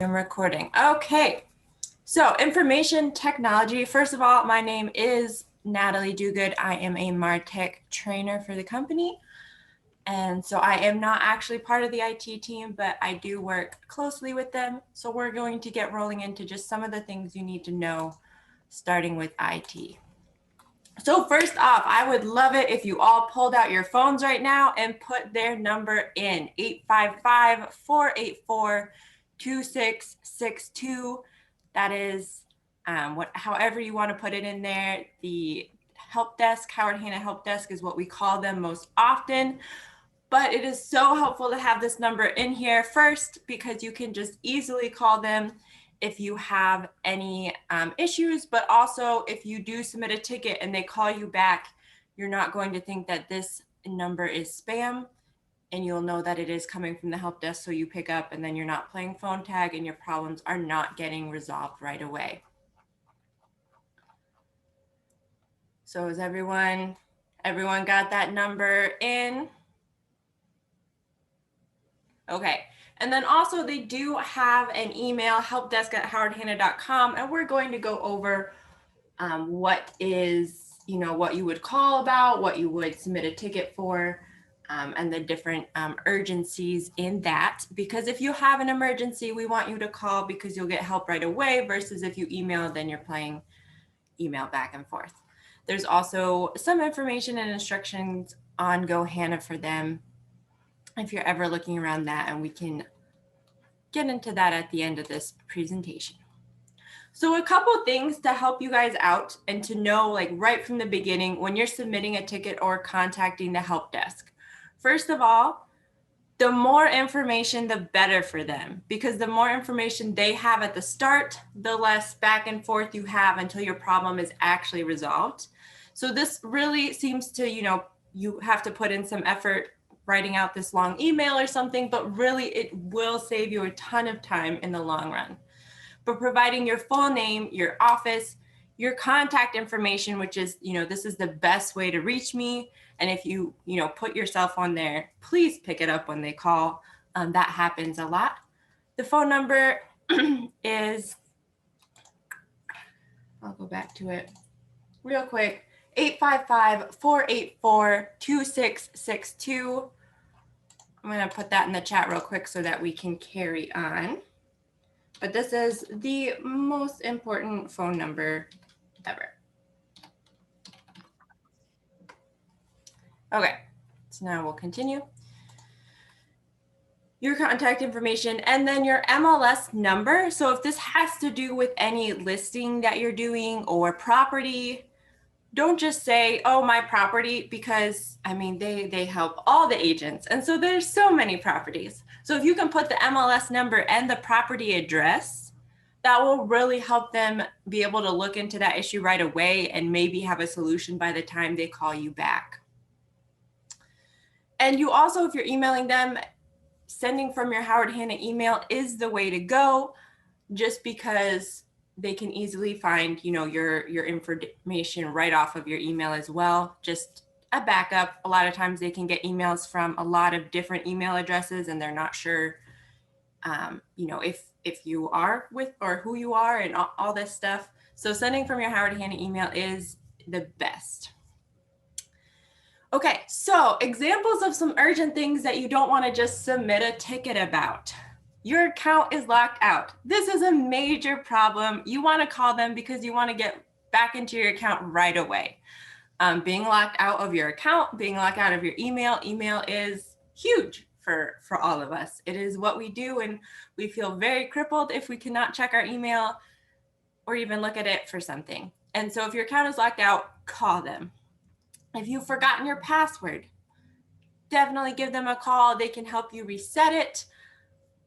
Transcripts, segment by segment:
I'm recording. Okay, so information technology. First of all, my name is Natalie Duguid. I am a MarTech trainer for the company. And so I am not actually part of the IT team, but I do work closely with them. So we're going to get rolling into just some of the things you need to know, starting with IT. So first off, I would love it if you all pulled out your phones right now and put their number in 855-484-2662. That is however you want to put it in there. The help desk, Howard Hanna help desk is what we call them most often. But it is so helpful to have this number in here first because you can just easily call them if you have any issues, but also if you do submit a ticket and they call you back, you're not going to think that this number is spam, and you'll know that it is coming from the help desk, so you pick up and then you're not playing phone tag and your problems are not getting resolved right away. So is everyone got that number in? Okay. And then also they do have an email, helpdesk@howardhanna.com, and we're going to go over what you would call about, what you would submit a ticket for, and the different urgencies in that. Because if you have an emergency, we want you to call because you'll get help right away versus if you email, then you're playing email back and forth. There's also some information and instructions on GoHanna for them if you're ever looking around that, and we can get into that at the end of this presentation. So a couple things to help you guys out and to know, like right from the beginning when you're submitting a ticket or contacting the help desk. First of all, the more information, the better for them, because the more information they have at the start, the less back and forth you have until your problem is actually resolved. So this really seems to, you have to put in some effort writing out this long email or something, but really it will save you a ton of time in the long run. But providing your full name, your office, your contact information, which is, this is the best way to reach me. And if you, put yourself on there, please pick it up when they call. That happens a lot. The phone number is, I'll go back to it real quick, 855-484-2662. I'm going to put that in the chat real quick so that we can carry on. But this is the most important phone number ever. Okay, so now we'll continue. Your contact information and then your MLS number. So if this has to do with any listing that you're doing or property, don't just say, oh, my property, because they help all the agents. And so there's so many properties. So if you can put the MLS number and the property address, that will really help them be able to look into that issue right away and maybe have a solution by the time they call you back. And you also, if you're emailing them, sending from your Howard Hanna email is the way to go, just because they can easily find, your information right off of your email as well. Just a backup. A lot of times they can get emails from a lot of different email addresses and they're not sure, if you are with or who you are and all this stuff. So sending from your Howard Hanna email is the best. Okay, so examples of some urgent things that you don't want to just submit a ticket about. Your account is locked out. This is a major problem. You want to call them because you want to get back into your account right away. Being locked out of your account, being locked out of your email is huge for all of us. It is what we do, and we feel very crippled if we cannot check our email or even look at it for something. And so if your account is locked out, call them. If you've forgotten your password, definitely give them a call. They can help you reset it.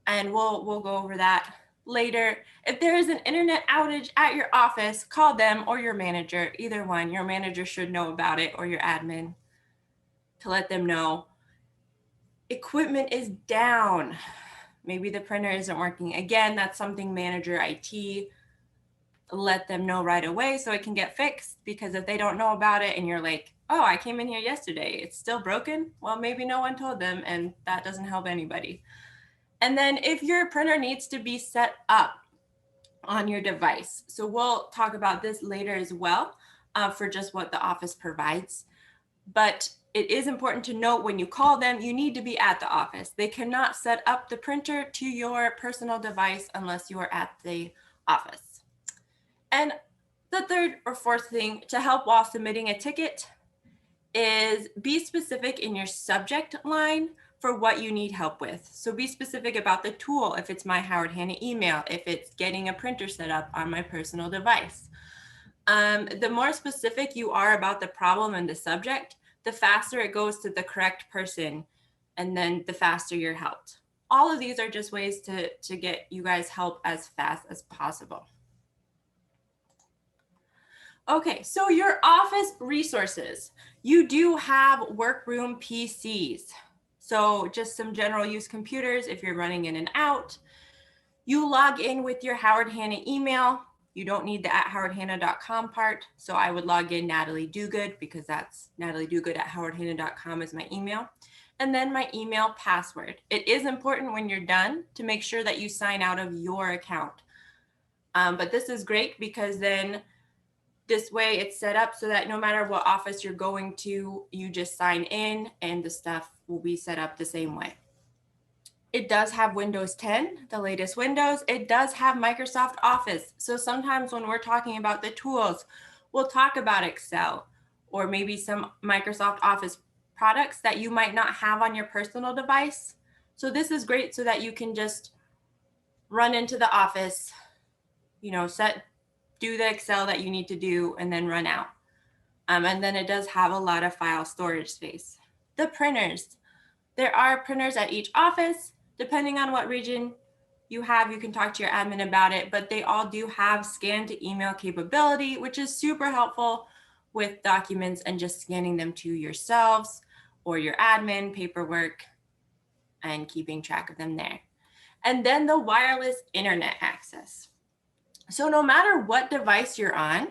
And we'll go over that later. If there is an internet outage at your office, call them or your manager, either one. Your manager should know about it, or your admin, to let them know. Equipment is down. Maybe the printer isn't working. Again, that's something manager IT, let them know right away so it can get fixed, because if they don't know about it and you're like, oh, I came in here yesterday, it's still broken. Well, maybe no one told them, and that doesn't help anybody. And then if your printer needs to be set up on your device, so we'll talk about this later as well for just what the office provides. But it is important to note when you call them, you need to be at the office. They cannot set up the printer to your personal device unless you are at the office. And the third or fourth thing to help while submitting a ticket is be specific in your subject line for what you need help with. So be specific about the tool, if it's my Howard Hanna email, if it's getting a printer set up on my personal device. The more specific you are about the problem and the subject, the faster it goes to the correct person, and then the faster you're helped. All of these are just ways to get you guys help as fast as possible. Okay, so your office resources. You do have workroom PCs. So just some general use computers if you're running in and out. You log in with your Howard Hanna email. You don't need the @howardhanna.com part. So I would log in Natalie Dugood because that's nataliedugood@howardhanna.com is my email. And then my email password. It is important when you're done to make sure that you sign out of your account. But this is great because then this way it's set up so that no matter what office you're going to, you just sign in and the stuff will be set up the same way. It does have Windows 10, the latest Windows. It does have Microsoft Office. So sometimes when we're talking about the tools, we'll talk about Excel or maybe some Microsoft Office products that you might not have on your personal device. So this is great so that you can just run into the office, you know, do the Excel that you need to do and then run out. And then it does have a lot of file storage space. The printers. There are printers at each office. Depending on what region you have, you can talk to your admin about it, but they all do have scan to email capability, which is super helpful with documents and just scanning them to yourselves or your admin, paperwork, and keeping track of them there. And then the wireless internet access. So no matter what device you're on,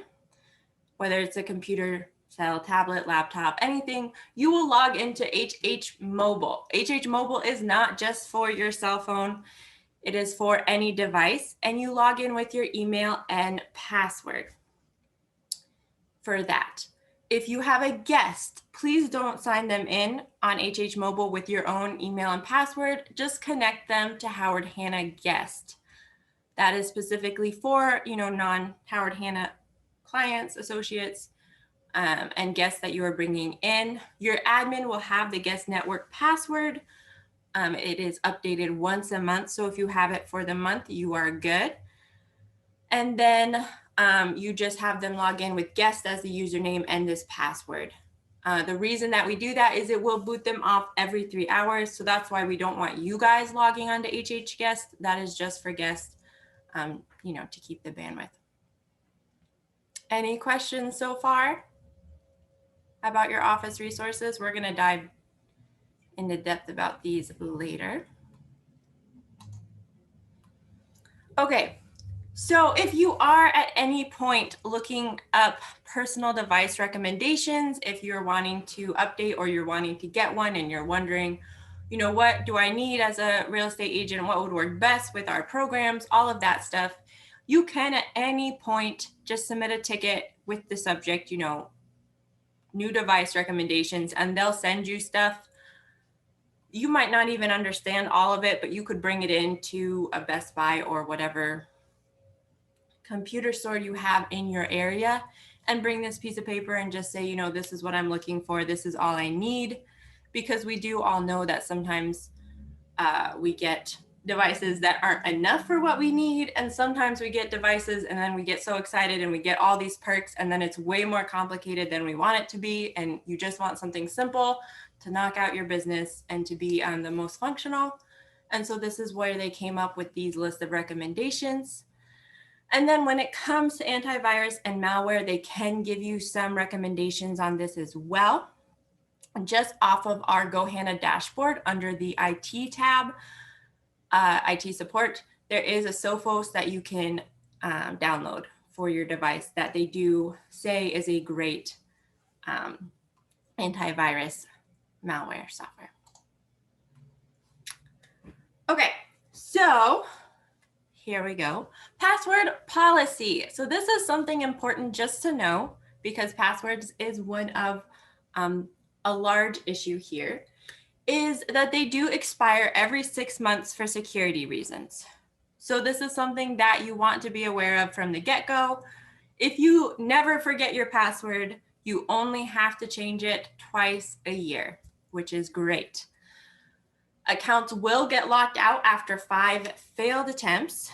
whether it's a computer, cell, tablet, laptop, anything, you will log into HH Mobile. HH Mobile is not just for your cell phone. It is for any device, and you log in with your email and password for that. If you have a guest, please don't sign them in on HH Mobile with your own email and password. Just connect them to Howard Hanna Guest. That is specifically for, you know, non-Howard Hanna clients, associates, and guests that you are bringing in. Your admin will have the guest network password. It is updated once a month. So if you have it for the month, you are good. And then you just have them log in with guest as the username and this password. The reason that we do that is it will boot them off every 3 hours. So that's why we don't want you guys logging onto HH Guest. That is just for guests, you know, to keep the bandwidth. Any questions so far about your office resources? We're going to dive into depth about these later. Okay, so if you are at any point looking up personal device recommendations, if you're wanting to update or you're wanting to get one and you're wondering, you know, what do I need as a real estate agent? What would work best with our programs? All of that stuff. You can at any point just submit a ticket with the subject, you know, new device recommendations, and they'll send you stuff. You might not even understand all of it, but you could bring it into a Best Buy or whatever computer store you have in your area and bring this piece of paper and just say, you know, this is what I'm looking for. This is all I need. Because we do all know that sometimes we get devices that aren't enough for what we need. And sometimes we get devices and then we get so excited and we get all these perks and then it's way more complicated than we want it to be. And you just want something simple to knock out your business and to be the most functional. And so this is where they came up with these lists of recommendations. And then when it comes to antivirus and malware, they can give you some recommendations on this as well. Just off of our GoHanna dashboard under the IT tab, IT support, there is a Sophos that you can download for your device that they do say is a great antivirus malware software. Okay, So here we go. Password policy. So this is something important just to know because passwords is one of a large issue here, is that they do expire every 6 months for security reasons. So this is something that you want to be aware of from the get-go. If you never forget your password, you only have to change it twice a year, which is great. Accounts will get locked out after 5 failed attempts.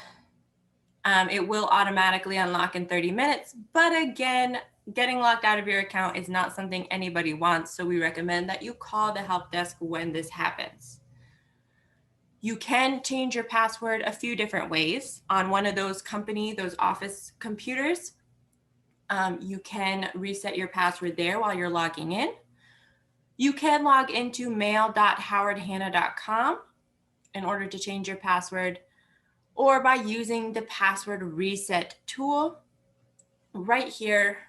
It will automatically unlock in 30 minutes, but again, getting locked out of your account is not something anybody wants, so we recommend that you call the help desk when this happens. You can change your password a few different ways on one of those office computers. You can reset your password there while you're logging in. You can log into mail.howardhanna.com in order to change your password, or by using the password reset tool. Right here,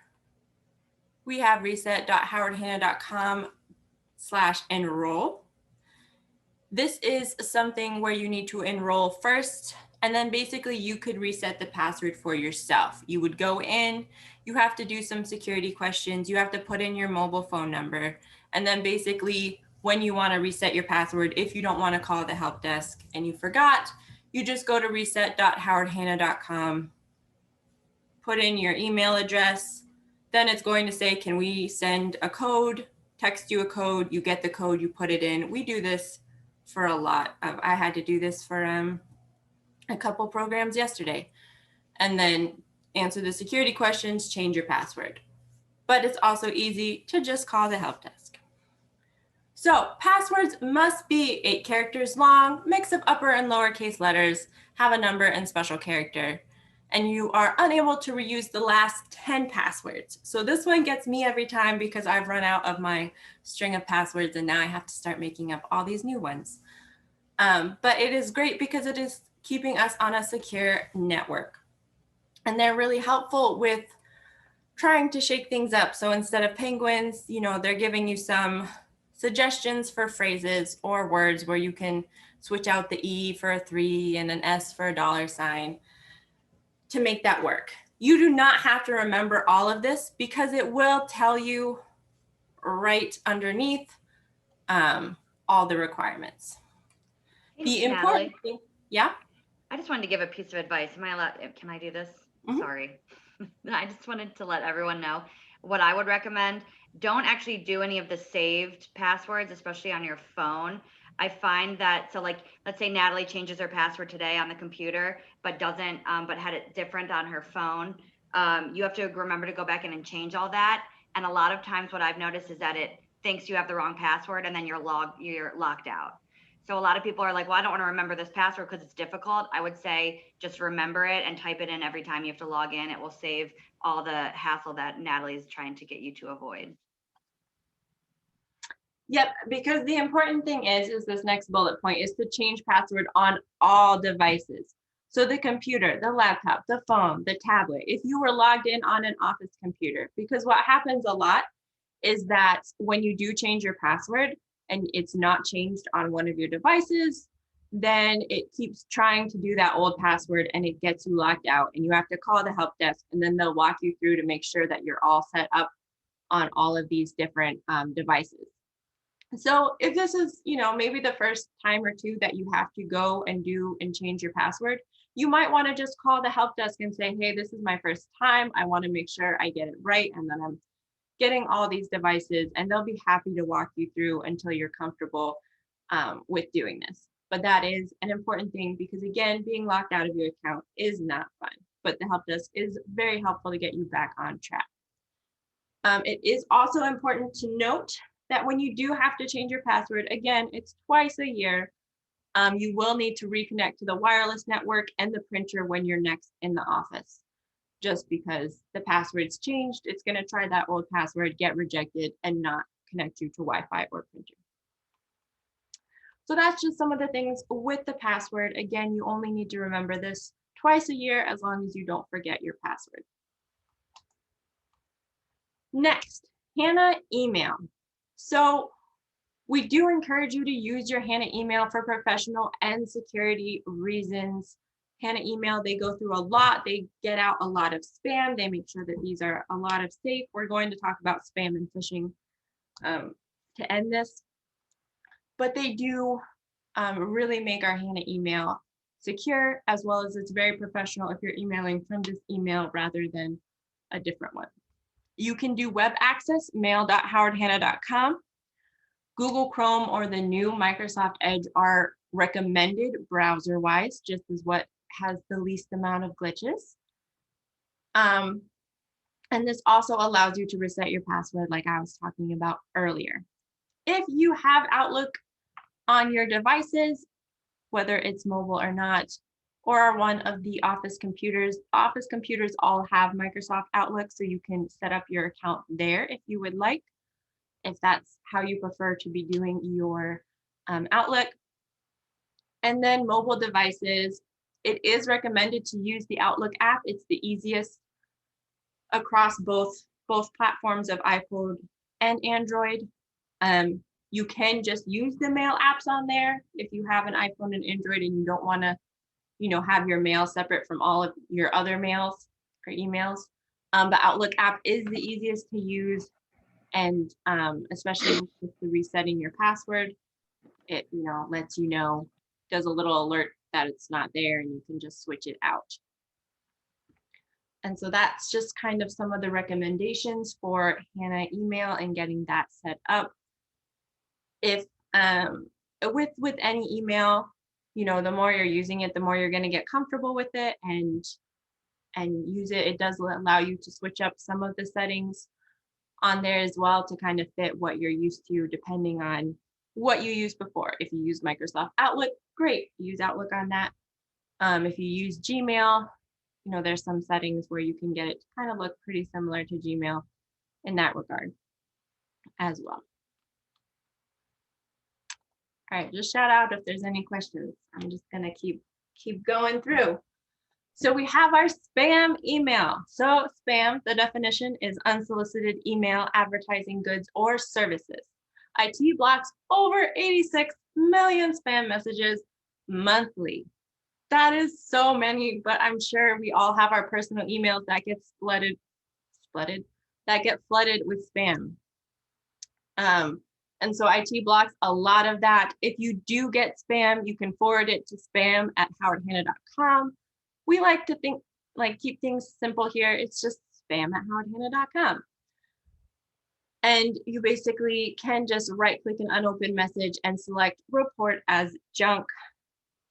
we have reset.howardhanna.com/enroll. This is something where you need to enroll first, and then basically you could reset the password for yourself. You would go in, you have to do some security questions, you have to put in your mobile phone number, and then basically when you want to reset your password, if you don't want to call the help desk and you forgot, you just go to reset.howardhanna.com, put in your email address, then it's going to say, can we send a code, text you a code, you get the code, you put it in. We do this for a lot. I had to do this for a couple programs yesterday, and then answer the security questions, change your password. But it's also easy to just call the help desk. So passwords must be 8 characters long, mix of upper and lowercase letters, have a number and special character, and you are unable to reuse the last 10 passwords. So this one gets me every time because I've run out of my string of passwords and now I have to start making up all these new ones. But it is great because it is keeping us on a secure network. And they're really helpful with trying to shake things up. So instead of penguins, they're giving you some suggestions for phrases or words where you can switch out the E for a 3 and an S for a $sign to make that work. You do not have to remember all of this because it will tell you right underneath all the requirements. Hey, The important thing, yeah? I just wanted to give a piece of advice. Am I allowed? Can I do this? Mhm. Sorry. I just wanted to let everyone know what I would recommend. Don't actually do any of the saved passwords, especially on your phone. I find that, so like, let's say Natalie changes her password today on the computer, but doesn't, but had it different on her phone. You have to remember to go back in and change all that. And a lot of times what I've noticed is that it thinks you have the wrong password and then you're locked out. So a lot of people are like, well, I don't want to remember this password because it's difficult. I would say just remember it and type it in every time you have to log in. It will save all the hassle that Natalie is trying to get you to avoid. Yep, because the important thing is this next bullet point is to change password on all devices. So the computer, the laptop, the phone, the tablet, if you were logged in on an office computer, because what happens a lot is that when you do change your password and it's not changed on one of your devices, then it keeps trying to do that old password and it gets you locked out and you have to call the help desk and then they'll walk you through to make sure that you're all set up on all of these different devices. So if this is, maybe the first time or two that you have to go and do and change your password, you might want to just call the help desk and say, hey, this is my first time. I want to make sure I get it right. And then I'm getting all these devices and they'll be happy to walk you through until you're comfortable with doing this. But that is an important thing because again, being locked out of your account is not fun, but the help desk is very helpful to get you back on track. It is also important to note that when you do have to change your password, again, it's twice a year. You will need to reconnect to the wireless network and the printer when you're next in the office. Just because the password's changed, it's going to try that old password, get rejected, and not connect you to Wi-Fi or printer. So that's just some of the things with the password. Again, you only need to remember this twice a year as long as you don't forget your password. Next, Hanna email. So We do encourage you to use your HANA email for professional and security reasons. HANA email, they go through a lot. They get out a lot of spam. They make sure that these are a lot of safe. We're going to talk about spam and phishing to end this, but they do really make our HANA email secure, as well as it's very professional if you're emailing from this email rather than a different one. You can do web access, mail.howardhanna.com. Google Chrome or the new Microsoft Edge are recommended browser-wise, just as what has the least amount of glitches. And this also allows you to reset your password like I was talking about earlier. If you have Outlook on your devices, whether it's mobile or not, or are one of the office computers all have Microsoft Outlook, so you can set up your account there if you would like, if that's how you prefer to be doing your Outlook. And then mobile devices, it is recommended to use the Outlook app. It's the easiest across both platforms of iPhone and Android. You can just use the mail apps on there if you have an iPhone and Android and you don't want to, have your mail separate from all of your other mails or emails. The Outlook app is the easiest to use, and especially with the resetting your password, it lets you know, does a little alert that it's not there, and you can just switch it out. And so that's just kind of some of the recommendations for HANA email and getting that set up. If with any email, the more you're using it, the more you're going to get comfortable with it and use it. It does allow you to switch up some of the settings on there as well to kind of fit what you're used to, depending on what you used before. If you use Microsoft Outlook, great, use Outlook on that. If you use Gmail, there's some settings where you can get it to kind of look pretty similar to Gmail in that regard as well. All right, just shout out if there's any questions. I'm just gonna keep going through. So we have our spam email. So spam, the definition is unsolicited email advertising goods or services. IT blocks over 86 million spam messages monthly. That is so many, but I'm sure we all have our personal emails that get flooded with spam. And so IT blocks a lot of that. If you do get spam, you can forward it to spam@howardhanna.com. We like to keep things simple here. It's just spam@howardhanna.com. And you basically can just right-click an unopened message and select report as junk.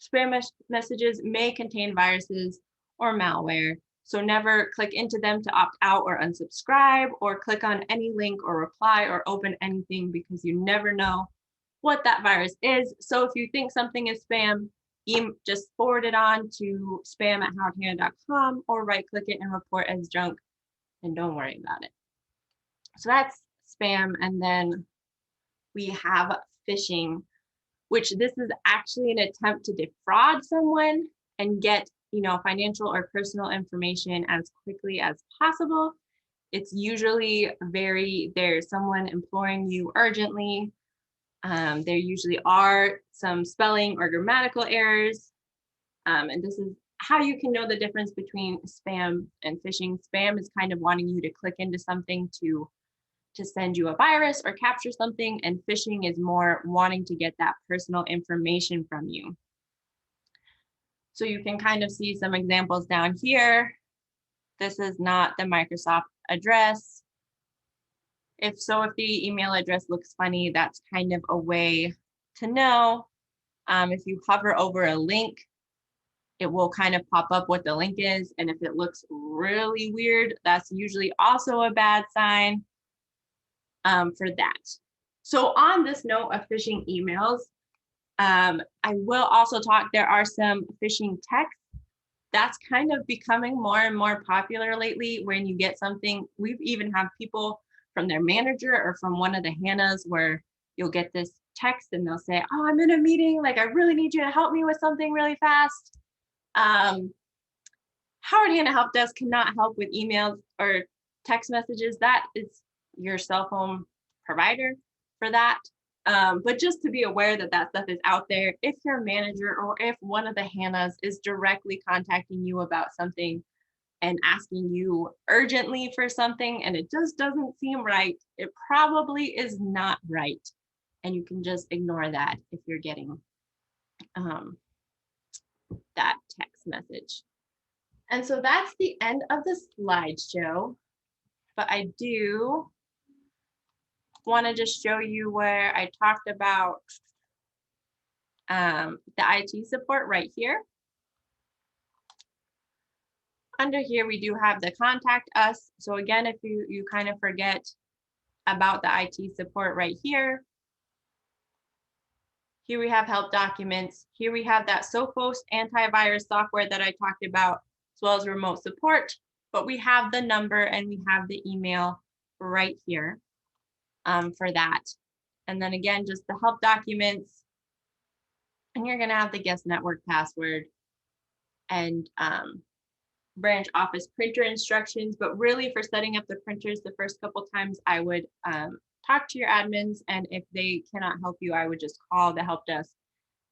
Spam messages may contain viruses or malware, so never click into them to opt out or unsubscribe, or click on any link or reply or open anything, because you never know what that virus is. So if you think something is spam, just forward it on to spam@howardhanna.com or right-click it and report as junk, and don't worry about it. So that's spam. And then we have phishing, which this is actually an attempt to defraud someone and get, financial or personal information as quickly as possible. It's usually there's someone imploring you urgently. There usually are some spelling or grammatical errors. And this is how you can know the difference between spam and phishing. Spam is kind of wanting you to click into something to send you a virus or capture something, and phishing is more wanting to get that personal information from you. So you can kind of see some examples down here. This is not the Microsoft address. If the email address looks funny, that's kind of a way to know. If you hover over a link, it will kind of pop up what the link is. And if it looks really weird, that's usually also a bad sign for that. So on this note of phishing emails, I will also talk, there are some phishing texts. That's kind of becoming more and more popular lately. When you get something, we've even had people from their manager or from one of the HANAs where you'll get this text and they'll say, oh, I'm in a meeting, I really need you to help me with something really fast. Howard HANA Help Desk cannot help with emails or text messages. That is your cell phone provider for that. But just to be aware that that stuff is out there. If your manager or if one of the Hannahs is directly contacting you about something and asking you urgently for something and it just doesn't seem right, it probably is not right. And you can just ignore that if you're getting um, that text message. And so that's the end of the slideshow. But I do want to just show you where I talked about the IT support right here. Under here, we do have the contact us. So again, if you kind of forget about the IT support right here, here we have help documents. Here we have that Sophos antivirus software that I talked about, as well as remote support. But we have the number and we have the email right here for that. And then again, just the help documents. And you're gonna have the guest network password and branch office printer instructions. But really for setting up the printers, the first couple times I would talk to your admins, and if they cannot help you, I would just call the help desk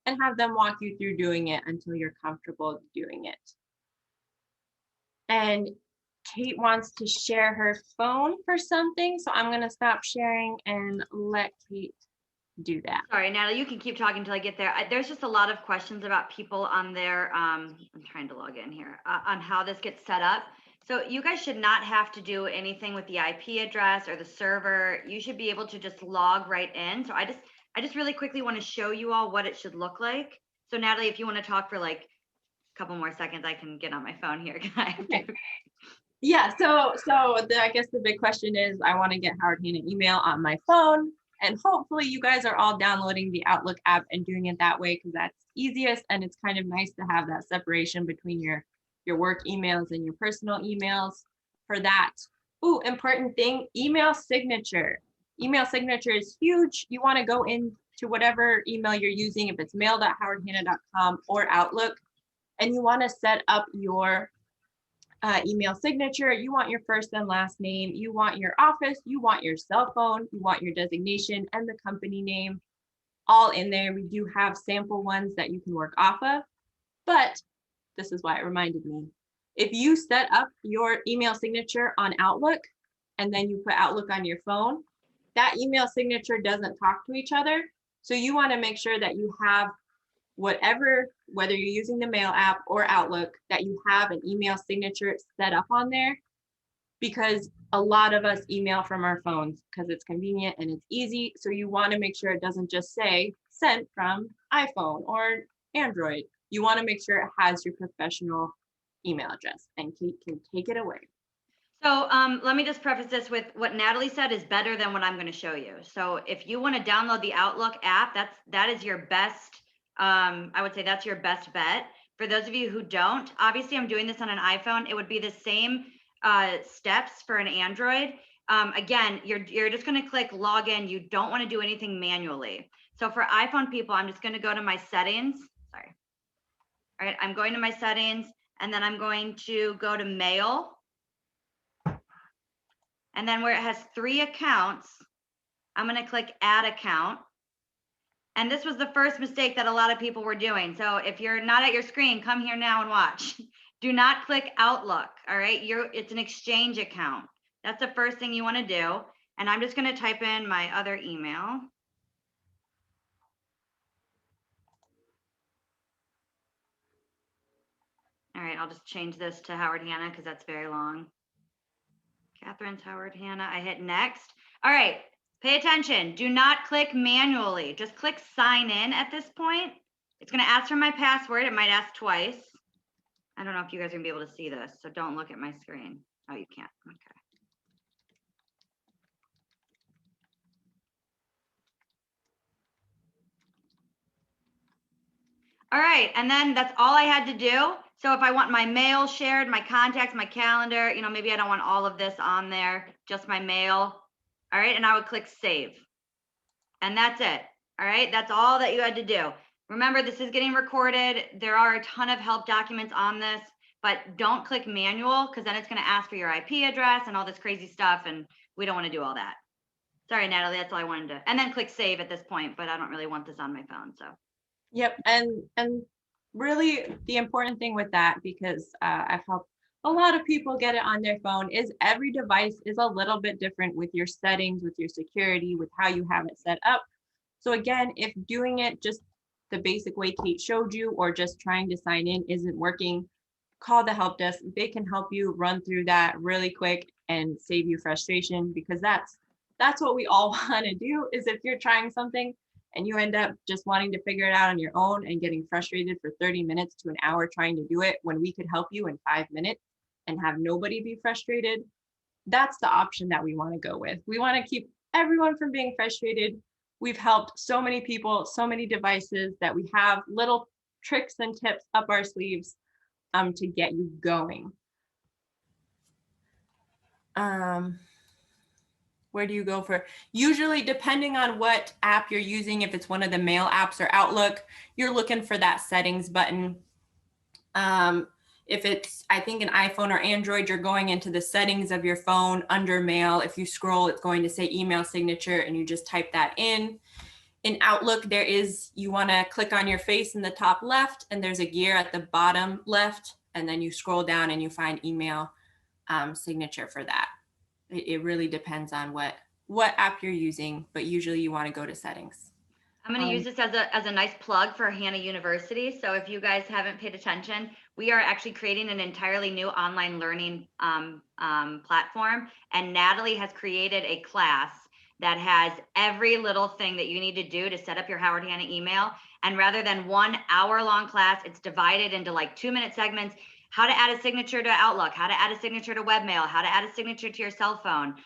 and have them walk you through doing it until you're comfortable doing it. And Kate wants to share her phone for something, so I'm going to stop sharing and let Kate do that. Sorry, Natalie, you can keep talking until I get there. There's just a lot of questions about people on their, I'm trying to log in here, on how this gets set up. So you guys should not have to do anything with the IP address or the server. You should be able to just log right in. So I just really quickly want to show you all what it should look like. So Natalie, if you want to talk for like a couple more seconds, I can get on my phone here. Okay. Yeah, so I guess the big question is, I want to get Howard Hanna email on my phone, and hopefully you guys are all downloading the Outlook app and doing it that way, because that's easiest, and it's kind of nice to have that separation between your work emails and your personal emails for that. Ooh, important thing, email signature. Email signature is huge. You want to go into whatever email you're using, if it's mail.howardhanna.com or Outlook, and you want to set up your email signature. You want your first and last name, you want your office, you want your cell phone, you want your designation and the company name all in there. We do have sample ones that you can work off of, but this is why it reminded me. If you set up your email signature on Outlook and then you put Outlook on your phone, that email signature doesn't talk to each other. So you want to make sure that you have whether you're using the mail app or Outlook, that you have an email signature set up on there, because a lot of us email from our phones because it's convenient and it's easy. So you want to make sure it doesn't just say sent from iPhone or Android. You want to make sure it has your professional email address, and Kate can take it away. So let me just preface this with what Natalie said is better than what I'm going to show you. So if you want to download the Outlook app, that is your best. I would say that's your best bet. For those of you who don't, obviously I'm doing this on an iPhone. It would be the same steps for an Android. Again, you're just going to click login. You don't want to do anything manually. So for iPhone people, I'm just going to go to my settings. Sorry. All right, I'm going to my settings, and then I'm going to go to mail. And then where it has 3 accounts, I'm going to click add account. And this was the first mistake that a lot of people were doing. So if you're not at your screen, come here now and watch. Do not click Outlook. All right. It's an Exchange account. That's the first thing you want to do. And I'm just going to type in my other email. All right. I'll just change this to Howard Hanna because that's very long. Catherine's Howard Hanna. I hit next. All right. Pay attention. Do not click manually. Just click sign in at this point. It's going to ask for my password. It might ask twice. I don't know if you guys are going to be able to see this, so don't look at my screen. Oh, you can't. Okay. All right. And then that's all I had to do. So if I want my mail shared, my contacts, my calendar, maybe I don't want all of this on there, just my mail. All right. And I would click save. And that's it. All right. That's all that you had to do. Remember, this is getting recorded. There are a ton of help documents on this, but don't click manual because then it's going to ask for your IP address and all this crazy stuff. And we don't want to do all that. Sorry, Natalie, that's all I wanted to, and then click save at this point, but I don't really want this on my phone, so. Yep, and really the important thing with that, because I've helped a lot of people get it on their phone, is every device is a little bit different with your settings, with your security, with how you have it set up. So again, if doing it just the basic way Kate showed you, or just trying to sign in isn't working, call the help desk. They can help you run through that really quick and save you frustration, because that's what we all want to do. Is if you're trying something and you end up just wanting to figure it out on your own and getting frustrated for 30 minutes to an hour trying to do it, when we could help you in 5 minutes and have nobody be frustrated, that's the option that we want to go with. We want to keep everyone from being frustrated. We've helped so many people, so many devices, that we have little tricks and tips up our sleeves to get you going. Where do you go for? Usually, depending on what app you're using, if it's one of the mail apps or Outlook, you're looking for that settings button. If it's, I think, an iPhone or Android, you're going into the settings of your phone under mail. If you scroll, it's going to say email signature, and you just type that in. In Outlook, there is, you want to click on your face in the top left, and there's a gear at the bottom left, and then you scroll down and you find email signature for that. It really depends on what app you're using, but usually you want to go to settings. I'm going to use this as a nice plug for Hannah University. So if you guys haven't paid attention, we are actually creating an entirely new online learning platform. And Natalie has created a class that has every little thing that you need to do to set up your Howard Hanna email. And rather than 1 hour long class, it's divided into like 2-minute segments. How to add a signature to Outlook, how to add a signature to webmail, how to add a signature to your cell phone,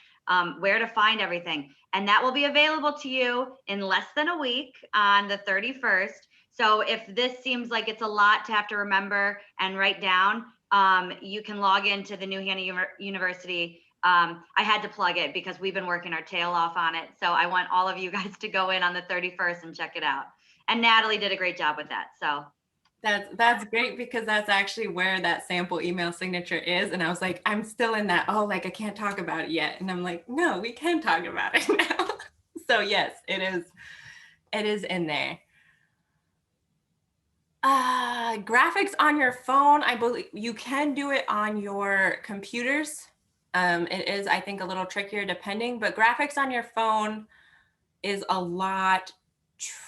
where to find everything. And that will be available to you in less than a week on the 31st. So if this seems like it's a lot to have to remember and write down, you can log into the New Hannah University. I had to plug it because we've been working our tail off on it. So I want all of you guys to go in on the 31st and check it out. And Natalie did a great job with that. So that's great, because that's actually where that sample email signature is. And I was like, I'm still in that, oh, like I can't talk about it yet. And I'm like, no, we can talk about it now. So yes, it is in there. Graphics on your phone, I believe you can do it on your computers. It is, I think, a little trickier depending, but graphics on your phone is a lot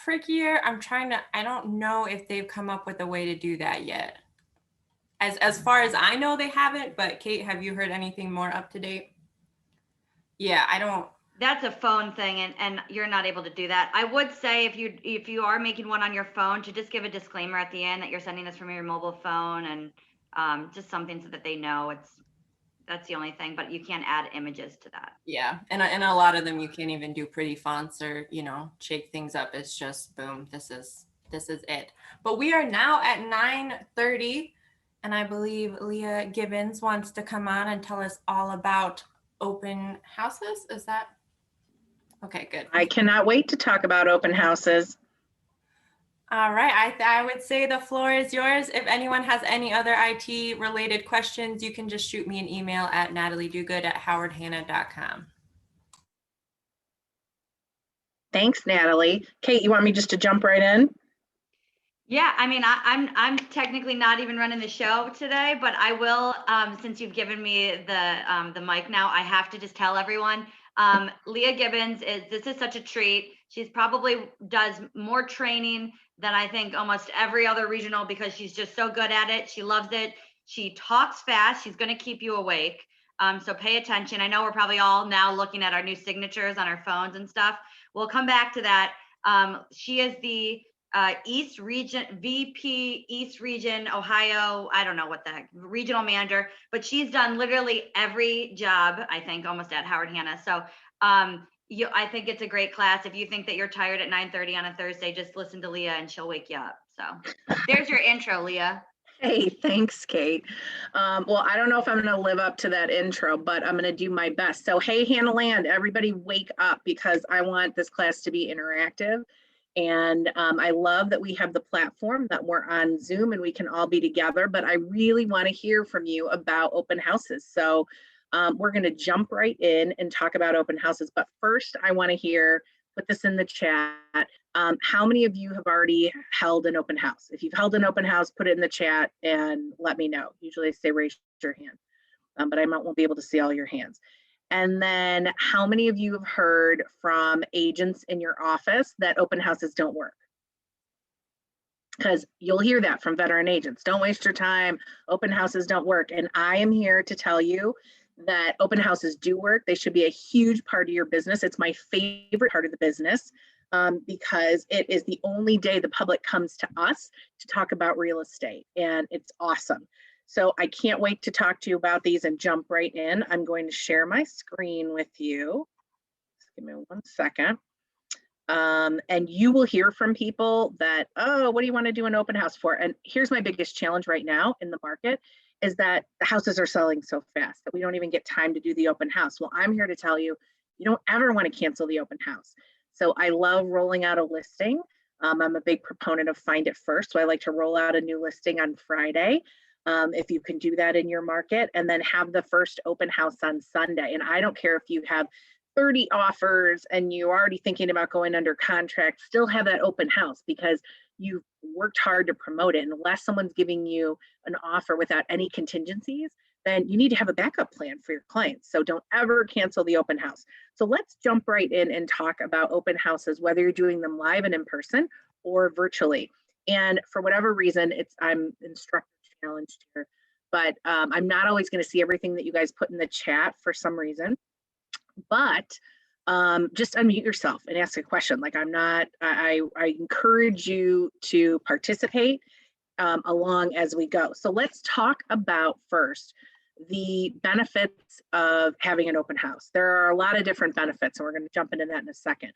trickier. I don't know if they've come up with a way to do that yet. As far as I know, they haven't, but Kate, have you heard anything more up to date? Yeah, I don't. That's a phone thing, and you're not able to do that. I would say if you are making one on your phone, to just give a disclaimer at the end that you're sending this from your mobile phone, and just something so that they know that's the only thing, but you can't add images to that. Yeah, and a lot of them you can't even do pretty fonts or, shake things up. It's just boom, this is it. But we are now at 9:30, and I believe Leah Gibbons wants to come on and tell us all about open houses. Is that okay? Good. I cannot wait to talk about open houses. All right, I would say the floor is yours. If anyone has any other IT related questions, you can just shoot me an email at nataliedogood@howardhanna.com. Thanks, Natalie. Kate, you want me just to jump right in? Yeah, I mean, I'm technically not even running the show today, but I will, since you've given me the mic now, I have to just tell everyone, Leah Gibbons this is such a treat. She's probably does more training than I think almost every other regional, because she's just so good at it. She loves it. She talks fast. She's going to keep you awake. So pay attention. I know we're probably all now looking at our new signatures on our phones and stuff. We'll come back to that. She is the East Region, VP, East Region, Ohio, I don't know what the heck, regional manager, but she's done literally every job, I think, almost at Howard Hanna. So I think it's a great class. If you think that you're tired at 9:30 on a Thursday, just listen to Leah and she'll wake you up. So there's your intro, Leah. Hey, thanks, Kate. Well, I don't know if I'm going to live up to that intro, but I'm going to do my best. So, hey, Hanna Land, everybody wake up, because I want this class to be interactive. And I love that we have the platform that we're on Zoom and we can all be together, but I really want to hear from you about open houses. So We're going to jump right in and talk about open houses. But first, I want to hear, put this in the chat. How many of you have already held an open house? If you've held an open house, put it in the chat and let me know. Usually I say raise your hand, but I won't be able to see all your hands. And then how many of you have heard from agents in your office that open houses don't work? Because you'll hear that from veteran agents. Don't waste your time. Open houses don't work. And I am here to tell you that open houses do work. They should be a huge part of your business. It's my favorite part of the business because it is the only day the public comes to us to talk about real estate. And it's awesome. So I can't wait to talk to you about these and jump right in. I'm going to share my screen with you. Just give me 1 second. And you will hear from people that, oh, what do you want to do an open house for? And here's my biggest challenge right now in the market is that the houses are selling so fast that we don't even get time to do the open house. Well, I'm here to tell you, you don't ever want to cancel the open house. So I love rolling out a listing. I'm a big proponent of find it first. So I like to roll out a new listing on Friday. If you can do that in your market, and then have the first open house on Sunday. And I don't care if you have 30 offers and you're already thinking about going under contract, still have that open house because you've worked hard to promote it. And unless someone's giving you an offer without any contingencies, then you need to have a backup plan for your clients. So don't ever cancel the open house. So let's jump right in and talk about open houses, whether you're doing them live and in person or virtually. And for whatever reason, I'm instructor challenged here, but I'm not always going to see everything that you guys put in the chat for some reason. But just unmute yourself and ask a question. Like I encourage you to participate along as we go. So let's talk about first the benefits of having an open house. There are a lot of different benefits, and we're going to jump into that in a second.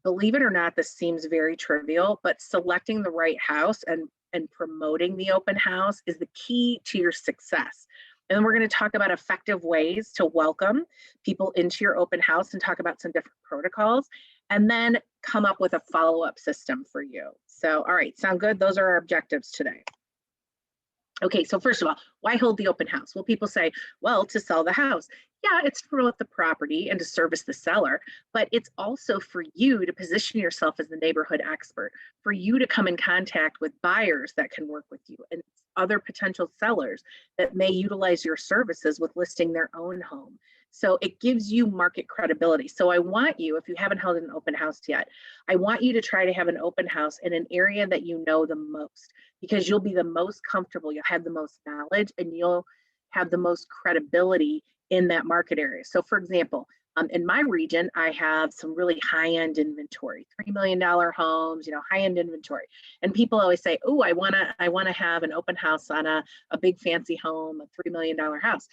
Believe it or not, this seems very trivial, but selecting the right house and promoting the open house is the key to your success. And then we're going to talk about effective ways to welcome people into your open house and talk about some different protocols, and then come up with a follow-up system for you. So, all right, sound good? Those are our objectives today. Okay, so first of all, why hold the open house? Well, people say, well, to sell the house. Yeah, it's to promote the property and to service the seller, but it's also for you to position yourself as the neighborhood expert, for you to come in contact with buyers that can work with you and other potential sellers that may utilize your services with listing their own home. So it gives you market credibility. So I want you, if you haven't held an open house yet, I want you to try to have an open house in an area that you know the most, because you'll be the most comfortable, you'll have the most knowledge, and you'll have the most credibility in that market area. So for example, in my region, I have some really high-end inventory, $3 million homes, high-end inventory. And people always say, oh, I wanna have an open house on a big fancy home, a $3 million house.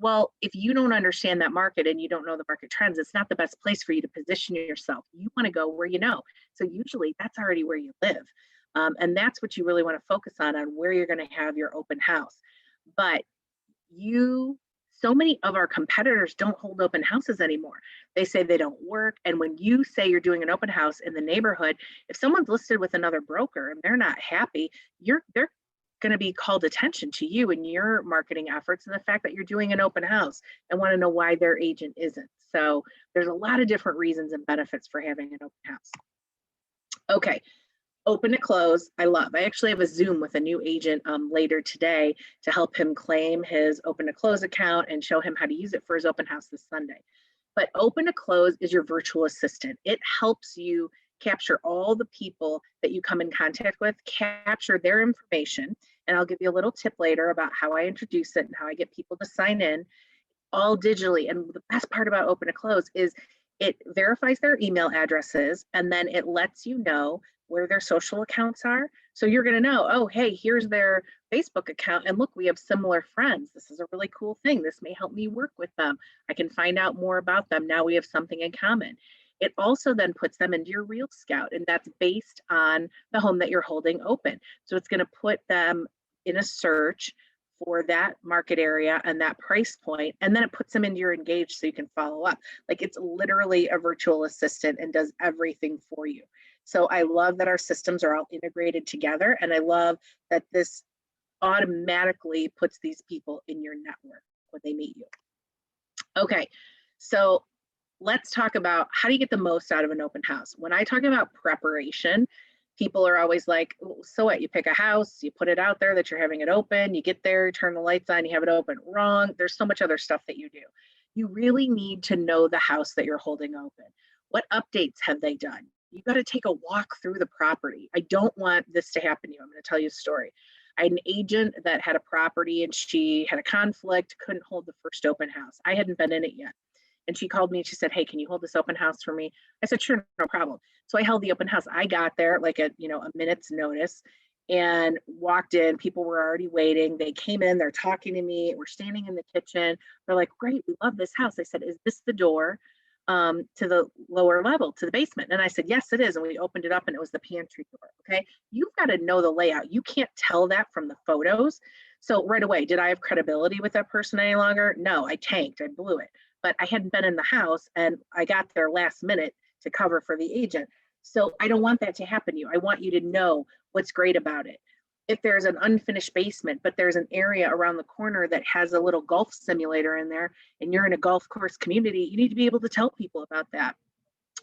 Well, if you don't understand that market and you don't know the market trends, it's not the best place for you to position yourself. You wanna go where you know. So usually that's already where you live. And that's what you really wanna focus on where you're gonna have your open house. But so many of our competitors don't hold open houses anymore. They say they don't work. And when you say you're doing an open house in the neighborhood, if someone's listed with another broker and they're not happy, they're going to be called attention to you and your marketing efforts and the fact that you're doing an open house and want to know why their agent isn't. So there's a lot of different reasons and benefits for having an open house. Okay. Open to close, I love. I actually have a Zoom with a new agent later today to help him claim his open to close account and show him how to use it for his open house this Sunday. But open to close is your virtual assistant. It helps you capture all the people that you come in contact with, capture their information, and I'll give you a little tip later about how I introduce it and how I get people to sign in, all digitally. And the best part about open to close is it verifies their email addresses, and then it lets you know where their social accounts are. So you're going to know, oh, hey, here's their Facebook account. And look, we have similar friends. This is a really cool thing. This may help me work with them. I can find out more about them. Now we have something in common. It also then puts them into your Real Scout, and that's based on the home that you're holding open. So it's going to put them in a search for that market area and that price point, and then it puts them into your Engage so you can follow up. Like, it's literally a virtual assistant and does everything for you. So I love that our systems are all integrated together, and I love that this automatically puts these people in your network when they meet you. Okay, so let's talk about how do you get the most out of an open house? When I talk about preparation, people are always like, "Oh, so what? You pick a house, you put it out there that you're having it open, you get there, turn the lights on, you have it open." Wrong. There's so much other stuff that you do. You really need to know the house that you're holding open. What updates have they done? You got to take a walk through the property. I don't want this to happen to you. I'm going to tell you a story. I had an agent that had a property and she had a conflict, couldn't hold the first open house. I hadn't been in it yet. And she called me and she said, "Hey, can you hold this open house for me?" I said, "Sure, no problem." So I held the open house. I got there like a minute's notice and walked in. People were already waiting. They came in, they're talking to me. We're standing in the kitchen. They're like, "Great, we love this house." I said, "Is this the door to the lower level, to the basement?" And I said, "Yes, it is." And we opened it up and it was the pantry door. Okay. You've got to know the layout. You can't tell that from the photos. So right away, did I have credibility with that person any longer? No, I tanked, I blew it. But I hadn't been in the house and I got there last minute to cover for the agent. So I don't want that to happen to you. I want you to know what's great about it. If there's an unfinished basement, but there's an area around the corner that has a little golf simulator in there, and you're in a golf course community, you need to be able to tell people about that.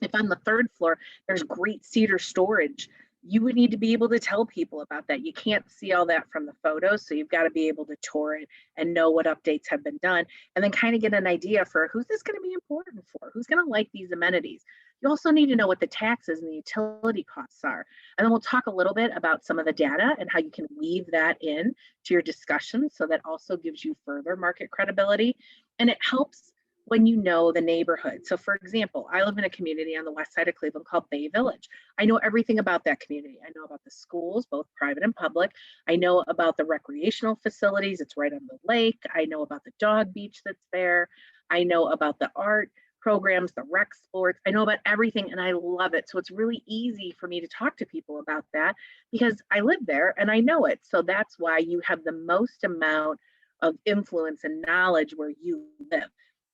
If on the third floor, there's great cedar storage, you would need to be able to tell people about that. You can't see all that from the photos, so you've got to be able to tour it and know what updates have been done, and then kind of get an idea for who's this going to be important for, who's going to like these amenities. You also need to know what the taxes and the utility costs are. And then we'll talk a little bit about some of the data and how you can weave that in to your discussion. So that also gives you further market credibility. And it helps when you know the neighborhood. So for example, I live in a community on the west side of Cleveland called Bay Village. I know everything about that community. I know about the schools, both private and public. I know about the recreational facilities. It's right on the lake. I know about the dog beach that's there. I know about the art programs, the rec sports. I know about everything and I love it. So it's really easy for me to talk to people about that because I live there and I know it. So that's why you have the most amount of influence and knowledge where you live.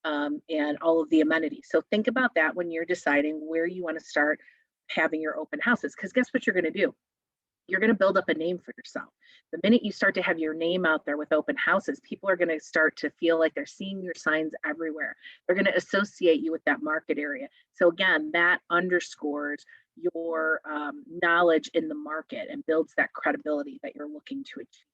And all of the amenities. So think about that when you're deciding where you want to start having your open houses. Because guess what you're going to do? You're going to build up a name for yourself. The minute you start to have your name out there with open houses, people are going to start to feel like they're seeing your signs everywhere. They're going to associate you with that market area. So again, that underscores your knowledge in the market and builds that credibility that you're looking to achieve.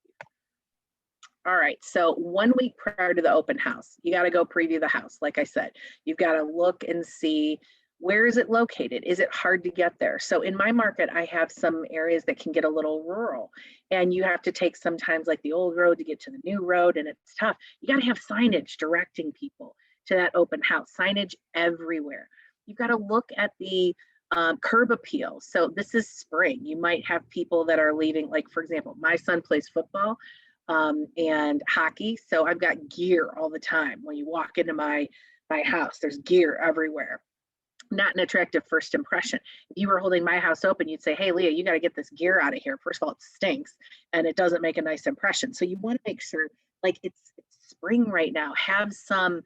All right, so 1 week prior to the open house, you got to go preview the house. Like I said, you've got to look and see, where is it located? Is it hard to get there? So in my market, I have some areas that can get a little rural and you have to take sometimes like the old road to get to the new road and it's tough. You got to have signage directing people to that open house, signage everywhere. You've got to look at the curb appeal. So this is spring. You might have people that are leaving, like for example, my son plays football and hockey. So I've got gear all the time. When you walk into my house, there's gear everywhere. Not an attractive first impression. If you were holding my house open, you'd say, "Hey, Leah, you got to get this gear out of here." First of all, it stinks and it doesn't make a nice impression. So you want to make sure, like it's spring right now, have some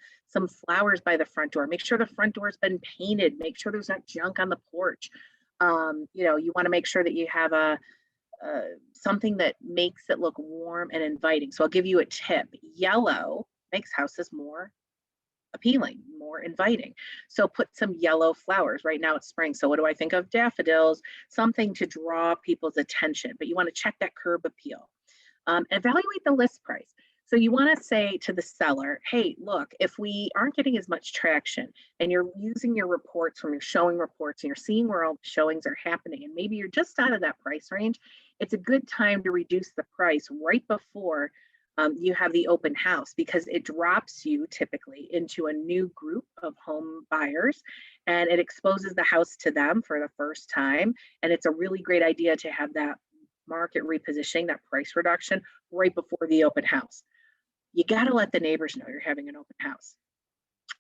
flowers by the front door. Make sure the front door's been painted. Make sure there's not junk on the porch. You want to make sure that you have something that makes it look warm and inviting. So I'll give you a tip. Yellow makes houses more appealing, more inviting. So put some yellow flowers. Right now it's spring. So what do I think of? Daffodils, something to draw people's attention, but you want to check that curb appeal. Evaluate the list price. So you want to say to the seller, "Hey, look, if we aren't getting as much traction and you're using your reports from your showing reports and you're seeing where all the showings are happening and maybe you're just out of that price range, it's a good time to reduce the price right before you have the open house because it drops you typically into a new group of home buyers and it exposes the house to them for the first time. And it's a really great idea to have that market repositioning, that price reduction right before the open house. You got to let the neighbors know you're having an open house.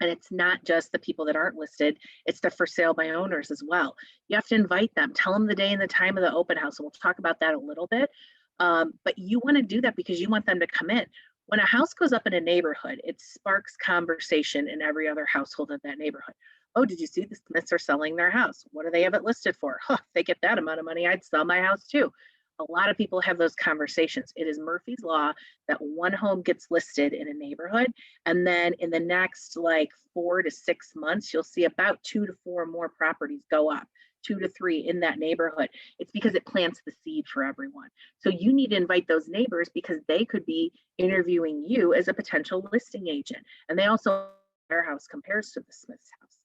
And it's not just the people that aren't listed, it's the for sale by owners as well. You have to invite them, tell them the day and the time of the open house. And we'll talk about that a little bit. But you want to do that because you want them to come in. When a house goes up in a neighborhood, it sparks conversation in every other household in that neighborhood. "Oh, did you see the Smiths are selling their house? What do they have it listed for? Huh, if they get that amount of money, I'd sell my house too." A lot of people have those conversations. It is Murphy's Law that one home gets listed in a neighborhood, and then in the next like 4 to 6 months, you'll see about 2 to 4 more properties go up, 2 to 3 in that neighborhood. It's because it plants the seed for everyone. So you need to invite those neighbors because they could be interviewing you as a potential listing agent. And they also, their house compares to the Smith's house.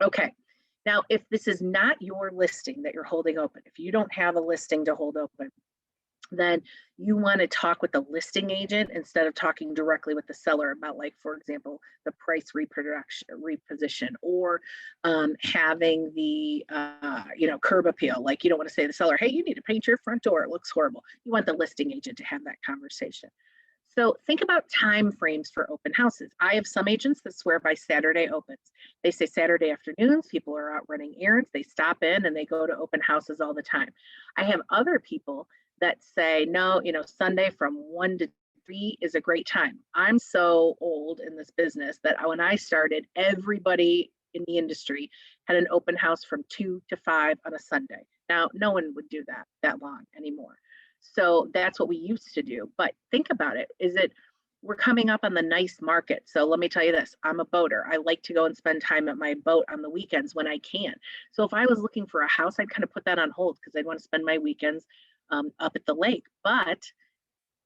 Okay. Now, if this is not your listing that you're holding open, if you don't have a listing to hold open, then you want to talk with the listing agent instead of talking directly with the seller about, like, for example, the price reposition, or having the curb appeal. Like, you don't want to say to the seller, hey, you need to paint your front door, it looks horrible. You want the listing agent to have that conversation. So think about time frames for open houses. I have some agents that swear by Saturday opens. They say Saturday afternoons, people are out running errands, they stop in and they go to open houses all the time. I have other people that say, no, Sunday from 1 to 3 is a great time. I'm so old in this business that when I started, everybody in the industry had an open house from 2 to 5 on a Sunday. Now, no one would do that long anymore. So that's what we used to do. But think about it. We're coming up on the nice market. So let me tell you this, I'm a boater. I like to go and spend time at my boat on the weekends when I can. So if I was looking for a house, I'd kind of put that on hold because I'd want to spend my weekends up at the lake. But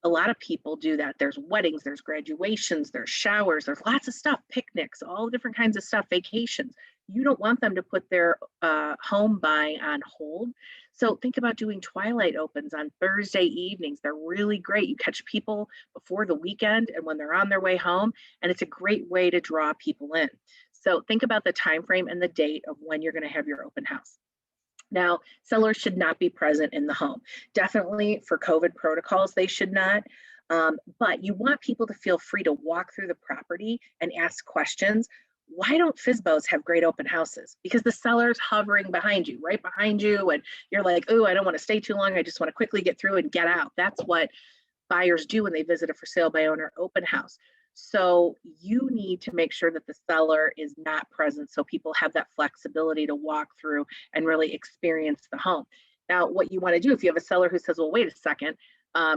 a lot of people do that. There's weddings, there's graduations, there's showers, there's lots of stuff, picnics, all different kinds of stuff, vacations. You don't want them to put their home buying on hold. So think about doing twilight opens on Thursday evenings. They're really great. You catch people before the weekend and when they're on their way home, and it's a great way to draw people in. So think about the time frame and the date of when you're going to have your open house. Now, sellers should not be present in the home. Definitely for COVID protocols, they should not. But you want people to feel free to walk through the property and ask questions. Why don't FSBOs have great open houses? Because the seller's hovering behind you, right behind you, and you're like, oh, I don't want to stay too long. I just want to quickly get through and get out. That's what buyers do when they visit a for sale by owner open house. So you need to make sure that the seller is not present so people have that flexibility to walk through and really experience the home. Now, what you want to do if you have a seller who says, well, wait a second,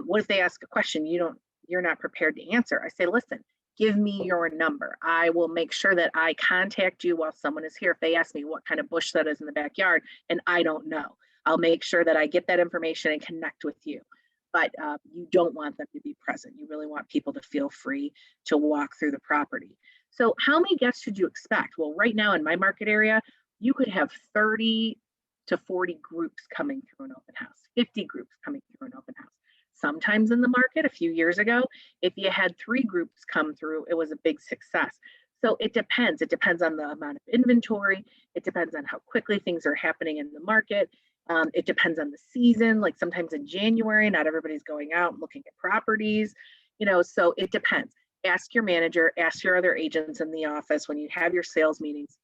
what if they ask a question you're not prepared to answer? I say, listen, give me your number. I will make sure that I contact you while someone is here. If they ask me what kind of bush that is in the backyard and I don't know, I'll make sure that I get that information and connect with you. But you don't want them to be present. You really want people to feel free to walk through the property. So how many guests should you expect? Well, right now in my market area, you could have 30 to 40 groups coming through an open house, 50 groups coming through an open house. Sometimes in the market a few years ago, if you had 3 groups come through, it was a big success. So it depends. It depends on the amount of inventory. It depends on how quickly things are happening in the market. It depends on the season. Like sometimes in January, not everybody's going out and looking at properties, so it depends. Ask your manager, ask your other agents in the office when you have your sales meetings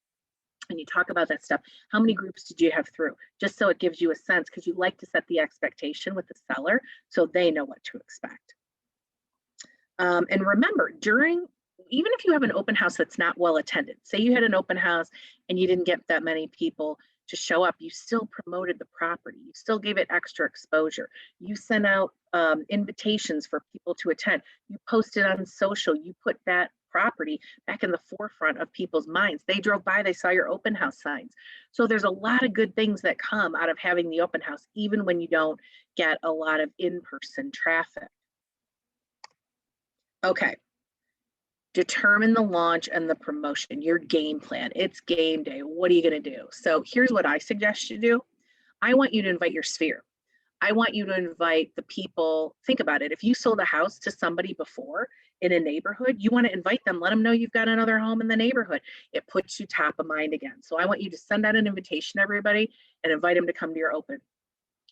and you talk about that stuff. How many groups did you have through? Just so it gives you a sense, because you like to set the expectation with the seller so they know what to expect. And remember, even if you have an open house that's not well attended, say you had an open house and you didn't get that many people to show up, you still promoted the property. You still gave it extra exposure. You sent out invitations for people to attend. You posted on social. You put that property back in the forefront of people's minds. They drove by, they saw your open house signs. So there's a lot of good things that come out of having the open house, even when you don't get a lot of in-person traffic. Okay. Determine the launch and the promotion, your game plan. It's game day. What are you going to do? So here's what I suggest you do. I want you to invite your sphere. I want you to invite the people. Think about it. If you sold a house to somebody before in a neighborhood, you want to invite them, let them know you've got another home in the neighborhood. It puts you top of mind again. So I want you to send out an invitation to everybody and invite them to come to your open.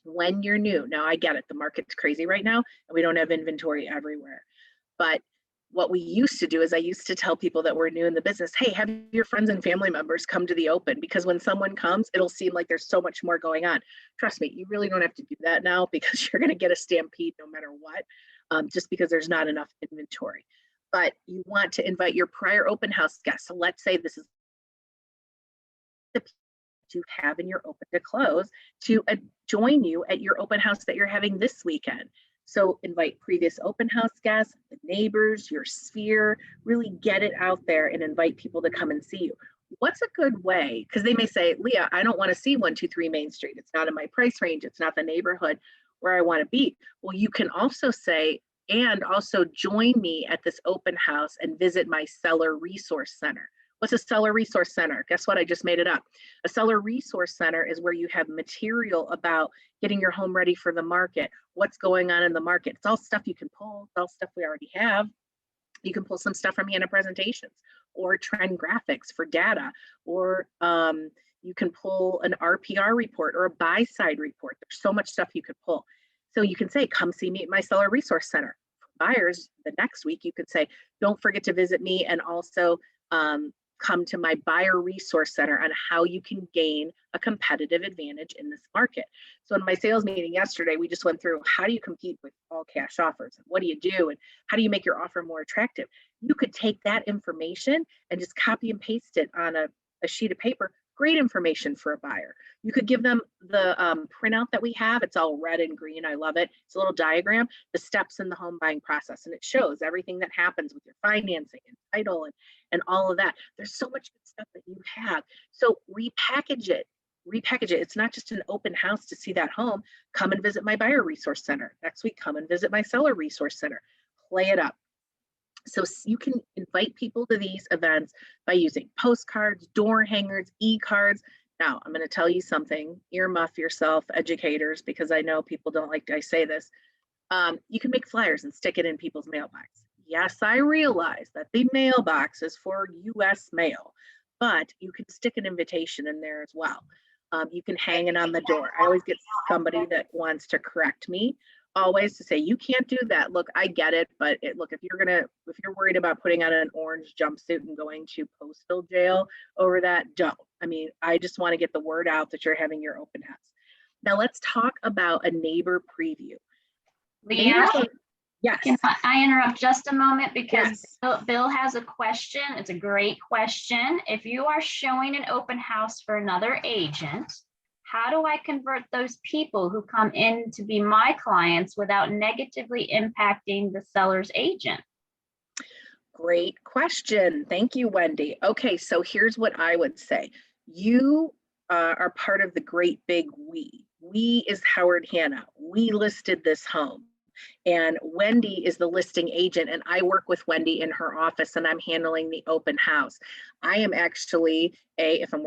When you're new, now I get it. The market's crazy right now and we don't have inventory everywhere. But what we used to do is I used to tell people that were new in the business, hey, have your friends and family members come to the open, because when someone comes, it'll seem like there's so much more going on. Trust me, you really don't have to do that now, because you're going to get a stampede no matter what, just because there's not enough inventory. But you want to invite your prior open house guests. So let's say this is the to have in your open to close to join you at your open house that you're having this weekend. So invite previous open house guests, the neighbors, your sphere, really get it out there and invite people to come and see you. What's a good way? Because they may say, Leah, I don't want to see 123 Main Street. It's not in my price range. It's not the neighborhood where I want to be. Well, you can also say, and also join me at this open house and visit my seller resource center. What's a seller resource center? Guess what? I just made it up. A seller resource center is where you have material about getting your home ready for the market, what's going on in the market. It's all stuff you can pull, it's all stuff we already have. You can pull some stuff from Hannah presentations or trend graphics for data, or you can pull an RPR report or a buy side report. There's so much stuff you could pull. So you can say, come see me at my seller resource center. For buyers, the next week, you could say, don't forget to visit me, and also come to my buyer resource center on how you can gain a competitive advantage in this market. So in my sales meeting yesterday, we just went through, how do you compete with all cash offers? And what do you do? And how do you make your offer more attractive? You could take that information and just copy and paste it on a sheet of paper. Great information for a buyer. You could give them the printout that we have. It's all red and green. I love it. It's a little diagram, the steps in the home buying process, and it shows everything that happens with your financing and title and all of that. There's so much good stuff that you have. So repackage it. It's not just an open house to see that home. Come and visit my buyer resource center. Next week, come and visit my seller resource center. Play it up. So you can invite people to these events by using postcards, door hangers, e-cards. Now, I'm going to tell you something, earmuff yourself, educators, because I know people don't like I say this. You can make flyers and stick it in people's mailbox. Yes, I realize that the mailbox is for US mail, but you can stick an invitation in there as well. You can hang it on the door. I always get somebody that wants to correct me, always to say, you can't do that. Look, I get it, but look, if you're worried about putting on an orange jumpsuit and going to postal jail over that, don't. I mean, I just want to get the word out that you're having your open house. Now let's talk about a neighbor preview. Leah, yes. Can I interrupt just a moment, because Yes. Bill has a question. It's a great question. If you are showing an open house for another agent, how do I convert those people who come in to be my clients without negatively impacting the seller's agent? Great question. Thank you, Wendy. Okay, so here's what I would say. You are part of the great big we. We is Howard Hanna. We listed this home. And Wendy is the listing agent, and I work with Wendy in her office, and I'm handling the open house. I am actually if I'm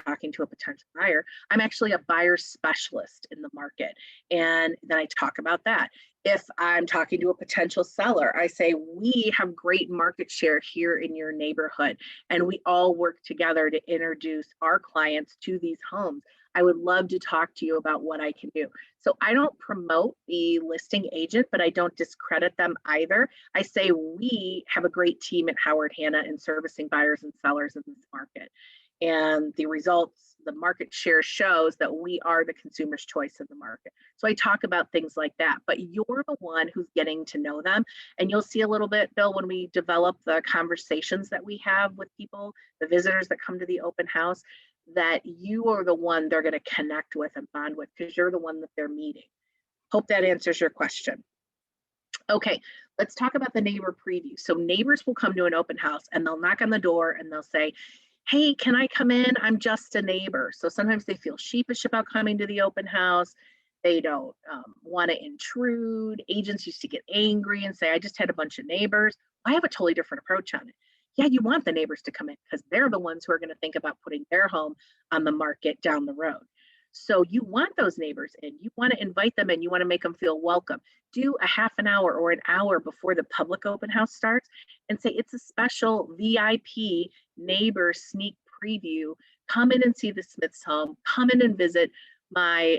talking to a potential buyer, I'm actually a buyer specialist in the market. And then I talk about that. If I'm talking to a potential seller, I say, we have great market share here in your neighborhood, and we all work together to introduce our clients to these homes. I would love to talk to you about what I can do. So I don't promote the listing agent, but I don't discredit them either. I say we have a great team at Howard Hanna in servicing buyers and sellers in this market. And the results, the market share shows that we are the consumer's choice in the market. So I talk about things like that, but you're the one who's getting to know them. And you'll see a little bit, Bill, when we develop the conversations that we have with people, the visitors that come to the open house, that you are the one they're going to connect with and bond with, because you're the one that they're meeting. Hope that answers your question. Okay, let's talk about the neighbor preview. So neighbors will come to an open house and they'll knock on the door and they'll say, hey, can I come in? I'm just a neighbor. So sometimes they feel sheepish about coming to the open house. They don't want to intrude. Agents used to get angry and say, I just had a bunch of neighbors. I have a totally different approach on it. Yeah, you want the neighbors to come in because they're the ones who are going to think about putting their home on the market down the road. So you want those neighbors in, you want to invite them in, you want to make them feel welcome. Do a half an hour or an hour before the public open house starts and say, it's a special VIP neighbor sneak preview. Come in and see the Smith's home. Come in and visit my,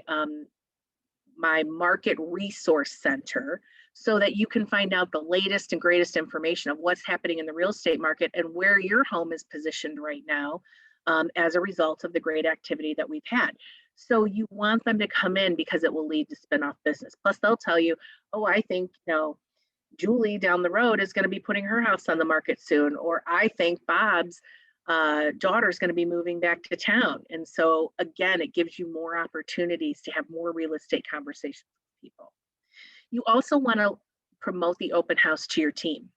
my market resource center, so that you can find out the latest and greatest information of what's happening in the real estate market and where your home is positioned right now as a result of the great activity that we've had. So you want them to come in because it will lead to spin-off business. Plus they'll tell you, oh, I think, Julie down the road is going to be putting her house on the market soon, or I think Bob's daughter's going to be moving back to town. And so again, it gives you more opportunities to have more real estate conversations with people. You also want to promote the open house to your team.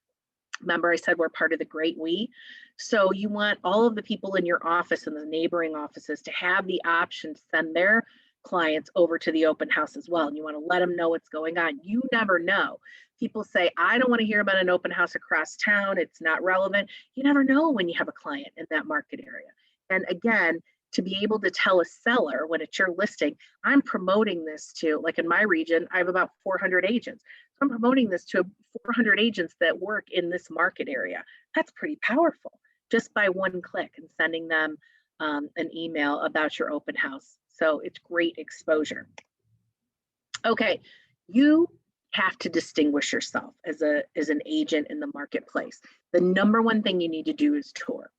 Remember, I said we're part of the Great We. So you want all of the people in your office and the neighboring offices to have the option to send their clients over to the open house as well. And you want to let them know what's going on. You never know. People say, I don't want to hear about an open house across town. It's not relevant. You never know when you have a client in that market area. And again, to be able to tell a seller when it's your listing, I'm promoting this to, like in my region, I have about 400 agents. So I'm promoting this to 400 agents that work in this market area. That's pretty powerful just by one click and sending them an email about your open house. So it's great exposure. Okay, you have to distinguish yourself as an agent in the marketplace. The number one thing you need to do is tour.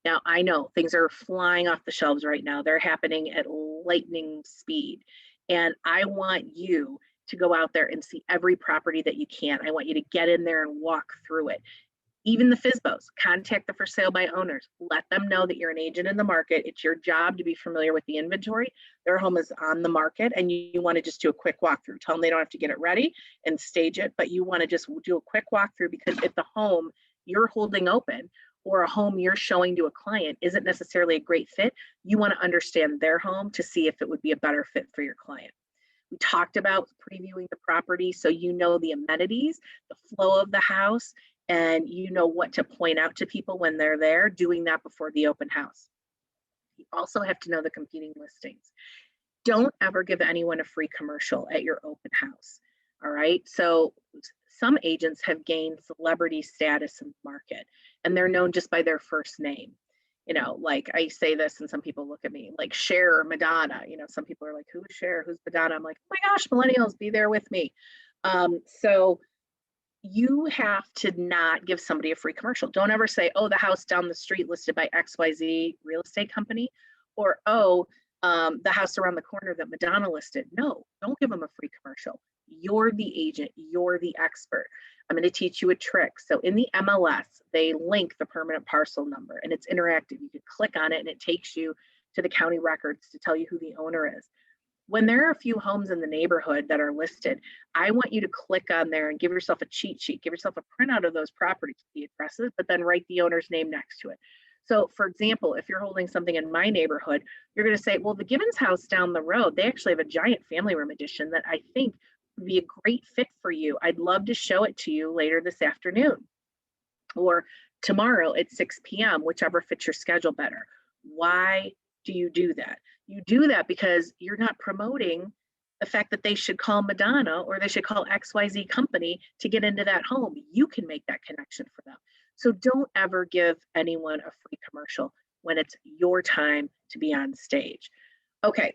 Now, I know things are flying off the shelves right now. They're happening at lightning speed. And I want you to go out there and see every property that you can. I want you to get in there and walk through it. Even the FSBOs, contact the for sale by owners. Let them know that you're an agent in the market. It's your job to be familiar with the inventory. Their home is on the market and you want to just do a quick walkthrough. Tell them they don't have to get it ready and stage it, but you want to just do a quick walkthrough, because if the home you're holding open or a home you're showing to a client isn't necessarily a great fit, you want to understand their home to see if it would be a better fit for your client. We talked about previewing the property so you know the amenities, the flow of the house, and you know what to point out to people when they're there, doing that before the open house. You also have to know the competing listings. Don't ever give anyone a free commercial at your open house, all right? So some agents have gained celebrity status in the market, and they're known just by their first name. You know, like I say this and some people look at me like Cher or Madonna. You know, some people are like, who's Cher? Who's Madonna? I'm like, oh my gosh, millennials, be there with me. So you have to not give somebody a free commercial. Don't ever say, oh, the house down the street listed by XYZ real estate company, or, oh, the house around the corner that Madonna listed. No, don't give them a free commercial. You're the agent, you're the expert. I'm going to teach you a trick. So in the MLS, they link the permanent parcel number and it's interactive. You can click on it and it takes you to the county records to tell you who the owner is. When there are a few homes in the neighborhood that are listed, I want you to click on there and give yourself a cheat sheet, give yourself a printout of those properties, the addresses, but then write the owner's name next to it. So for example, if you're holding something in my neighborhood, you're going to say, well, the Gibbons house down the road, they actually have a giant family room addition that I think would be a great fit for you. I'd love to show it to you later this afternoon or tomorrow at 6 p.m., whichever fits your schedule better. Why do you do that? You do that because you're not promoting the fact that they should call Madonna or they should call XYZ company to get into that home. You can make that connection for them. So don't ever give anyone a free commercial when it's your time to be on stage. Okay,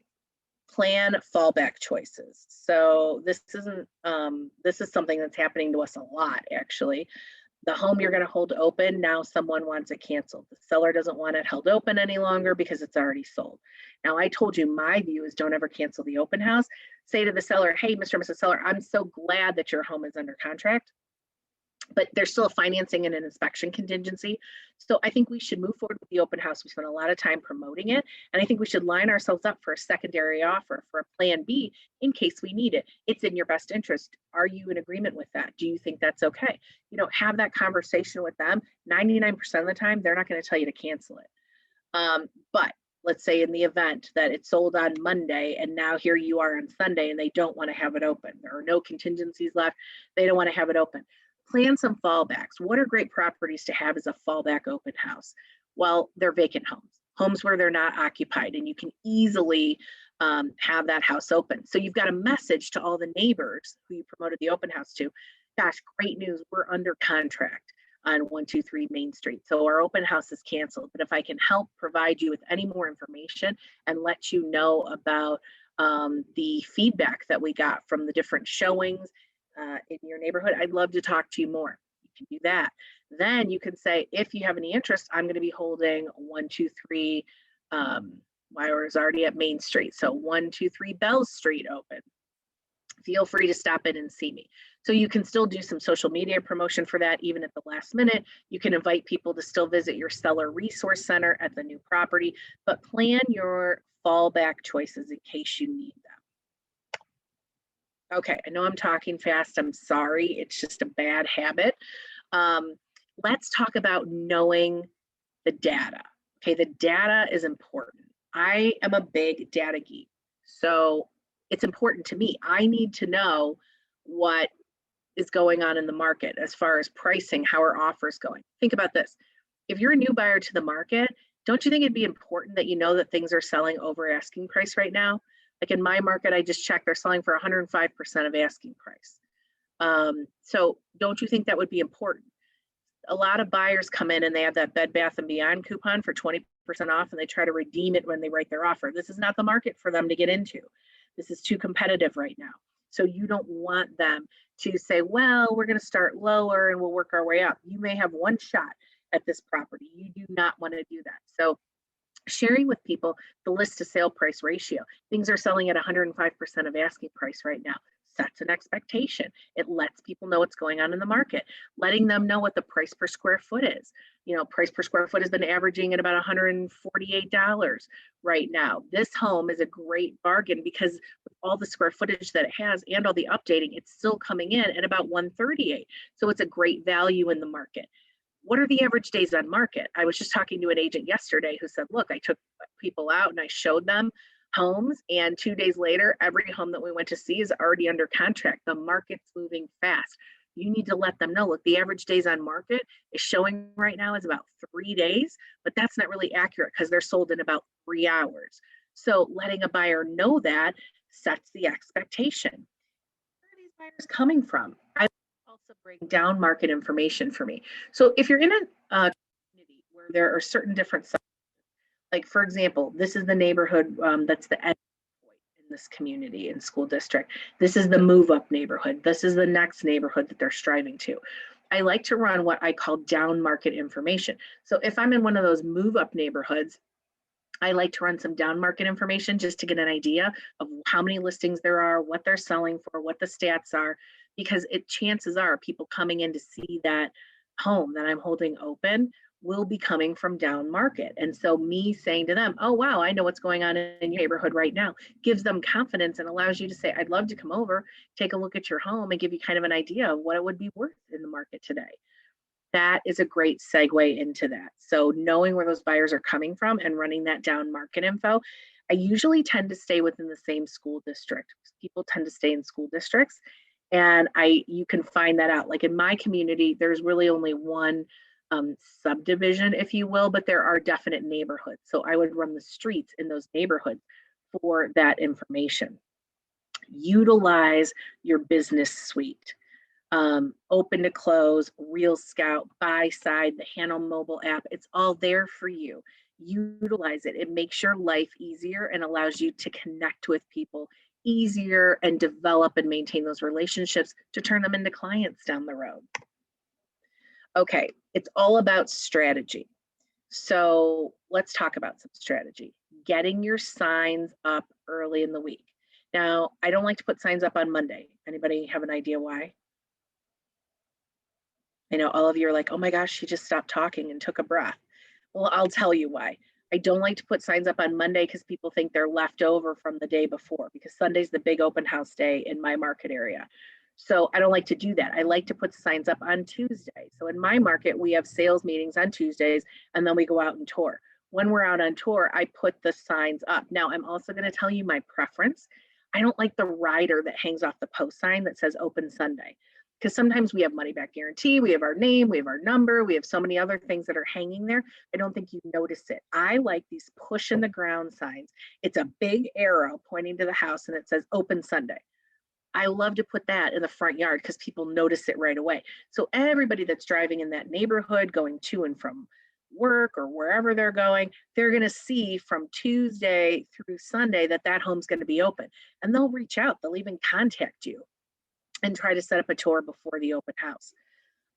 plan fallback choices. So this is something that's happening to us a lot, actually. The home you're going to hold open, now someone wants it canceled. The seller doesn't want it held open any longer because it's already sold. Now, I told you my view is don't ever cancel the open house. Say to the seller, hey, Mr. and Mrs. Seller, I'm so glad that your home is under contract, but there's still a financing and an inspection contingency. So I think we should move forward with the open house. We spent a lot of time promoting it. And I think we should line ourselves up for a secondary offer, for a plan B in case we need it. It's in your best interest. Are you in agreement with that? Do you think that's okay? You know, have that conversation with them. 99% of the time, they're not going to tell you to cancel it. But let's say in the event that it sold on Monday and now here you are on Sunday and they don't want to have it open. There are no contingencies left. They don't want to have it open. Plan some fallbacks. What are great properties to have as a fallback open house? Well, they're vacant homes where they're not occupied, and you can easily have that house open. So you've got a message to all the neighbors who you promoted the open house to. Gosh, great news, we're under contract on 123 Main Street. So our open house is canceled, but if I can help provide you with any more information and let you know about the feedback that we got from the different showings in your neighborhood, I'd love to talk to you more. You can do that. Then you can say, if you have any interest, I'm going to be holding 123, Wire is already at Main Street. So 123 Bell Street open. Feel free to stop in and see me. So you can still do some social media promotion for that, even at the last minute. You can invite people to still visit your seller resource center at the new property, but plan your fallback choices in case you need them. Okay, I know I'm talking fast. I'm sorry. It's just a bad habit. Let's talk about knowing the data. Okay, the data is important. I am a big data geek, so it's important to me. I need to know what is going on in the market as far as pricing, how are offers going. Think about this. If you're a new buyer to the market, don't you think it'd be important that you know that things are selling over asking price right now? Like in my market, I just checked, they're selling for 105% of asking price. So don't you think that would be important? A lot of buyers come in and they have that Bed Bath & Beyond coupon for 20% off and they try to redeem it when they write their offer. This is not the market for them to get into. This is too competitive right now. So you don't want them to say, well, we're going to start lower and we'll work our way up. You may have one shot at this property. You do not want to do that. So sharing with people the list to sale price ratio. Things are selling at 105% of asking price right now. Sets an expectation. It lets people know what's going on in the market, letting them know what the price per square foot is. You know, price per square foot has been averaging at about $148 right now. This home is a great bargain because with all the square footage that it has and all the updating, it's still coming in at about $138. So it's a great value in the market. What are the average days on market? I was just talking to an agent yesterday who said, look, I took people out and I showed them homes, and 2 days later, every home that we went to see is already under contract. The market's moving fast. You need to let them know, look, the average days on market is showing right now is about 3 days, but that's not really accurate because they're sold in about 3 hours. So letting a buyer know that sets the expectation. Where are these buyers coming from? I also break down market information for me. So if you're in a community where there are certain different sites, like for example, this is the neighborhood that's the end point in this community and school district. This is the move up neighborhood. This is the next neighborhood that they're striving to. I like to run what I call down market information. So if I'm in one of those move up neighborhoods, I like to run some down market information just to get an idea of how many listings there are, what they're selling for, what the stats are, because chances are people coming in to see that home that I'm holding open will be coming from down market. And so me saying to them, oh, wow, I know what's going on in your neighborhood right now, gives them confidence and allows you to say, I'd love to come over, take a look at your home and give you kind of an idea of what it would be worth in the market today. That is a great segue into that. So knowing where those buyers are coming from and running that down market info. I usually tend to stay within the same school district. People tend to stay in school districts. And you can find that out. Like in my community, there's really only one subdivision, if you will, but there are definite neighborhoods. So I would run the streets in those neighborhoods for that information. Utilize your business suite. Open to close, Real Scout, Buy Side, the Hano mobile app, it's all there for you. Utilize it. It makes your life easier and allows you to connect with people easier and develop and maintain those relationships to turn them into clients down the road. Okay, it's all about strategy. So let's talk about some strategy. Getting your signs up early in the week. Now, I don't like to put signs up on Monday. Anybody have an idea why? I know all of you are like, oh my gosh, she just stopped talking and took a breath. Well, I'll tell you why. I don't like to put signs up on Monday because people think they're left over from the day before, because Sunday's the big open house day in my market area. So I don't like to do that. I like to put signs up on Tuesday. So in my market, we have sales meetings on Tuesdays, and then we go out and tour. When we're out on tour, I put the signs up. Now, I'm also going to tell you my preference. I don't like the rider that hangs off the post sign that says open Sunday, because sometimes we have money back guarantee, we have our name, we have our number, we have so many other things that are hanging there. I don't think you notice it. I like these push in the ground signs. It's a big arrow pointing to the house and it says open Sunday. I love to put that in the front yard because people notice it right away. So everybody that's driving in that neighborhood, going to and from work or wherever they're going, they're going to see from Tuesday through Sunday that that home's going to be open, and they'll reach out. They'll even contact you and try to set up a tour before the open house.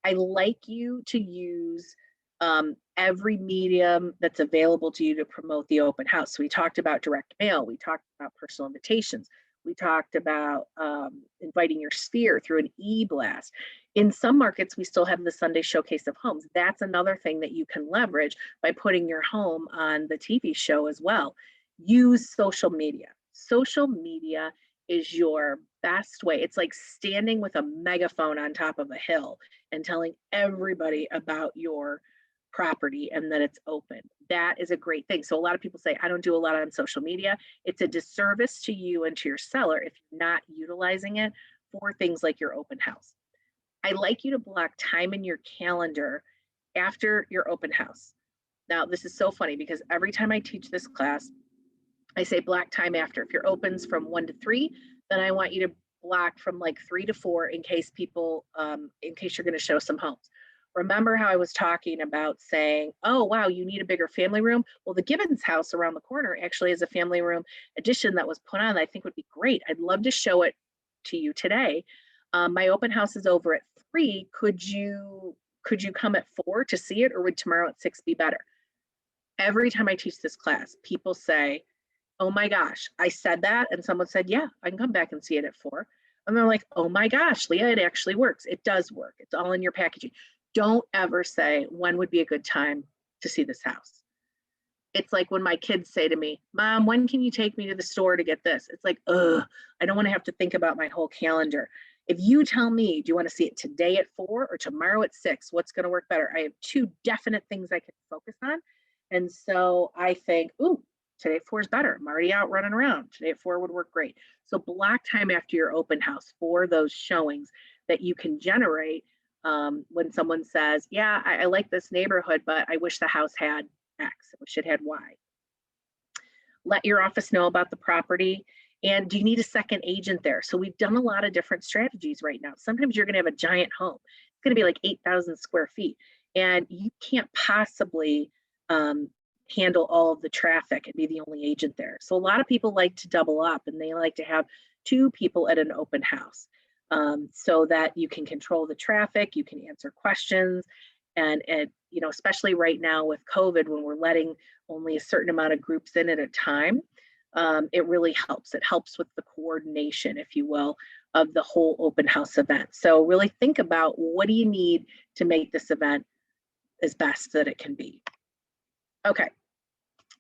I like you to use every medium that's available to you to promote the open house. So we talked about direct mail. We talked about personal invitations. We talked about inviting your sphere through an e-blast. In some markets, we still have the Sunday Showcase of Homes. That's another thing that you can leverage by putting your home on the TV show as well. Use social media. Social media is your best way. It's like standing with a megaphone on top of a hill and telling everybody about your property and that it's open. That is a great thing. So a lot of people say, I don't do a lot on social media. It's a disservice to you and to your seller if you're not utilizing it for things like your open house. I like you to block time in your calendar after your open house. Now, this is so funny because every time I teach this class, I say block time after. If your opens from 1 to 3, then I want you to block from like 3 to 4 in case people, in case you're going to show some homes. Remember how I was talking about saying, oh, wow, you need a bigger family room? Well, the Gibbons house around the corner actually is a family room addition that was put on that I think would be great. I'd love to show it to you today. My open house is over at 3. Could you come at 4 to see it, or would tomorrow at 6 be better? Every time I teach this class, people say, oh my gosh, I said that. And someone said, yeah, I can come back and see it at 4. And they're like, oh my gosh, Leah, it actually works. It does work. It's all in your packaging. Don't ever say, when would be a good time to see this house? It's like when my kids say to me, Mom, when can you take me to the store to get this? It's like, ugh, I don't want to have to think about my whole calendar. If you tell me, do you want to see it today at 4 or tomorrow at 6? What's going to work better? I have 2 definite things I can focus on. And so I think, ooh, today at 4 is better. I'm already out running around. Today at 4 would work great. So block time after your open house for those showings that you can generate when someone says, yeah, I like this neighborhood, but I wish the house had X, I wish it had Y. Let your office know about the property. And do you need a second agent there? So we've done a lot of different strategies right now. Sometimes you're going to have a giant home. It's going to be like 8,000 square feet. And you can't possibly handle all of the traffic and be the only agent there. So a lot of people like to double up, and they like to have 2 people at an open house so that you can control the traffic, you can answer questions. And you know, especially right now with COVID, when we're letting only a certain amount of groups in at a time, it really helps. It helps with the coordination, if you will, of the whole open house event. So really think about, what do you need to make this event as best that it can be? Okay,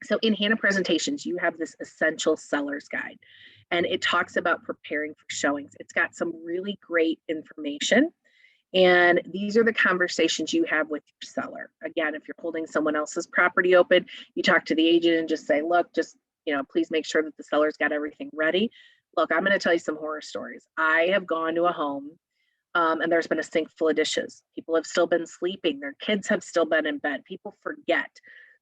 so in Hannah Presentations, you have this Essential Seller's Guide, and it talks about preparing for showings. It's got some really great information, and these are the conversations you have with your seller. Again, if you're holding someone else's property open, you talk to the agent and just say, look, just, you know, please make sure that the seller's got everything ready. Look, I'm going to tell you some horror stories. I have gone to a home and there's been a sink full of dishes. People have still been sleeping. Their kids have still been in bed. People forget.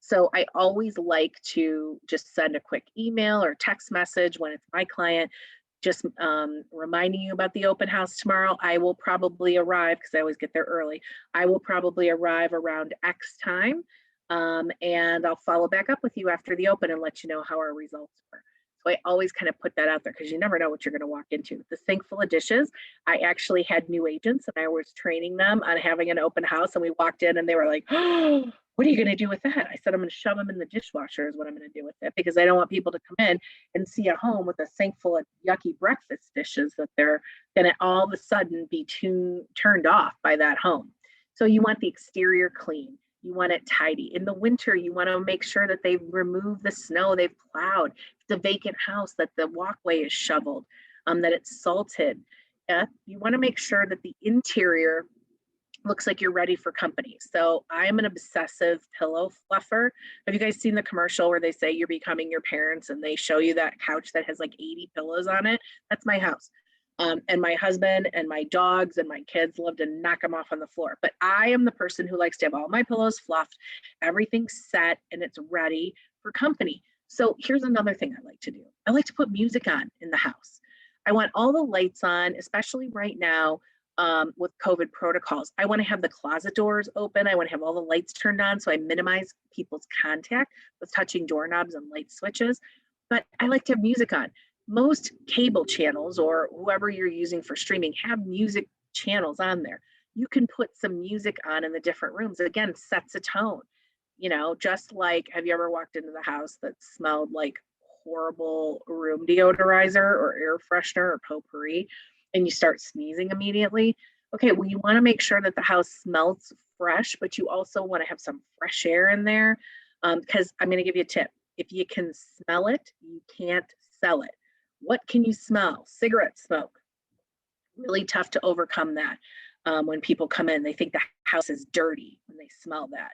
So I always like to just send a quick email or text message when it's my client, just reminding you about the open house tomorrow. I will probably arrive, because I always get there early. I will probably arrive around X time, and I'll follow back up with you after the open and let you know how our results were. So I always kind of put that out there, because you never know what you're going to walk into. The sink full of dishes, I actually had new agents and I was training them on having an open house, and we walked in and they were like, oh, what are you going to do with that? I said, I'm going to shove them in the dishwasher is what I'm going to do with it, because I don't want people to come in and see a home with a sink full of yucky breakfast dishes that they're going to all of a sudden be turned off by that home. So you want the exterior clean. You want it tidy. In the winter, you want to make sure that they've removed the snow, they've plowed. If it's a vacant house, that the walkway is shoveled, that it's salted. You want to make sure that the interior looks like you're ready for company. So I am an obsessive pillow fluffer. Have you guys seen the commercial where they say you're becoming your parents and they show you that couch that has like 80 pillows on it? That's my house. And my husband and my dogs and my kids love to knock them off on the floor. But I am the person who likes to have all my pillows fluffed, everything set, and it's ready for company. So here's another thing I like to do. I like to put music on in the house. I want all the lights on, especially right now with COVID protocols. I want to have the closet doors open. I want to have all the lights turned on, so I minimize people's contact with touching doorknobs and light switches. But I like to have music on. Most cable channels, or whoever you're using for streaming, have music channels on there. You can put some music on in the different rooms. Again, sets a tone. You know, just like, have you ever walked into the house that smelled like horrible room deodorizer or air freshener or potpourri and you start sneezing immediately. Okay, well, you want to make sure that the house smells fresh, but you also want to have some fresh air in there. Because I'm going to give you a tip. If you can smell it, you can't sell it. What can you smell? Cigarette smoke. Really tough to overcome that. When people come in, they think the house is dirty when they smell that.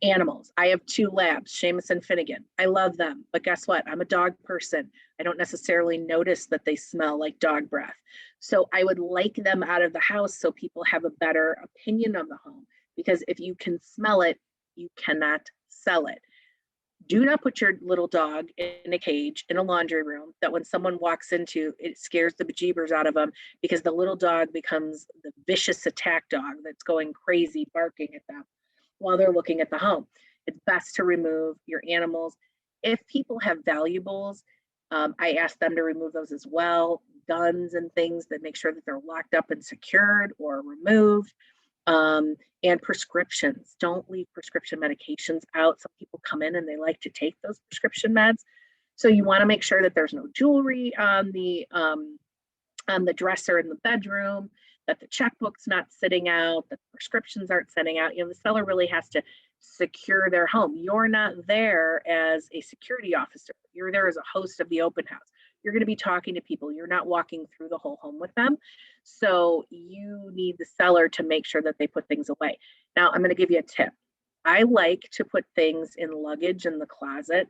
Animals. I have 2 labs, Seamus and Finnegan. I love them, but guess what? I'm a dog person. I don't necessarily notice that they smell like dog breath. So I would like them out of the house so people have a better opinion of the home. Because if you can smell it, you cannot sell it. Do not put your little dog in a cage in a laundry room that when someone walks into, it scares the bejeebers out of them because the little dog becomes the vicious attack dog that's going crazy barking at them while they're looking at the home. It's best to remove your animals. If people have valuables, I ask them to remove those as well. Guns and things that make sure that they're locked up and secured or removed. And prescriptions. Don't leave prescription medications out. Some people come in and they like to take those prescription meds. So you want to make sure that there's no jewelry on the dresser in the bedroom, that the checkbook's not sitting out, that the prescriptions aren't sitting out. You know, the seller really has to secure their home. You're not there as a security officer. You're there as a host of the open house. You're going to be talking to people. You're not walking through the whole home with them. So you need the seller to make sure that they put things away. Now, I'm going to give you a tip. I like to put things in luggage in the closet.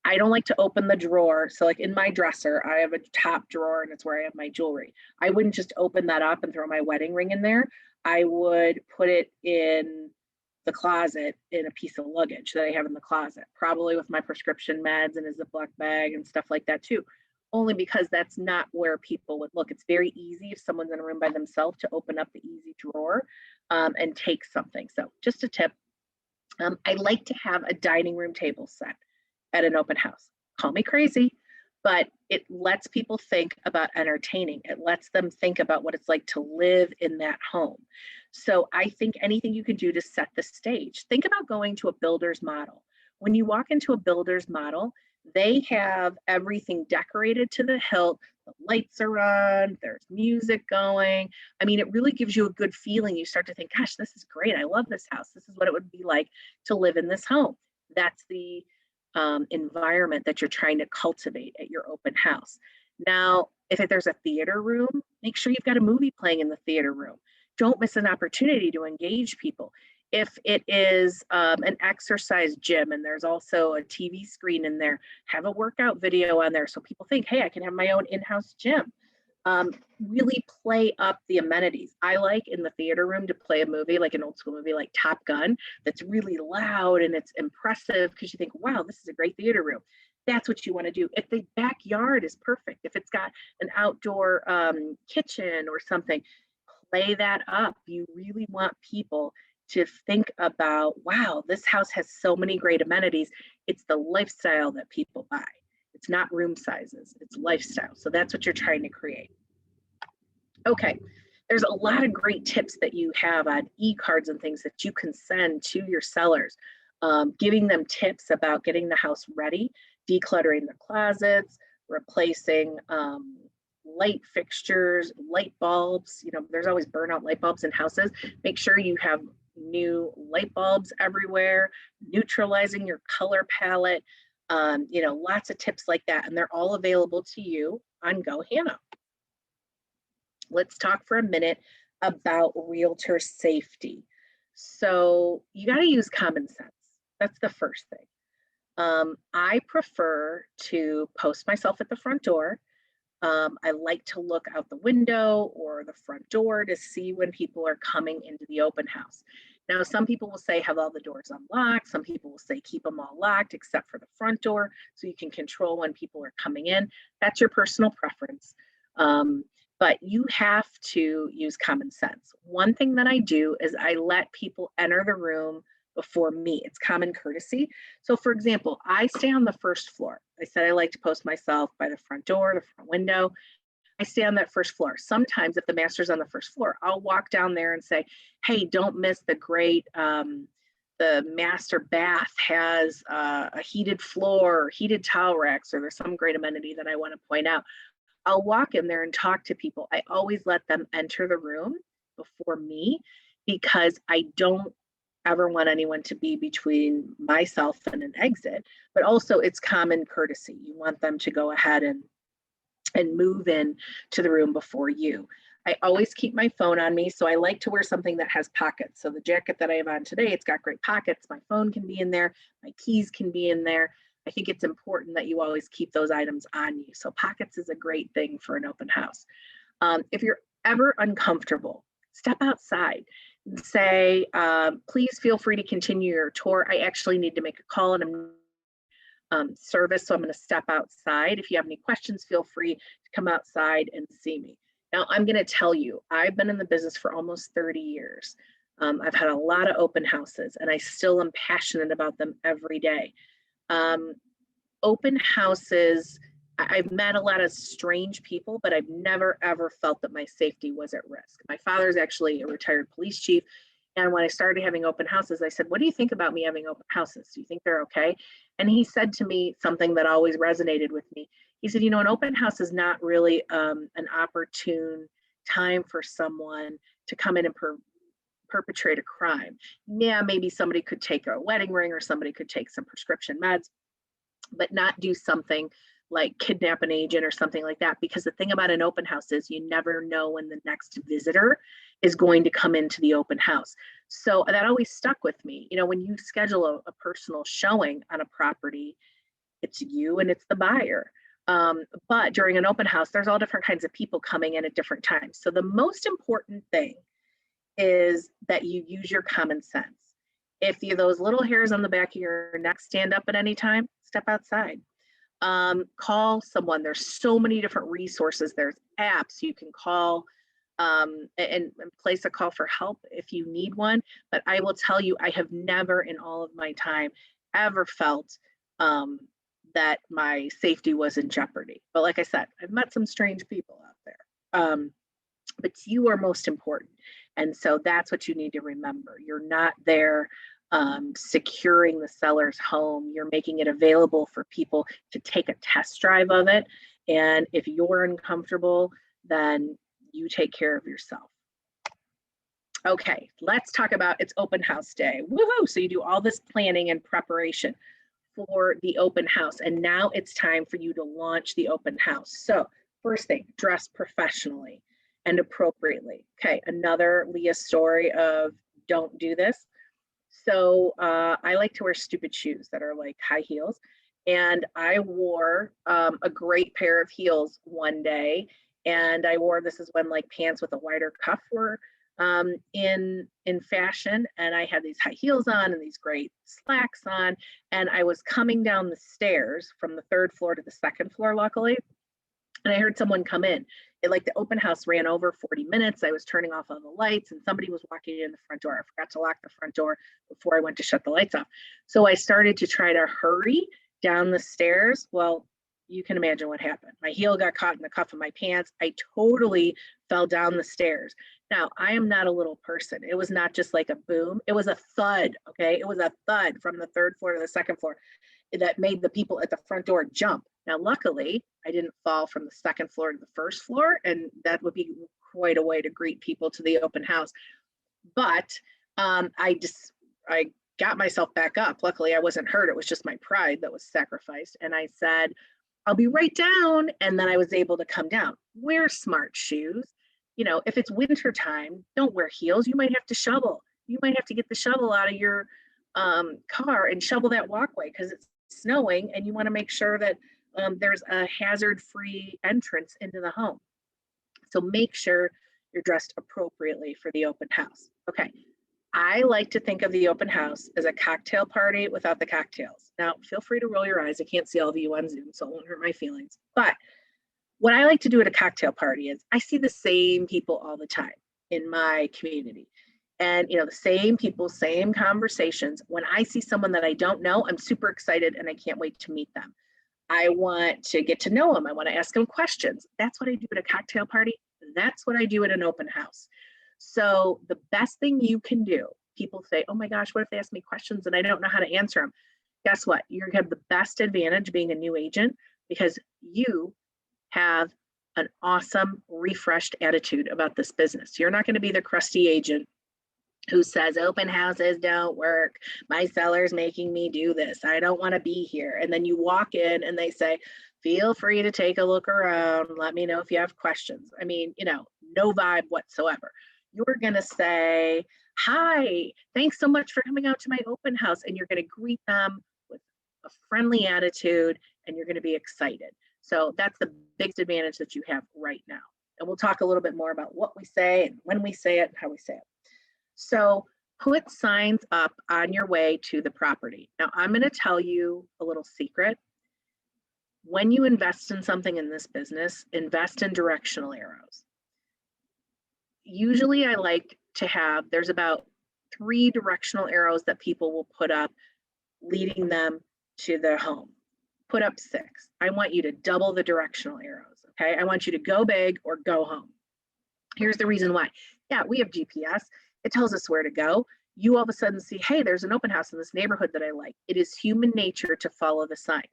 I don't like to open the drawer. So like in my dresser, I have a top drawer and it's where I have my jewelry. I wouldn't just open that up and throw my wedding ring in there. I would put it in the closet in a piece of luggage that I have in the closet, probably with my prescription meds and a Ziploc bag and stuff like that too. Only because that's not where people would look. It's very easy if someone's in a room by themselves to open up the easy drawer and take something. So just a tip. I like to have a dining room table set at an open house. Call me crazy, but it lets people think about entertaining. It lets them think about what it's like to live in that home. So I think anything you can do to set the stage. Think about going to a builder's model. When you walk into a builder's model, they have everything decorated to the hilt. The lights are on, there's music going. I mean, it really gives you a good feeling. You start to think, gosh, this is great. I love this house. This is what it would be like to live in this home. That's the environment that you're trying to cultivate at your open house. Now, if there's a theater room, make sure you've got a movie playing in the theater room. Don't miss an opportunity to engage people. If it is an exercise gym and there's also a TV screen in there, have a workout video on there so people think, hey, I can have my own in-house gym. Really play up the amenities. I like in the theater room to play a movie, like an old school movie like Top Gun, that's really loud and it's impressive because you think, wow, this is a great theater room. That's what you want to do. If the backyard is perfect, if it's got an outdoor kitchen or something, play that up. You really want people to think about, wow, this house has so many great amenities. It's the lifestyle that people buy. It's not room sizes, it's lifestyle. So that's what you're trying to create. Okay, there's a lot of great tips that you have on e-cards and things that you can send to your sellers, giving them tips about getting the house ready, decluttering the closets, replacing light fixtures, light bulbs. You know, there's always burnout light bulbs in houses. Make sure you have new light bulbs everywhere, neutralizing your color palette, you know, lots of tips like that. And they're all available to you on GoHanna. Let's talk for a minute about realtor safety. So you got to use common sense. That's the first thing. I prefer to post myself at the front door. I like to look out the window or the front door to see when people are coming into the open house. Now, some people will say have all the doors unlocked. Some people will say keep them all locked except for the front door so you can control when people are coming in. That's your personal preference. But you have to use common sense. One thing that I do is I let people enter the room before me. It's common courtesy. So for example, I stay on the first floor. I said I like to post myself by the front door, the front window. I stay on that first floor. Sometimes if the master's on the first floor, I'll walk down there and say, hey, don't miss the great the master bath has a heated floor, heated towel racks, or there's some great amenity that I want to point out, I'll walk in there and talk to people. I always let them enter the room before me because I don't ever want anyone to be between myself and an exit, but also it's common courtesy. You want them to go ahead and move in to the room before you. I always keep my phone on me, so I like to wear something that has pockets. So the jacket that I have on today, it's got great pockets. My phone can be in there, my keys can be in there. I think it's important that you always keep those items on you. So pockets is a great thing for an open house. If you're ever uncomfortable, step outside and say, please feel free to continue your tour. I actually need to make a call and I'm service, so I'm going to step outside. If you have any questions, feel free to come outside and see me. Now, I'm going to tell you, I've been in the business for almost 30 years. I've had a lot of open houses, and I still am passionate about them every day. Open houses, I've met a lot of strange people, but I've never, ever felt that my safety was at risk. My father's actually a retired police chief. And when I started having open houses, I said, what do you think about me having open houses? Do you think they're okay? And he said to me something that always resonated with me. He said, you know, an open house is not really an opportune time for someone to come in and perpetrate a crime. Yeah, maybe somebody could take a wedding ring or somebody could take some prescription meds, but not do something like kidnap an agent or something like that. Because the thing about an open house is you never know when the next visitor is going to come into the open house. So that always stuck with me. You know, when you schedule a personal showing on a property, it's you and it's the buyer. But during an open house, there's all different kinds of people coming in at different times. So the most important thing is that you use your common sense. If those little hairs on the back of your neck stand up at any time, step outside. Call someone. There's so many different resources. There's apps you can call and place a call for help if you need one. But I will tell you, I have never in all of my time ever felt that my safety was in jeopardy. But like I said, I've met some strange people out there. But you are most important. And so that's what you need to remember. You're not there securing the seller's home. You're making it available for people to take a test drive of it. And if you're uncomfortable, then you take care of yourself. Okay, let's talk about it's open house day. Woohoo! So you do all this planning and preparation for the open house. And now it's time for you to launch the open house. So first thing, dress professionally and appropriately. Okay, another Leah story of don't do this. So I like to wear stupid shoes that are like high heels. And I wore a great pair of heels one day. And I wore, this is when like pants with a wider cuff were in fashion. And I had these high heels on and these great slacks on. And I was coming down the stairs from the 3rd floor to the 2nd floor, luckily. And I heard someone come in. Like the open house ran over 40 minutes. I was turning off all the lights and somebody was walking in the front door. I forgot to lock the front door before I went to shut the lights off. So I started to try to hurry down the stairs. Well, you can imagine what happened. My heel got caught in the cuff of my pants. I totally fell down the stairs. Now, I am not a little person. It was not just like a boom. It was a thud, okay? It was a thud from the 3rd floor to the 2nd floor that made the people at the front door jump. Now, luckily, I didn't fall from the 2nd floor to the 1st floor, and that would be quite a way to greet people to the open house. But I got myself back up. Luckily, I wasn't hurt. It was just my pride that was sacrificed. And I said, I'll be right down. And then I was able to come down. Wear smart shoes. You know, if it's winter time, don't wear heels. You might have to shovel. You might have to get the shovel out of your car and shovel that walkway because it's snowing and you want to make sure that there's a hazard-free entrance into the home. So make sure you're dressed appropriately for the open house. Okay, I like to think of the open house as a cocktail party without the cocktails. Now, feel free to roll your eyes. I can't see all of you on Zoom, so it won't hurt my feelings. But what I like to do at a cocktail party is I see the same people all the time in my community. And, you know, the same people, same conversations. When I see someone that I don't know, I'm super excited and I can't wait to meet them. I want to get to know them. I want to ask them questions. That's what I do at a cocktail party. That's what I do at an open house. So the best thing you can do people say, oh my gosh, what if they ask me questions and I don't know how to answer them? Guess what? You have the best advantage being a new agent because you have an awesome, refreshed attitude about this business. You're not going to be the crusty agent who says open houses don't work. My seller's making me do this. I don't want to be here. And then you walk in and they say, feel free to take a look around. Let me know if you have questions. I mean, no vibe whatsoever. You're going to say, hi, thanks so much for coming out to my open house. And you're going to greet them with a friendly attitude and you're going to be excited. So that's the biggest advantage that you have right now. And we'll talk a little bit more about what we say and when we say it and how we say it. So put signs up on your way to the property. Now, I'm going to tell you a little secret. When you invest in something in this business, invest in directional arrows. Usually I like to have, there's about 3 directional arrows that people will put up leading them to their home. Put up 6. I want you to double the directional arrows, okay? I want you to go big or go home. Here's the reason why. Yeah, we have GPS. It tells us where to go. You all of a sudden see, hey, there's an open house in this neighborhood that I like. It is human nature to follow the signs.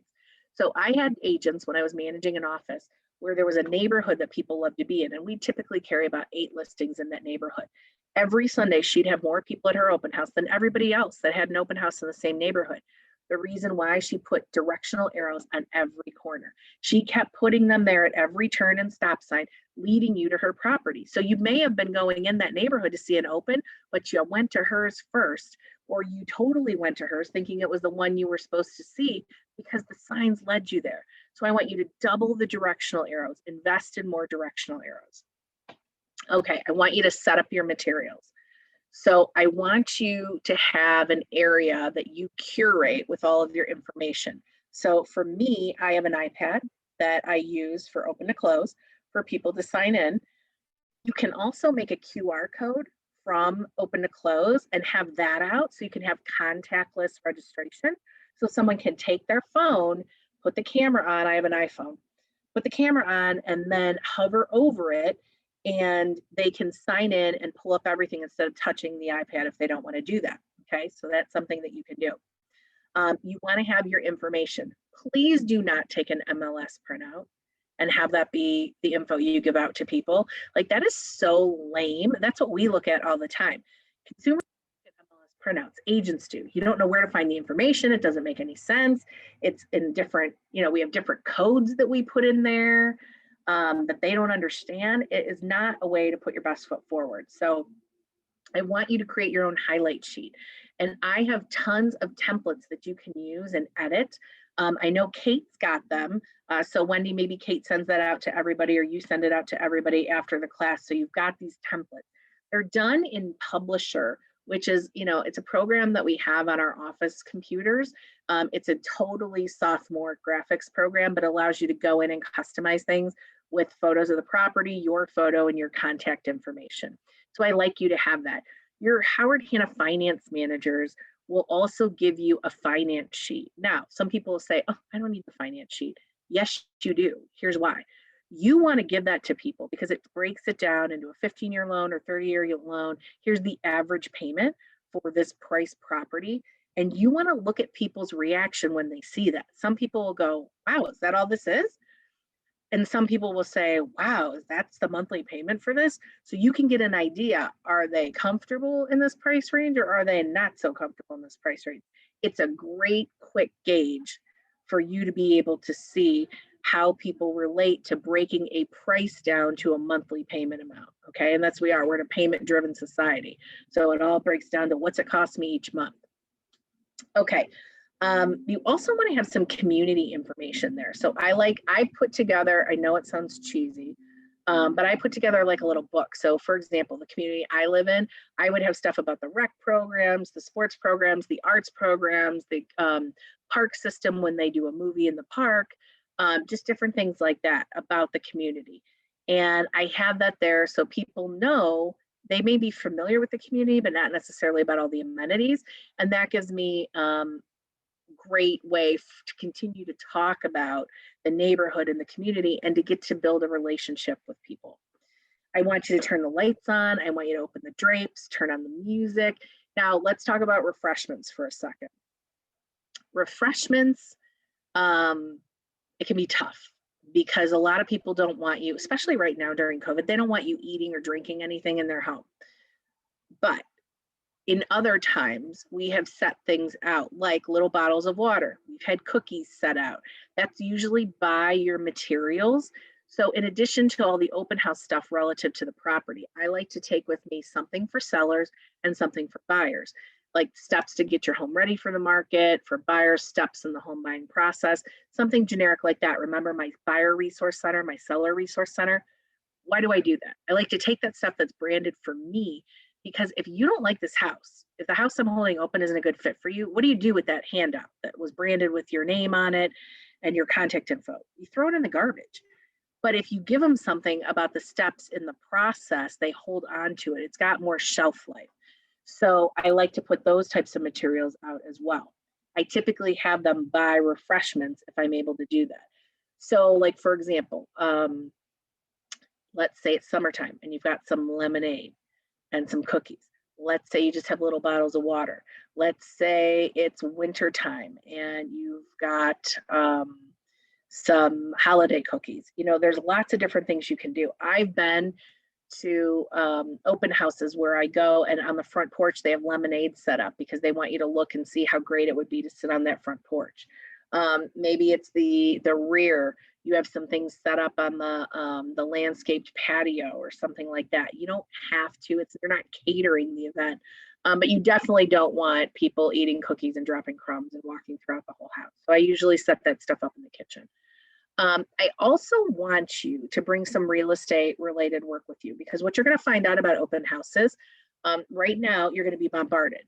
So I had agents when I was managing an office where there was a neighborhood that people love to be in, and we typically carry about 8 listings in that neighborhood. Every Sunday, she'd have more people at her open house than everybody else that had an open house in the same neighborhood. The reason why, she put directional arrows on every corner. She kept putting them there at every turn and stop sign, leading you to her property. So you may have been going in that neighborhood to see an open, but you went to hers first, or you totally went to hers thinking it was the one you were supposed to see because the signs led you there. So I want you to double the directional arrows, invest in more directional arrows. Okay, I want you to set up your materials. So I want you to have an area that you curate with all of your information. So for me, I have an iPad that I use for open to close for people to sign in. You can also make a QR code from open to close and have that out so you can have contactless registration. So someone can take their phone, put the camera on, I have an iPhone, put the camera on and then hover over it and they can sign in and pull up everything instead of touching the iPad if they don't want to do that. Okay, so that's something that you can do. You want to have your information. Please do not take an MLS printout and have that be the info you give out to people. Like, that is so lame. That's what we look at all the time. Consumers look at MLS printouts, agents do. You don't know where to find the information. It doesn't make any sense. It's in different, we have different codes that we put in there that they don't understand. It is not a way to put your best foot forward. So I want you to create your own highlight sheet. And I have tons of templates that you can use and edit. I know Kate's got them. So Wendy, maybe Kate sends that out to everybody or you send it out to everybody after the class. So you've got these templates. They're done in Publisher, which is, it's a program that we have on our office computers. It's a totally sophomore graphics program, but allows you to go in and customize things with photos of the property, your photo, and your contact information. So I like you to have that. Your Howard Hanna finance managers will also give you a finance sheet. Now, some people will say, oh, I don't need the finance sheet. Yes, you do. Here's why. You want to give that to people because it breaks it down into a 15-year loan or 30-year loan. Here's the average payment for this price property. And you want to look at people's reaction when they see that. Some people will go, wow, is that all this is? And some people will say, wow, that's the monthly payment for this? So you can get an idea, are they comfortable in this price range or are they not so comfortable in this price range? It's a great quick gauge for you to be able to see how people relate to breaking a price down to a monthly payment amount, okay? And that's we're in a payment-driven society. So it all breaks down to what's it cost me each month. Okay. You also want to have some community information there. So I put together, I know it sounds cheesy, but I put together like a little book. So for example, the community I live in, I would have stuff about the rec programs, the sports programs, the arts programs, the park system when they do a movie in the park, just different things like that about the community. And I have that there so people know they may be familiar with the community, but not necessarily about all the amenities. And that gives me great way to continue to talk about the neighborhood and the community and to get to build a relationship with people. I want you to turn the lights on. I want you to open the drapes, turn on the music. Now let's talk about refreshments for a second. Refreshments, it can be tough because a lot of people don't want you, especially right now during COVID, they don't want you eating or drinking anything in their home. But in other times, we have set things out like little bottles of water. We've had cookies set out. That's usually by your materials. So in addition to all the open house stuff relative to the property, I like to take with me something for sellers and something for buyers, like steps to get your home ready for the market, for buyers, steps in the home buying process, something generic like that. Remember my buyer resource center, my seller resource center? Why do I do that? I like to take that stuff that's branded for me, because if you don't like this house, if the house I'm holding open isn't a good fit for you, what do you do with that handout that was branded with your name on it and your contact info? You throw it in the garbage. But if you give them something about the steps in the process, they hold on to it. It's got more shelf life. So I like to put those types of materials out as well. I typically have them buy refreshments if I'm able to do that. So like, for example, let's say it's summertime and you've got some lemonade and some cookies. Let's say you just have little bottles of water. Let's say it's winter time and you've got some holiday cookies. You know, there's lots of different things you can do. I've been to open houses where I go and on the front porch, they have lemonade set up because they want you to look and see how great it would be to sit on that front porch. Maybe it's the rear. You have some things set up on the landscaped patio or something like that. You don't have to, they're not catering the event, but you definitely don't want people eating cookies and dropping crumbs and walking throughout the whole house. So I usually set that stuff up in the kitchen. I also want you to bring some real estate related work with you, because what you're going to find out about open houses, right now, you're going to be bombarded,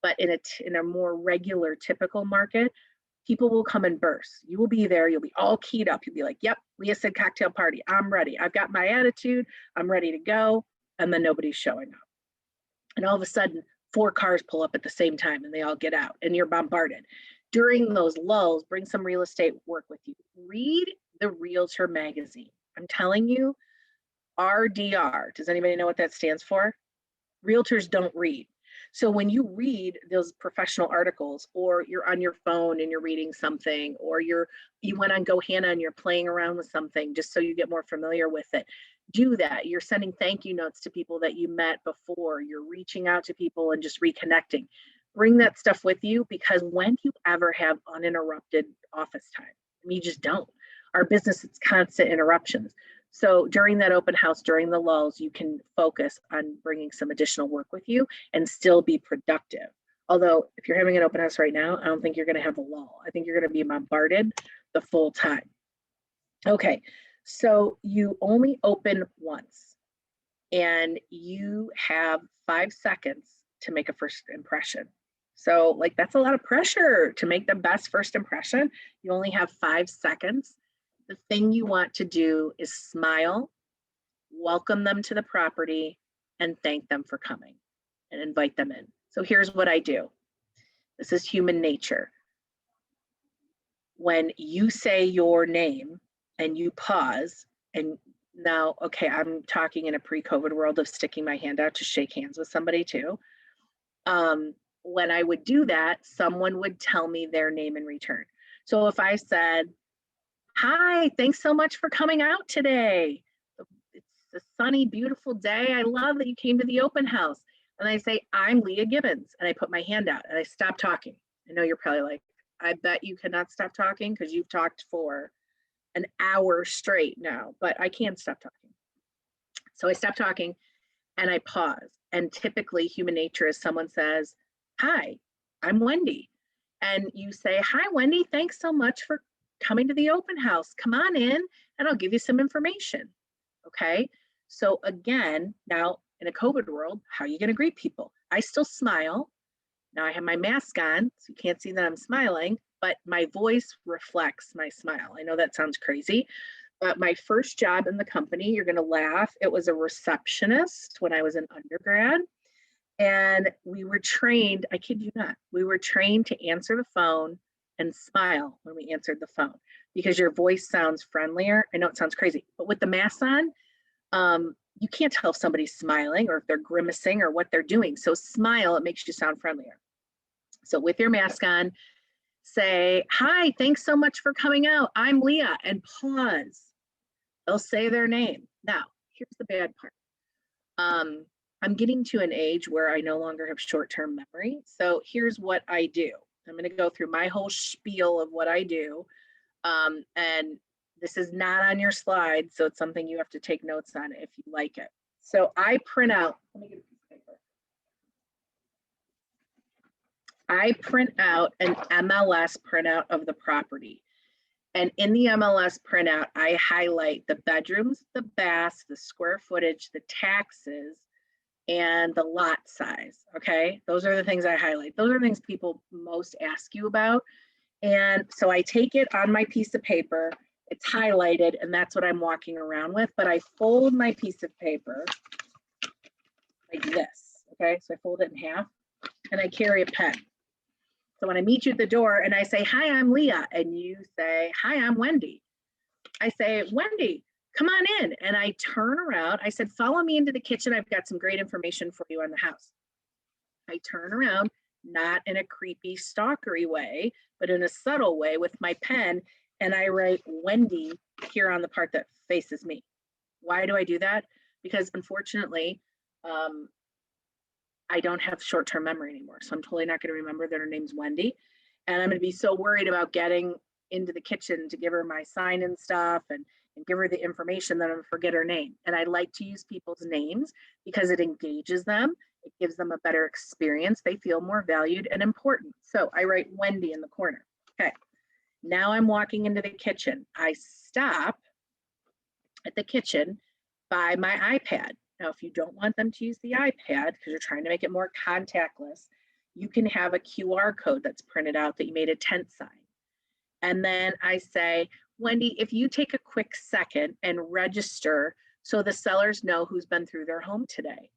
but in a more regular, typical market, people will come in bursts. You will be there. You'll be all keyed up. You'll be like, yep, Leah said cocktail party. I'm ready. I've got my attitude. I'm ready to go. And then nobody's showing up. And all of a sudden, 4 cars pull up at the same time and they all get out and you're bombarded. During those lulls, bring some real estate work with you. Read the Realtor magazine. I'm telling you, RDR. Does anybody know what that stands for? Realtors don't read. So when you read those professional articles, or you're on your phone and you're reading something, or you went on GoHanna and you're playing around with something just so you get more familiar with it, do that. You're sending thank you notes to people that you met before. You're reaching out to people and just reconnecting. Bring that stuff with you, because when do you ever have uninterrupted office time? I mean, you just don't. Our business, it's constant interruptions. So during that open house, during the lulls, you can focus on bringing some additional work with you and still be productive. Although if you're having an open house right now, I don't think you're going to have a lull. I think you're going to be bombarded the full time. Okay, so you only open once and you have 5 seconds to make a first impression. So like, that's a lot of pressure to make the best first impression. You only have 5 seconds. The thing you want to do is smile, welcome them to the property, and thank them for coming and invite them in. So here's what I do. This is human nature. When you say your name and you pause, and now, okay, I'm talking in a pre-COVID world of sticking my hand out to shake hands with somebody too. When I would do that, someone would tell me their name in return. So if I said, hi, thanks so much for coming out today. It's a sunny, beautiful day. I love that you came to the open house. And I say, I'm Leah Gibbons. And I put my hand out and I stop talking. I know you're probably like, I bet you cannot stop talking because you've talked for an hour straight now, but I can't stop talking. So I stop talking and I pause. And typically human nature is someone says, hi, I'm Wendy. And you say, hi, Wendy, thanks so much for coming to the open house. Come on in and I'll give you some information. Okay. So again, now in a COVID world, how are you going to greet people? I still smile. Now I have my mask on, so you can't see that I'm smiling, but my voice reflects my smile. I know that sounds crazy, but my first job in the company, you're going to laugh. It was a receptionist when I was an undergrad. And we were trained, I kid you not, we were trained to answer the phone and smile when we answered the phone, because your voice sounds friendlier. I know it sounds crazy, but with the mask on, you can't tell if somebody's smiling or if they're grimacing or what they're doing. So smile, it makes you sound friendlier. So with your mask on, say, hi, thanks so much for coming out. I'm Leah, and pause. They'll say their name. Now, here's the bad part. I'm getting to an age where I no longer have short-term memory. So here's what I do. I'm going to go through my whole spiel of what I do. And this is not on your slide, so it's something you have to take notes on if you like it. So I print out, let me get a piece of paper. I print out an MLS printout of the property. And in the MLS printout, I highlight the bedrooms, the baths, the square footage, the taxes, and the lot size, okay? Those are the things I highlight. Those are things people most ask you about. And so I take it on my piece of paper, it's highlighted, and that's what I'm walking around with, but I fold my piece of paper like this, okay? So I fold it in half, and I carry a pen. So when I meet you at the door and I say, hi, I'm Leah, and you say, hi, I'm Wendy. I say, Wendy, come on in. And I turn around. I said, follow me into the kitchen. I've got some great information for you on the house. I turn around, not in a creepy, stalkery way, but in a subtle way with my pen. And I write Wendy here on the part that faces me. Why do I do that? Because unfortunately, I don't have short-term memory anymore. So I'm totally not going to remember that her name's Wendy. And I'm going to be so worried about getting into the kitchen to give her my sign and stuff and give her the information that I'm going to forget her name. And I like to use people's names because it engages them. It gives them a better experience. They feel more valued and important. So I write Wendy in the corner. Okay. Now I'm walking into the kitchen. I stop at the kitchen by my iPad. Now, if you don't want them to use the iPad because you're trying to make it more contactless, you can have a QR code that's printed out that you made a tent sign. And then I say, Wendy, if you take a quick second and register so the sellers know who's been through their home today.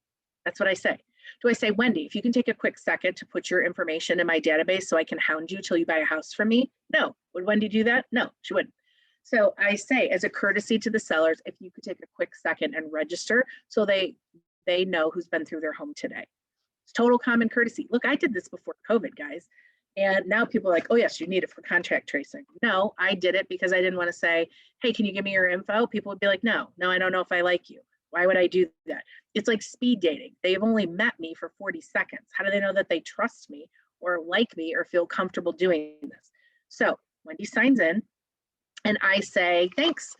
That's what I say. Do I say, Wendy, if you can take a quick second to put your information in my database so I can hound you till you buy a house from me? No. Would Wendy do that? No, she wouldn't. So I say, as a courtesy to the sellers, if you could take a quick second and register so they know who's been through their home today. It's total common courtesy. Look, I did this before COVID, guys. And now people are like, oh yes, you need it for contact tracing. No, I did it because I didn't want to say, hey, can you give me your info? People would be like, no, I don't know if I like you. Why would I do that? It's like speed dating. They've only met me for 40 seconds. How do they know that they trust me or like me or feel comfortable doing this? So Wendy signs in and I say, thanks.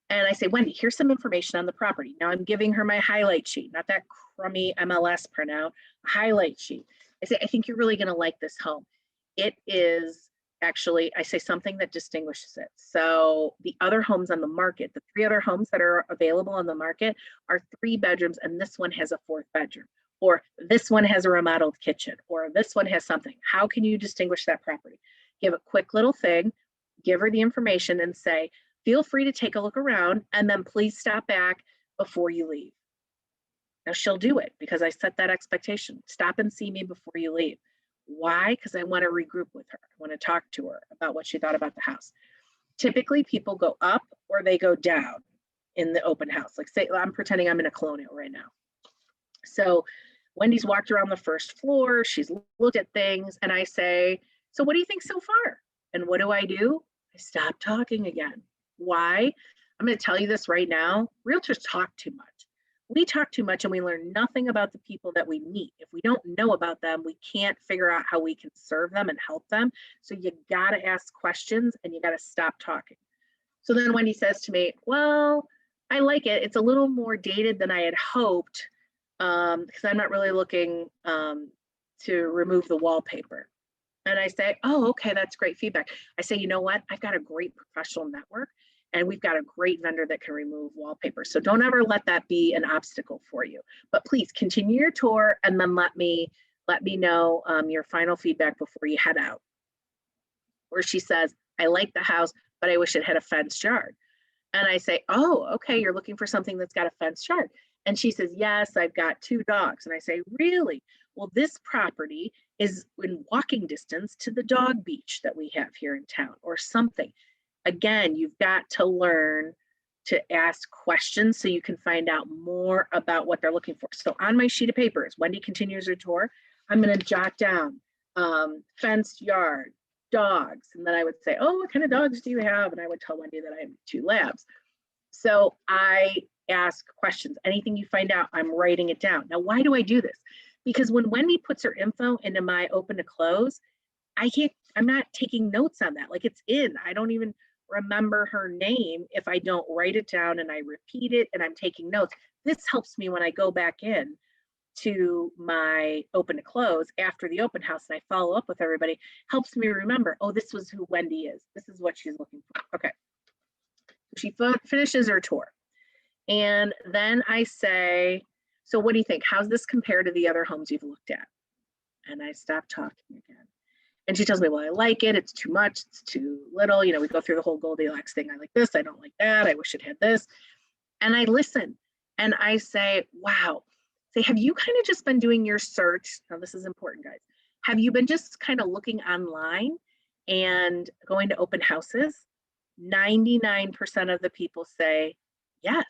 And I say, Wendy, here's some information on the property. Now I'm giving her my highlight sheet, not that crummy MLS printout, a highlight sheet. I say, I think you're really gonna like this home. It is actually, I say something that distinguishes it. So the other homes on the market, the 3 other homes that are available on the market are 3 bedrooms and this one has a 4th bedroom, or this one has a remodeled kitchen, or this one has something. How can you distinguish that property? Give a quick little thing, give her the information and say, feel free to take a look around and then please stop back before you leave. Now she'll do it because I set that expectation. Stop and see me before you leave. Why? Because I want to regroup with her. I want to talk to her about what she thought about the house. Typically people go up or they go down in the open house. Like say, I'm pretending I'm in a colonial right now. So Wendy's walked around the 1st floor. She's looked at things and I say, so what do you think so far? And what do? I stop talking again. Why? I'm going to tell you this right now. Realtors talk too much. We talk too much and we learn nothing about the people that we meet. If we don't know about them, we can't figure out how we can serve them and help them. So you got to ask questions and you got to stop talking. So then Wendy says to me, well, I like it. It's a little more dated than I had hoped because I'm not really looking to remove the wallpaper. And I say, oh, okay, that's great feedback. I say, you know what? I've got a great professional network and we've got a great vendor that can remove wallpaper. So don't ever let that be an obstacle for you. But please continue your tour and then let me know your final feedback before you head out. Where she says, I like the house, but I wish it had a fenced yard. And I say, oh, okay, you're looking for something that's got a fenced yard. And she says, yes, I've got 2 dogs. And I say, really? Well, this property is in walking distance to the dog beach that we have here in town or something. Again, you've got to learn to ask questions so you can find out more about what they're looking for. So on my sheet of paper, as Wendy continues her tour, I'm going to jot down fenced yard, dogs. And then I would say, oh, what kind of dogs do you have? And I would tell Wendy that I have 2 labs. So I ask questions. Anything you find out, I'm writing it down. Now, why do I do this? Because when Wendy puts her info into my open to close, I'm not taking notes on that. Like, it's in. I don't even remember her name if I don't write it down and I repeat it and I'm taking notes. This helps me when I go back in to my open to close after the open house and I follow up with everybody, helps me remember, oh, this was who Wendy is. This is what she's looking for. Okay. She finishes her tour. And then I say, so what do you think? How's this compare to the other homes you've looked at? And I stop talking again. And she tells me, well, I like it. It's too much. It's too little. You know, we go through the whole Goldilocks thing. I like this. I don't like that. I wish it had this. And I listen and I say, wow. Say, have you kind of just been doing your search? Now, this is important, guys. Have you been just kind of looking online and going to open houses? 99% of the people say yes.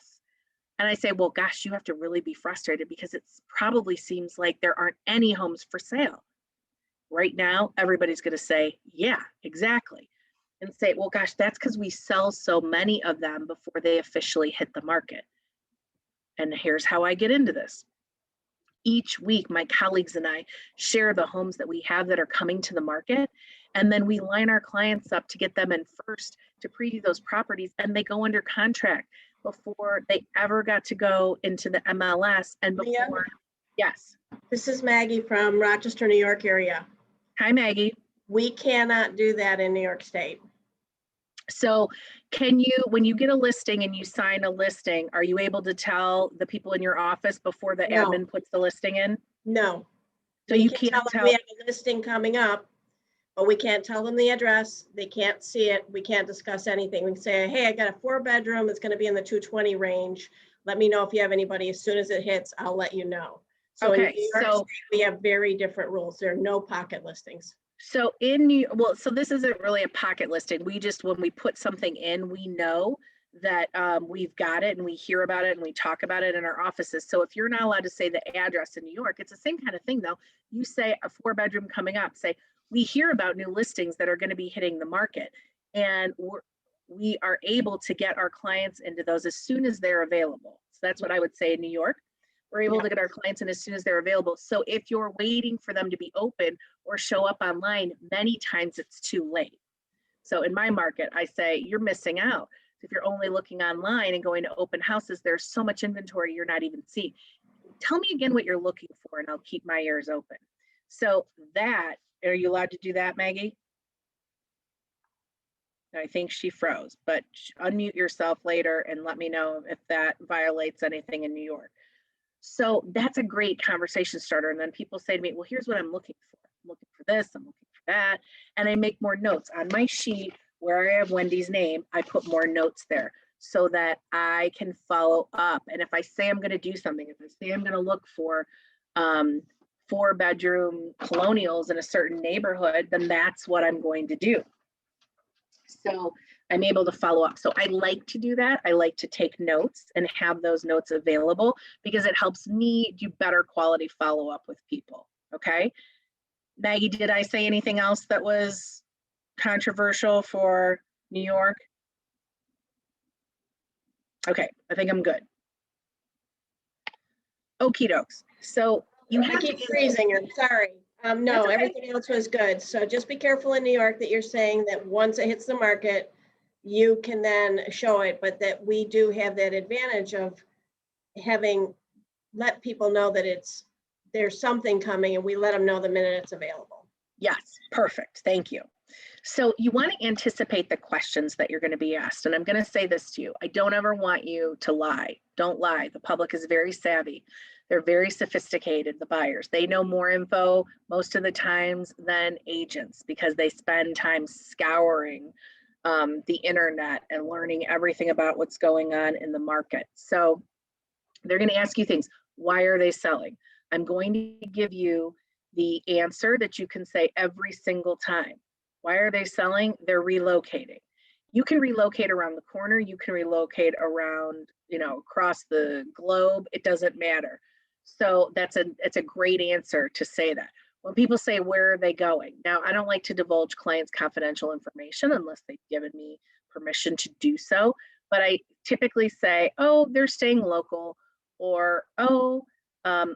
And I say, well, gosh, you have to really be frustrated because it probably seems like there aren't any homes for sale. Right now, everybody's going to say, yeah, exactly. And say, well, gosh, that's because we sell so many of them before they officially hit the market. And here's how I get into this. Each week, my colleagues and I share the homes that we have that are coming to the market. And then we line our clients up to get them in first to preview those properties. And they go under contract before they ever got to go into the MLS and before. Leah? Yes. This is Maggie from Rochester, New York area. Hi, Maggie. We cannot do that in New York State. So can you, when you get a listing and you sign a listing, are you able to tell the people in your office before the No. admin puts the listing in? No. So We you can can't them tell. we have a listing coming up, but we can't tell them the address. They can't see it. We can't discuss anything. We can say, hey, I got a 4-bedroom. It's going to be in the 220 range. Let me know if you have anybody. As soon as it hits, I'll let you know. So in Okay, New York so State, we have very different rules. There are no pocket listings. so well, so this isn't really a pocket listing. We just, when we put something in, we know that we've got it and we hear about it and we talk about it in our offices. So if you're not allowed to say the address in New York, it's the same kind of thing though. You say a 4-bedroom coming up, say, we hear about new listings that are going to be hitting the market and we are able to get our clients into those as soon as they're available. So that's what I would say in New York. We're able to get our clients in as soon as they're available. So if you're waiting for them to be open or show up online, many times it's too late. So in my market, I say you're missing out. If you're only looking online and going to open houses, there's so much inventory you're not even seeing. Tell me again what you're looking for and I'll keep my ears open. So that, are you allowed to do that, Maggie? I think she froze, but unmute yourself later and let me know if that violates anything in New York. So that's a great conversation starter. And then people say to me, well, here's what I'm looking for. I'm looking for this, I'm looking for that. And I make more notes on my sheet where I have Wendy's name. I put more notes there so that I can follow up. And if I say I'm going to do something, if I say I'm going to look for 4-bedroom colonials in a certain neighborhood, then that's what I'm going to do. So I'm able to follow up. So I like to do that. I like to take notes and have those notes available because it helps me do better quality follow-up with people. Okay. Maggie, did I say anything else that was controversial for New York? Okay, I think I'm good. Okie dokes. So you I have keep to, freezing her, sorry. That's No, okay. everything else was good. So just be careful in New York that you're saying that once it hits the market, you can then show it, but that we do have that advantage of having, let people know that there's something coming and we let them know the minute it's available. yes, perfect. Thank you. So you want to anticipate the questions that you're going to be asked. And I'm going to say this to you. I don't ever want you to lie. Don't lie. The public is very savvy. They're very sophisticated, the buyers. They know more info most of the times than agents because they spend time scouring the internet and learning everything about what's going on in the market. So they're going to ask you things. Why are they selling? I'm going to give you the answer that you can say every single time. Why are they selling? They're relocating. You can relocate around the corner, you can relocate around, you know, across the globe, it doesn't matter. So it's a great answer to say that. When people say, where are they going? Now, I don't like to divulge clients' confidential information unless they've given me permission to do so. But I typically say, oh, they're staying local, or, oh,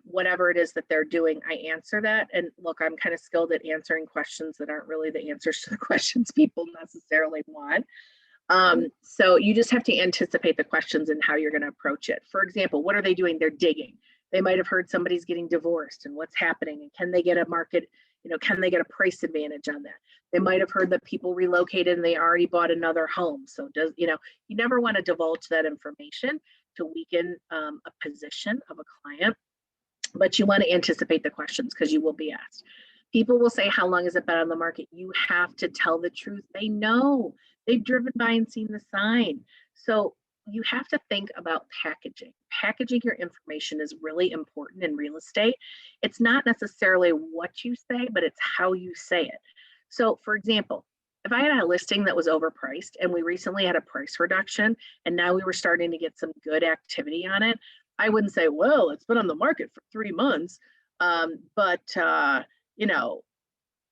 whatever it is that they're doing, I answer that. And look, I'm kind of skilled at answering questions that aren't really the answers to the questions people necessarily want. So you just have to anticipate the questions and how you're going to approach it. For example, what are they doing? They're digging. They might have heard somebody's getting divorced and what's happening, and can they get a market, you know, can they get a price advantage on that? They might have heard that people relocated and they already bought another home. So does, you know, you never want to divulge that information to weaken a position of a client, but you want to anticipate the questions because you will be asked. People will say, how long has it been on the market? You have to tell the truth. They know. They've driven by and seen the sign. So you have to think about packaging. Packaging your information is really important in real estate. It's not necessarily what you say, but it's how you say it. So for example, if I had a listing that was overpriced and we recently had a price reduction and now we were starting to get some good activity on it, I wouldn't say, well, it's been on the market for 3 months, you know,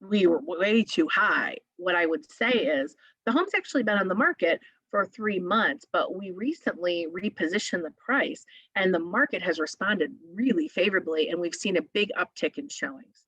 we were way too high. What I would say is the home's actually been on the market for 3 months, but we recently repositioned the price and the market has responded really favorably and we've seen a big uptick in showings.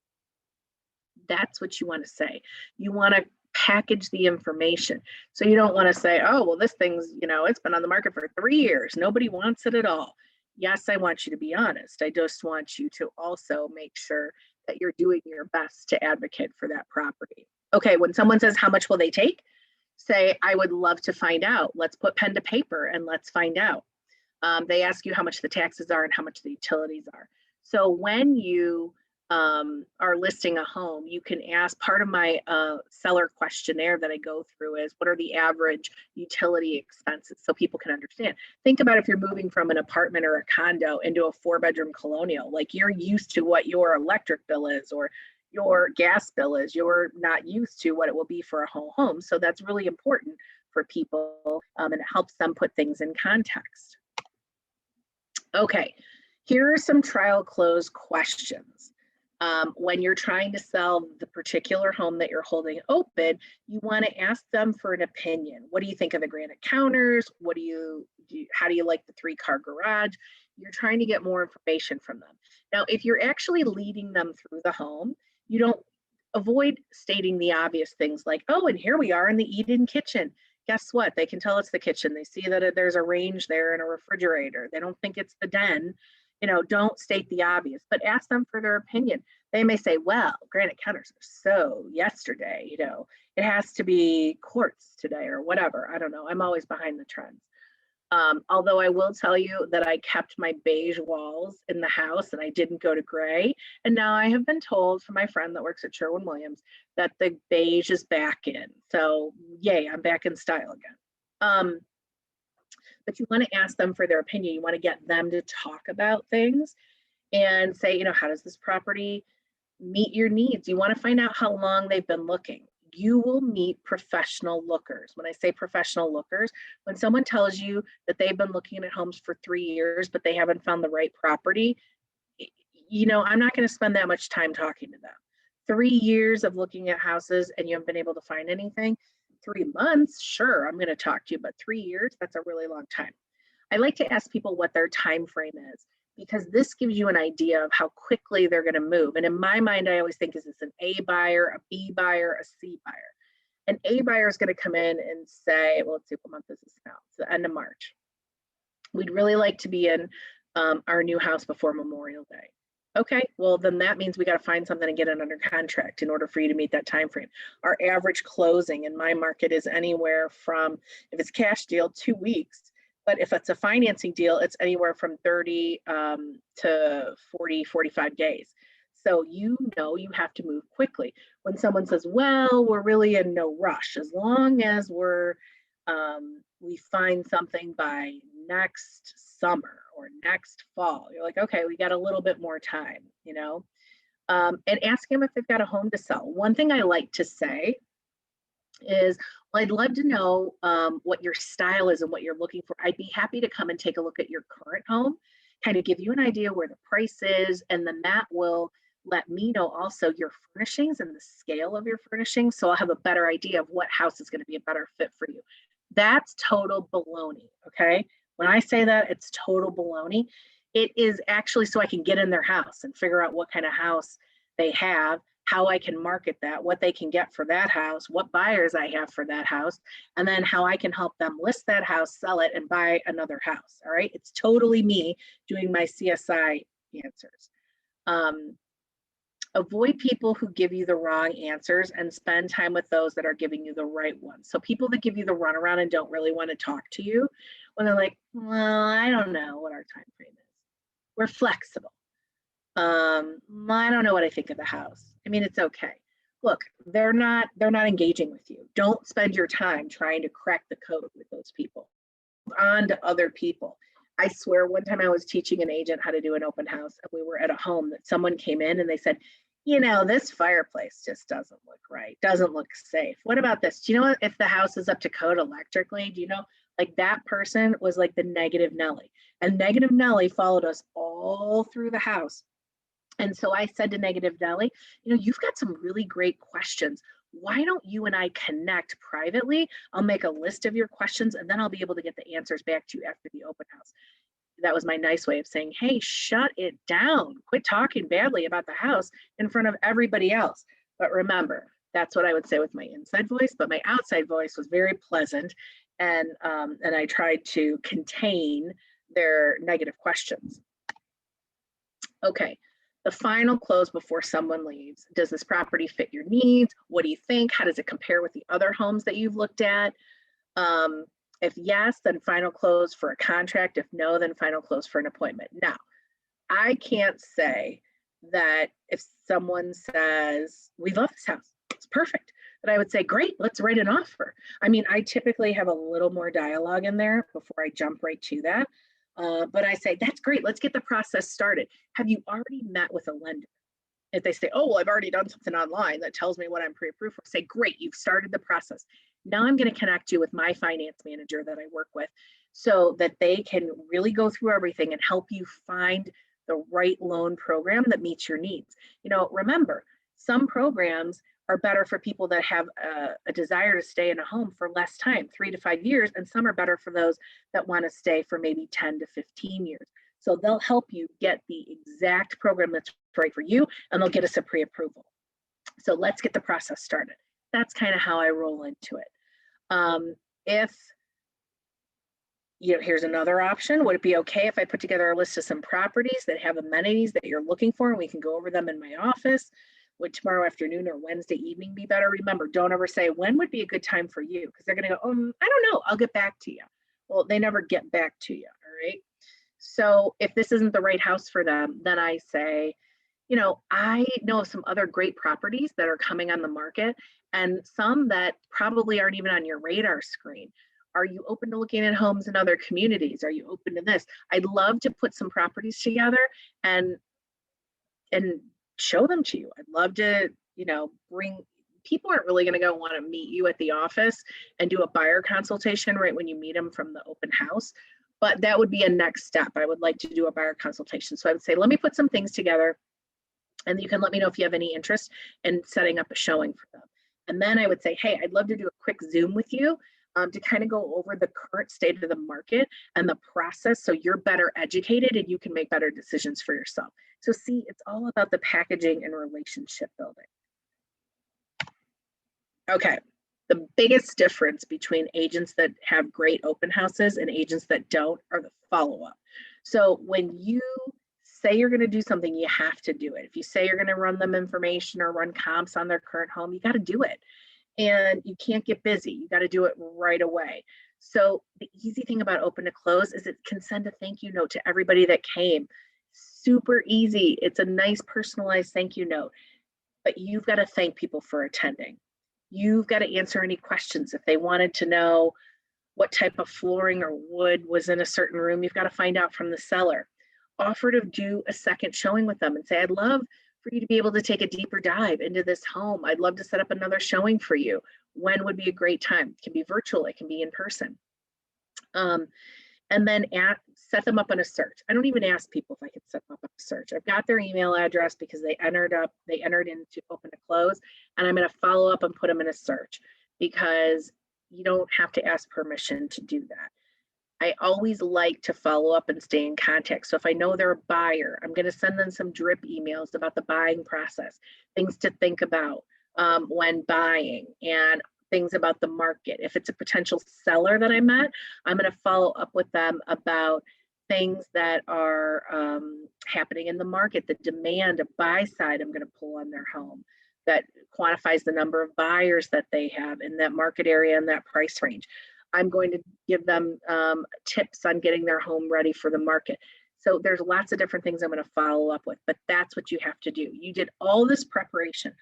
That's what you want to say. You want to package the information. So you don't want to say, oh, well, this thing's, you know, it's been on the market for 3 years. Nobody wants it at all. Yes, I want you to be honest. I just want you to also make sure that you're doing your best to advocate for that property. Okay, when someone says, how much will they take? Say, I would love to find out. Let's put pen to paper and let's find out. They ask you how much the taxes are and how much the utilities are. So when you are listing a home, you can ask, part of my seller questionnaire that I go through is, what are the average utility expenses, so people can understand. Think about if you're moving from an apartment or a condo into a 4-bedroom colonial, like you're used to what your electric bill is or your gas bill is. You're not used to what it will be for a whole home. So that's really important for people, and it helps them put things in context. Okay, here are some trial close questions. When you're trying to sell the particular home that you're holding open, you want to ask them for an opinion. What do you think of the granite counters? What do you how do you like the 3-car garage? You're trying to get more information from them. Now, if you're actually leading them through the home, you don't avoid stating the obvious things like, oh, and here we are in the eat-in kitchen. Guess what? They can tell it's the kitchen. They see that there's a range there and a refrigerator. They don't think it's the den. You know, don't state the obvious, but ask them for their opinion. They may say, well, granite counters are so yesterday, you know, it has to be quartz today or whatever. I don't know. I'm always behind the trends. Although I will tell you that I kept my beige walls in the house and I didn't go to gray. And now I have been told from my friend that works at Sherwin-Williams that the beige is back in. So yay, I'm back in style again. But you want to ask them for their opinion. You want to get them to talk about things and say, you know, how does this property meet your needs? You want to find out how long they've been looking. You will meet professional lookers. When I say professional lookers, when someone tells you that they've been looking at homes for 3 years, but they haven't found the right property, you know, I'm not going to spend that much time talking to them. 3 years of looking at houses and you haven't been able to find anything. 3 months, sure, I'm going to talk to you, but 3 years, that's a really long time. I like to ask people what their time frame is, because this gives you an idea of how quickly they're going to move. And in my mind, I always think, is this an A buyer, a B buyer, a C buyer? An A buyer is going to come in and say, well, let's see, what month is this now? It's the end of March. We'd really like to be in our new house before Memorial Day. Okay, well, then that means we got to find something and get it under contract in order for you to meet that time frame. Our average closing in my market is anywhere from, if it's cash deal, 2 weeks. But if it's a financing deal, it's anywhere from 30 to 40, 45 days. So you know you have to move quickly. When someone says, well, we're really in no rush, as long as we find something by next summer or next fall, you're like, okay, we got a little bit more time, you know, and ask them if they've got a home to sell. One thing I like to say is, Well, I'd love to know what your style is and what you're looking for. I'd be happy to come and take a look at your current home, kind of give you an idea where the price is, and then that will let me know also your furnishings and the scale of your furnishings. So I'll have a better idea of what house is going to be a better fit for you. That's total baloney. Okay. When I say that, it's total baloney. It is actually so I can get in their house and figure out what kind of house they have, how I can market that, what they can get for that house, what buyers I have for that house, and then how I can help them list that house, sell it, and buy another house. All right. It's totally me doing my CSI answers. Avoid people who give you the wrong answers and spend time with those that are giving you the right ones. So people that give you the runaround and don't really want to talk to you when they're like, well, I don't know what our time frame is. We're flexible. I don't know what I think of the house. I mean, it's okay. Look, they're not engaging with you. Don't spend your time trying to crack the code with those people. On to other people. I swear one time I was teaching an agent how to do an open house, and we were at a home that someone came in and they said, you know, this fireplace just doesn't look right, doesn't look safe. What about this? Do you know if the house is up to code electrically? Do you know, like that person was like the negative Nelly, and negative Nelly followed us all through the house. And so I said to negative Nelly, you know, you've got some really great questions. Why don't you and I connect privately? I'll make a list of your questions and then I'll be able to get the answers back to you after the open house. That was my nice way of saying, hey, shut it down. Quit talking badly about the house in front of everybody else. But remember, that's what I would say with my inside voice, but my outside voice was very pleasant. And I tried to contain their negative questions. Okay. The final close before someone leaves. Does this property fit your needs? What do you think? How does it compare with the other homes that you've looked at? If yes, then final close for a contract. If no, then final close for an appointment. Now, I can't say that if someone says, we love this house, it's perfect, that I would say, great, let's write an offer. I mean, I typically have a little more dialogue in there before I jump right to that. But I say, that's great. Let's get the process started. Have you already met with a lender? If they say, oh, well, I've already done something online that tells me what I'm pre-approved for, say, great, you've started the process. Now I'm going to connect you with my finance manager that I work with so that they can really go through everything and help you find the right loan program that meets your needs. You know, remember, some programs are better for people that have a desire to stay in a home for less time, 3 to 5 years, and some are better for those that want to stay for maybe 10 to 15 years. So they'll help you get the exact program that's right for you, and they'll get us a pre-approval. So let's get the process started. That's kind of how I roll into it. If, you know, here's another option. Would it be okay if I put together a list of some properties that have amenities that you're looking for, and we can go over them in my office? Would tomorrow afternoon or Wednesday evening be better? Remember, don't ever say, when would be a good time for you? Because they're going to go, I don't know, I'll get back to you. Well, they never get back to you, all right? So if this isn't the right house for them, then I say, you know, I know some other great properties that are coming on the market and some that probably aren't even on your radar screen. Are you open to looking at homes in other communities? Are you open to this? I'd love to put some properties together and show them to you. I'd love to, you know, people aren't really going to go want to meet you at the office and do a buyer consultation right when you meet them from the open house. But that would be a next step. I would like to do a buyer consultation. So I would say, let me put some things together and you can let me know if you have any interest in setting up a showing for them. And then I would say, hey, I'd love to do a quick Zoom with you to kind of go over the current state of the market and the process so you're better educated and you can make better decisions for yourself. So see, it's all about the packaging and relationship building. Okay, the biggest difference between agents that have great open houses and agents that don't are the follow-up. So when you say you're going to do something, you have to do it. If you say you're going to run them information or run comps on their current home, you got to do it. And you can't get busy. You got to do it right away. So the easy thing about open to close is it can send a thank you note to everybody that came. Super easy. It's a nice personalized thank you note, but you've got to thank people for attending. You've got to answer any questions. If they wanted to know what type of flooring or wood was in a certain room, you've got to find out from the seller. Offer to do a second showing with them and say, I'd love for you to be able to take a deeper dive into this home. I'd love to set up another showing for you. When would be a great time? It can be virtual, it can be in person. And then set them up on a search. I don't even ask people if I can set them up on a search. I've got their email address because they entered into open to close, and I'm going to follow up and put them in a search because you don't have to ask permission to do that. I always like to follow up and stay in contact. So if I know they're a buyer, I'm going to send them some drip emails about the buying process, things to think about when buying, and things about the market. If it's a potential seller that I met, I'm going to follow up with them about things that are happening in the market, the demand, a buy side I'm going to pull on their home that quantifies the number of buyers that they have in that market area and that price range. I'm going to give them tips on getting their home ready for the market. So there's lots of different things I'm going to follow up with, but that's what you have to do. You did all this preparation,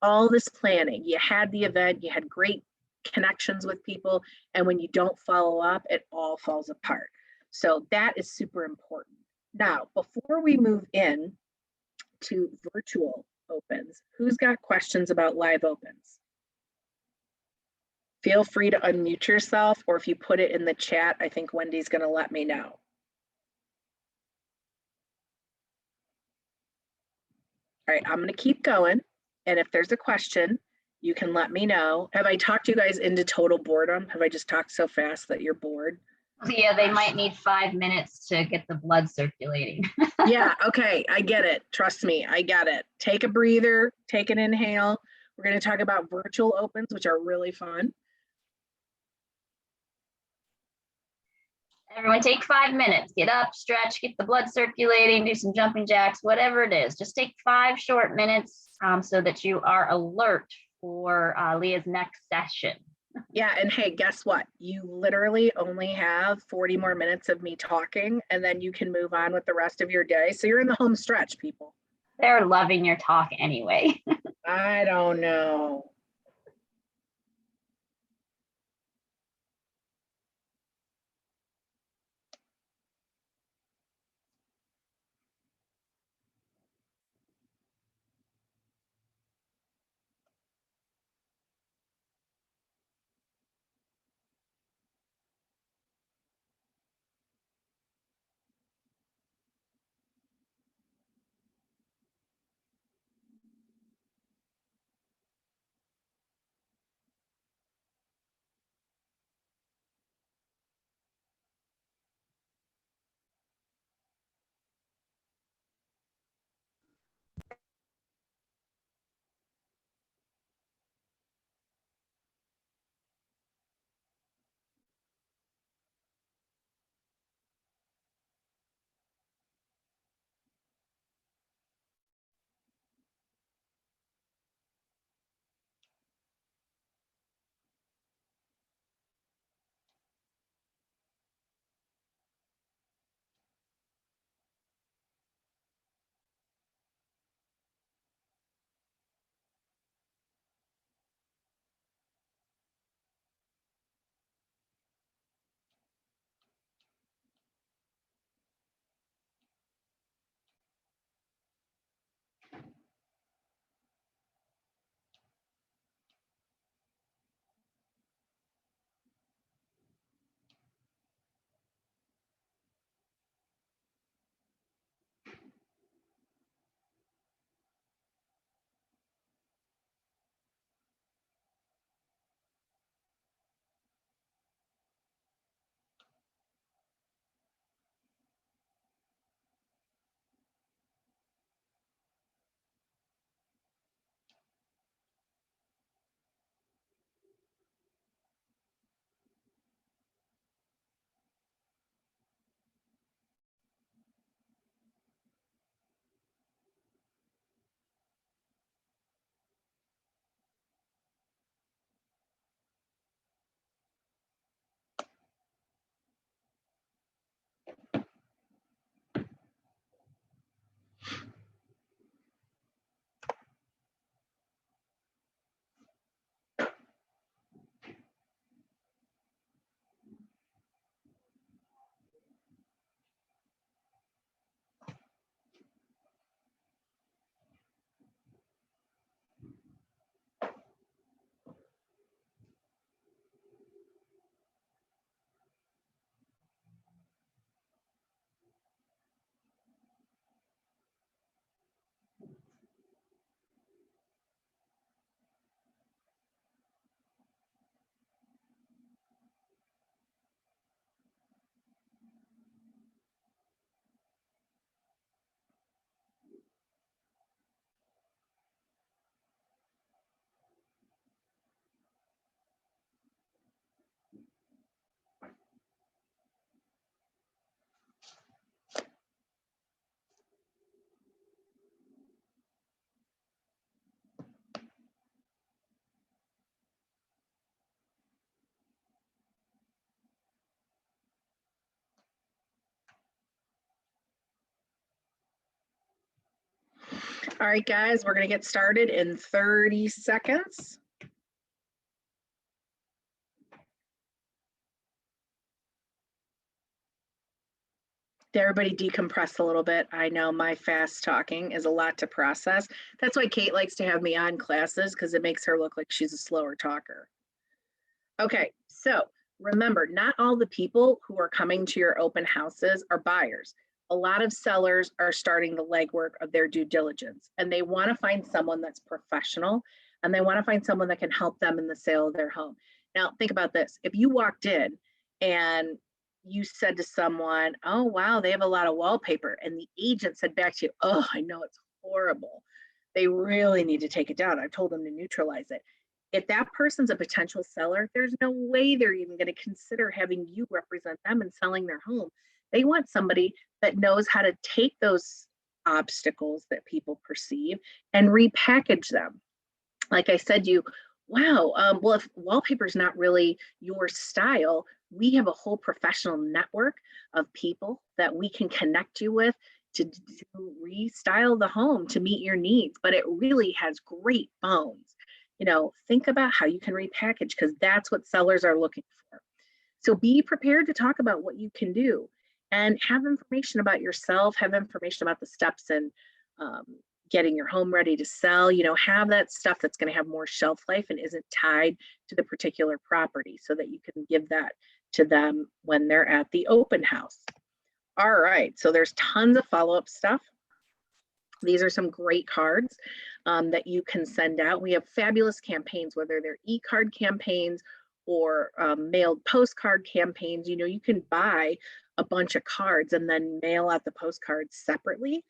all this planning. You had the event, you had great connections with people, and when you don't follow up, it all falls apart. So that is super important. Now, before we move in to virtual opens, who's got questions about live opens? Feel free to unmute yourself, or if you put it in the chat, I think Wendy's going to let me know. All right, I'm going to keep going. And if there's a question, you can let me know. Have I talked you guys into total boredom? Have I just talked so fast that you're bored? Yeah, they might need 5 minutes to get the blood circulating. Yeah, okay, I get it. Trust me, I get it. Take a breather, take an inhale. We're going to talk about virtual opens, which are really fun. Everyone take 5 minutes, get up, stretch, get the blood circulating, do some jumping jacks, whatever it is. Just take 5 short minutes so that you are alert for Leah's next session. Yeah, and hey, guess what? You literally only have 40 more minutes of me talking, and then you can move on with the rest of your day. So you're in the home stretch, people. They're loving your talk anyway. I don't know. All right, guys, we're going to get started in 30 seconds. Did everybody decompress a little bit? I know my fast talking is a lot to process. That's why Kate likes to have me on classes, because it makes her look like she's a slower talker. Okay, so remember, not all the people who are coming to your open houses are buyers. A lot of sellers are starting the legwork of their due diligence, and they want to find someone that's professional, and they want to find someone that can help them in the sale of their home. Now, think about this. If you walked in and you said to someone, oh, wow, they have a lot of wallpaper, and the agent said back to you, oh, I know it's horrible. They really need to take it down. I've told them to neutralize it. If that person's a potential seller, there's no way they're even going to consider having you represent them and selling their home. They want somebody that knows how to take those obstacles that people perceive and repackage them. Like I said to you, wow, well, if wallpaper is not really your style, we have a whole professional network of people that we can connect you with to restyle the home to meet your needs, but it really has great bones. You know, think about how you can repackage, because that's what sellers are looking for. So be prepared to talk about what you can do, and have information about yourself, have information about the steps in getting your home ready to sell. You know, have that stuff that's going to have more shelf life and isn't tied to the particular property, so that you can give that to them when they're at the open house. All right, so there's tons of follow-up stuff. These are some great cards that you can send out. We have fabulous campaigns, whether they're e-card campaigns or mailed postcard campaigns. You know, you can buy a bunch of cards and then mail out the postcards separately,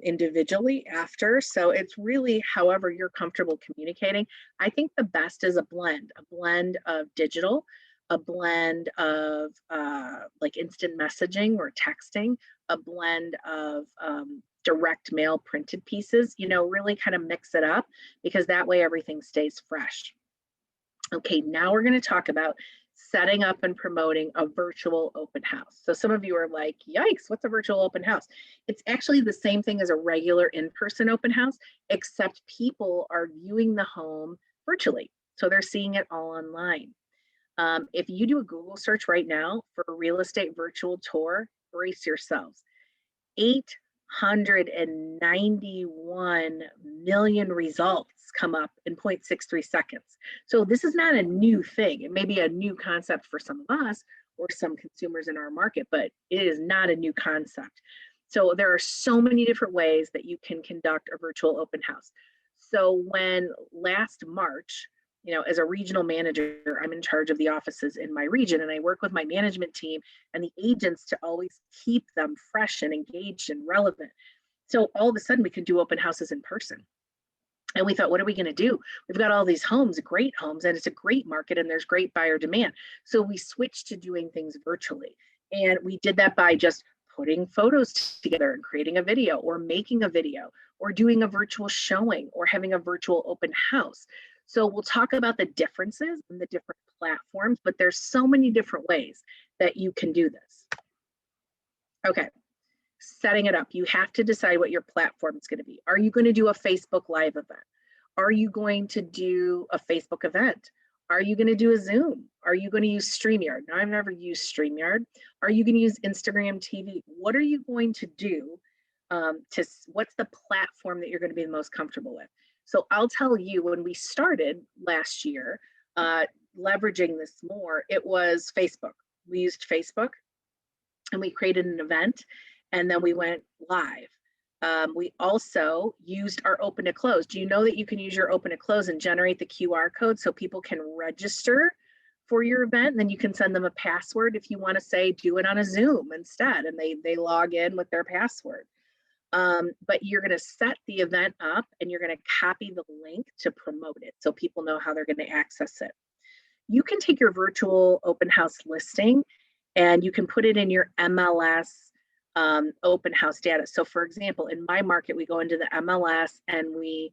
individually after. So it's really however you're comfortable communicating. I think the best is a blend of digital, a blend of like instant messaging or texting, a blend of direct mail printed pieces. You know, really kind of mix it up, because that way everything stays fresh. Okay, now we're going to talk about setting up and promoting a virtual open house. So some of you are like, yikes, what's a virtual open house? It's actually the same thing as a regular in-person open house, except people are viewing the home virtually. So they're seeing it all online. If you do a Google search right now for a real estate virtual tour, brace yourselves. 891 million results come up in 0.63 seconds. So this is not a new thing. It may be a new concept for some of us or some consumers in our market, but it is not a new concept. So there are so many different ways that you can conduct a virtual open house. So when last March, you know, as a regional manager, I'm in charge of the offices in my region, and I work with my management team and the agents to always keep them fresh and engaged and relevant. So all of a sudden we can do open houses in person. And we thought, what are we going to do? We've got all these homes, great homes, and it's a great market and there's great buyer demand. So we switched to doing things virtually. And we did that by just putting photos together and creating a video, or making a video, or doing a virtual showing, or having a virtual open house. So we'll talk about the differences and the different platforms, but there's so many different ways that you can do this. Okay, setting it up. You have to decide what your platform is going to be. Are you going to do a Facebook Live event? Are you going to do a Facebook event? Are you going to do a Zoom? Are you going to use StreamYard? Now, I've never used StreamYard. Are you going to use Instagram TV? What are you going to do? What's the platform that you're going to be the most comfortable with? So I'll tell you, when we started last year, leveraging this more, it was Facebook. We used Facebook and we created an event, and then we went live. We also used our open to close. Do you know that you can use your open to close and generate the QR code so people can register for your event? And then you can send them a password if you want to say, do it on a Zoom instead, and they log in with their password. But you're going to set the event up and you're going to copy the link to promote it so people know how they're going to access it. You can take your virtual open house listing and you can put it in your MLS open house data. So for example, in my market, we go into the MLS and we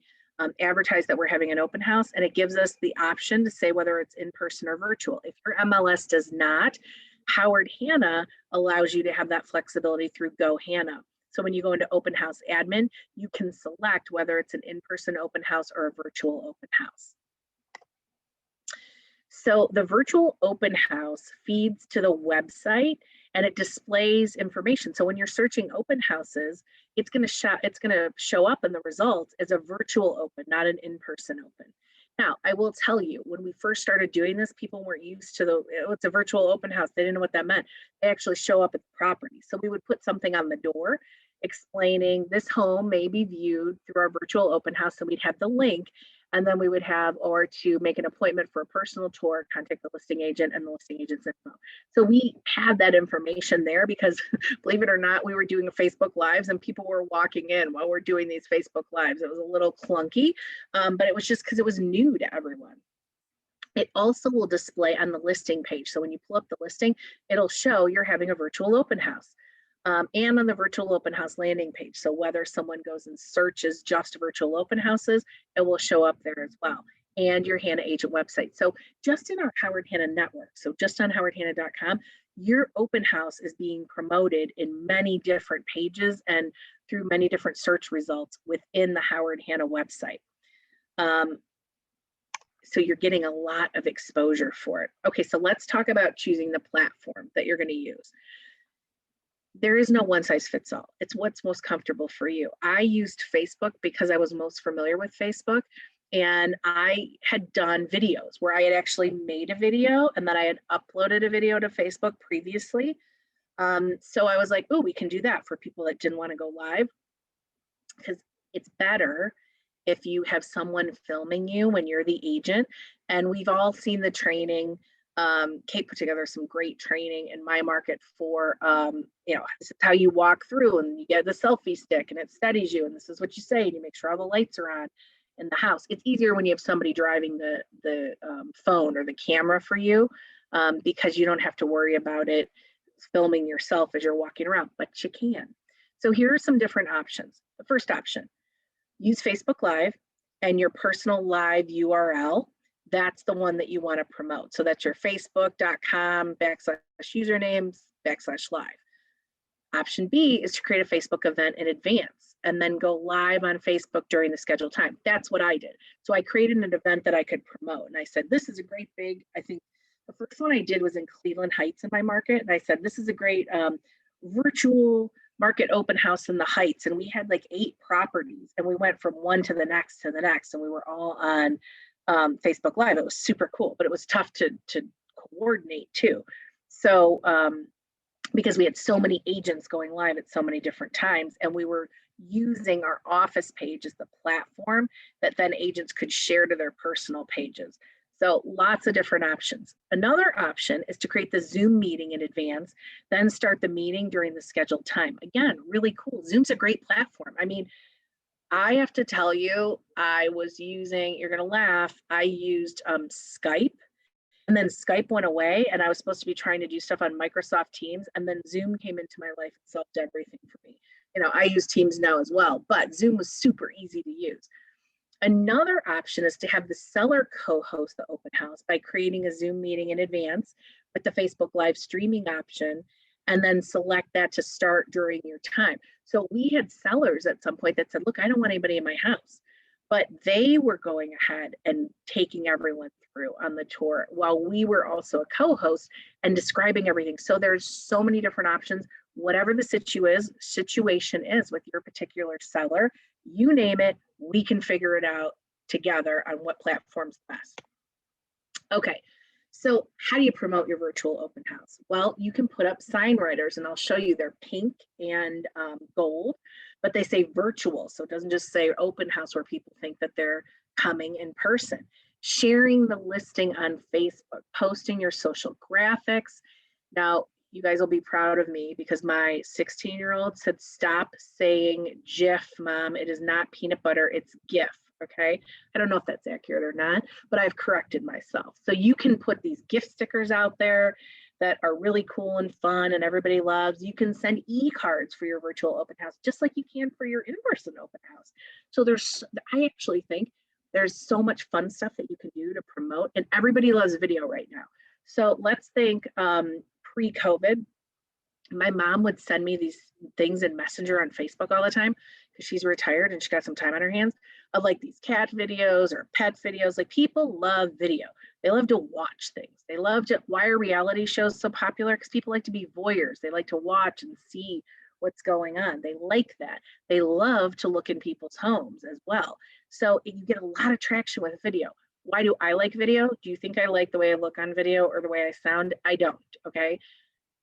advertise that we're having an open house, and it gives us the option to say whether it's in person or virtual. If your MLS does not, Howard Hanna allows you to have that flexibility through GoHanna. So when you go into open house admin, you can select whether it's an in-person open house or a virtual open house. So the virtual open house feeds to the website and it displays information. So when you're searching open houses, it's going to show up in the results as a virtual open, not an in-person open. Now, I will tell you, when we first started doing this, people weren't used to it's a virtual open house. They didn't know what that meant. They actually show up at the property. So we would put something on the door explaining this home may be viewed through our virtual open house. And we'd have the link. And then we would have, or to make an appointment for a personal tour, contact the listing agent and the listing agent's info. So we had that information there because believe it or not, we were doing Facebook Lives and people were walking in while we're doing these Facebook Lives. It was a little clunky, but it was just because it was new to everyone. It also will display on the listing page. So when you pull up the listing, it'll show you're having a virtual open house. And on the virtual open house landing page. So whether someone goes and searches just virtual open houses, it will show up there as well. And your Hannah agent website. So just in our Howard Hanna network, so just on howardhanna.com, your open house is being promoted in many different pages and through many different search results within the Howard Hanna website. So you're getting a lot of exposure for it. Okay, so let's talk about choosing the platform that you're going to use. There is no one size fits all. It's what's most comfortable for you. I used Facebook because I was most familiar with Facebook. And I had done videos where I had actually made a video and then I had uploaded a video to Facebook previously. So I was like, oh, we can do that for people that didn't want to go live, because it's better if you have someone filming you when you're the agent. And we've all seen the training. Kate put together some great training in my market for, this is how you walk through and you get the selfie stick and it steadies you. And this is what you say and you make sure all the lights are on in the house. It's easier when you have somebody driving the phone or the camera for you, because you don't have to worry about it filming yourself as you're walking around, but you can. So here are some different options. The first option, use Facebook Live and your personal live URL. That's the one that you want to promote. So that's your facebook.com/usernames/live. Option B is to create a Facebook event in advance and then go live on Facebook during the scheduled time. That's what I did. So I created an event that I could promote. And I said, this is a great big, I think the first one I did was in Cleveland Heights in my market. And I said, this is a great virtual market open house in the Heights. And we had like 8 properties and we went from one to the next and we were all on Facebook Live. It was super cool, but it was tough to coordinate too. So because we had so many agents going live at so many different times, and we were using our office page as the platform that then agents could share to their personal pages. So lots of different options. Another option is to create the Zoom meeting in advance, then start the meeting during the scheduled time. Again, really cool. Zoom's a great platform. I mean, I have to tell you, I was using, you're going to laugh, I used Skype, and then Skype went away and I was supposed to be trying to do stuff on Microsoft Teams, and then Zoom came into my life and solved everything for me. I use Teams now as well, but Zoom was super easy to use. Another option is to have the seller co-host the open house by creating a Zoom meeting in advance with the Facebook Live streaming option, and then select that to start during your time. So we had sellers at some point that said, look, I don't want anybody in my house, but they were going ahead and taking everyone through on the tour while we were also a co-host and describing everything. So there's so many different options, whatever the situation is with your particular seller, you name it, we can figure it out together on what platform's best. Okay. So how do you promote your virtual open house? Well, you can put up sign writers, and I'll show you, they're pink and gold, but they say virtual. So it doesn't just say open house where people think that they're coming in person. Sharing the listing on Facebook, posting your social graphics. Now, you guys will be proud of me because my 16-year-old said, stop saying GIF, Mom. It is not peanut butter, it's GIF. Okay, I don't know if that's accurate or not, but I've corrected myself. So you can put these gift stickers out there that are really cool and fun and everybody loves. You can send e-cards for your virtual open house, just like you can for your in-person open house. So I actually think there's so much fun stuff that you can do to promote, and everybody loves video right now. So let's think pre-COVID, My mom would send me these things in Messenger on Facebook all the time because she's retired and she got some time on her hands of like these cat videos or pet videos. Like people love video. They love to watch things. They love to, why are reality shows so popular? Because people like to be voyeurs. They like to watch and see what's going on. They like that. They love to look in people's homes as well. So you get a lot of traction with video. Why do I like video? Do you think I like the way I look on video or the way I sound? I don't, okay?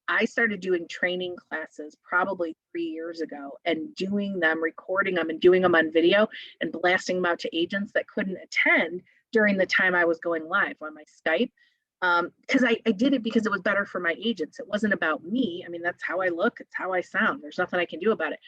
I started doing training classes probably 3 years ago and doing them, recording them and doing them on video and blasting them out to agents that couldn't attend during the time I was going live on my Skype. Because I did it because it was better for my agents. It wasn't about me. I mean, that's how I look. It's how I sound. There's nothing I can do about it.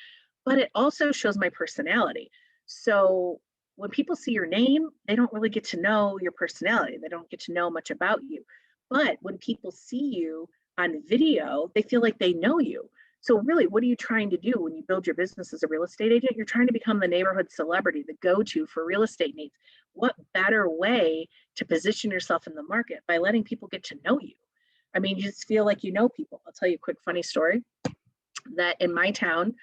But it also shows my personality. So when people see your name, they don't really get to know your personality. They don't get to know much about you. But when people see you on video, they feel like they know you. So really, what are you trying to do when you build your business as a real estate agent? You're trying to become the neighborhood celebrity, the go-to for real estate needs. What better way to position yourself in the market by letting people get to know you? I mean, you just feel like you know people. I'll tell you a quick funny story that in my town,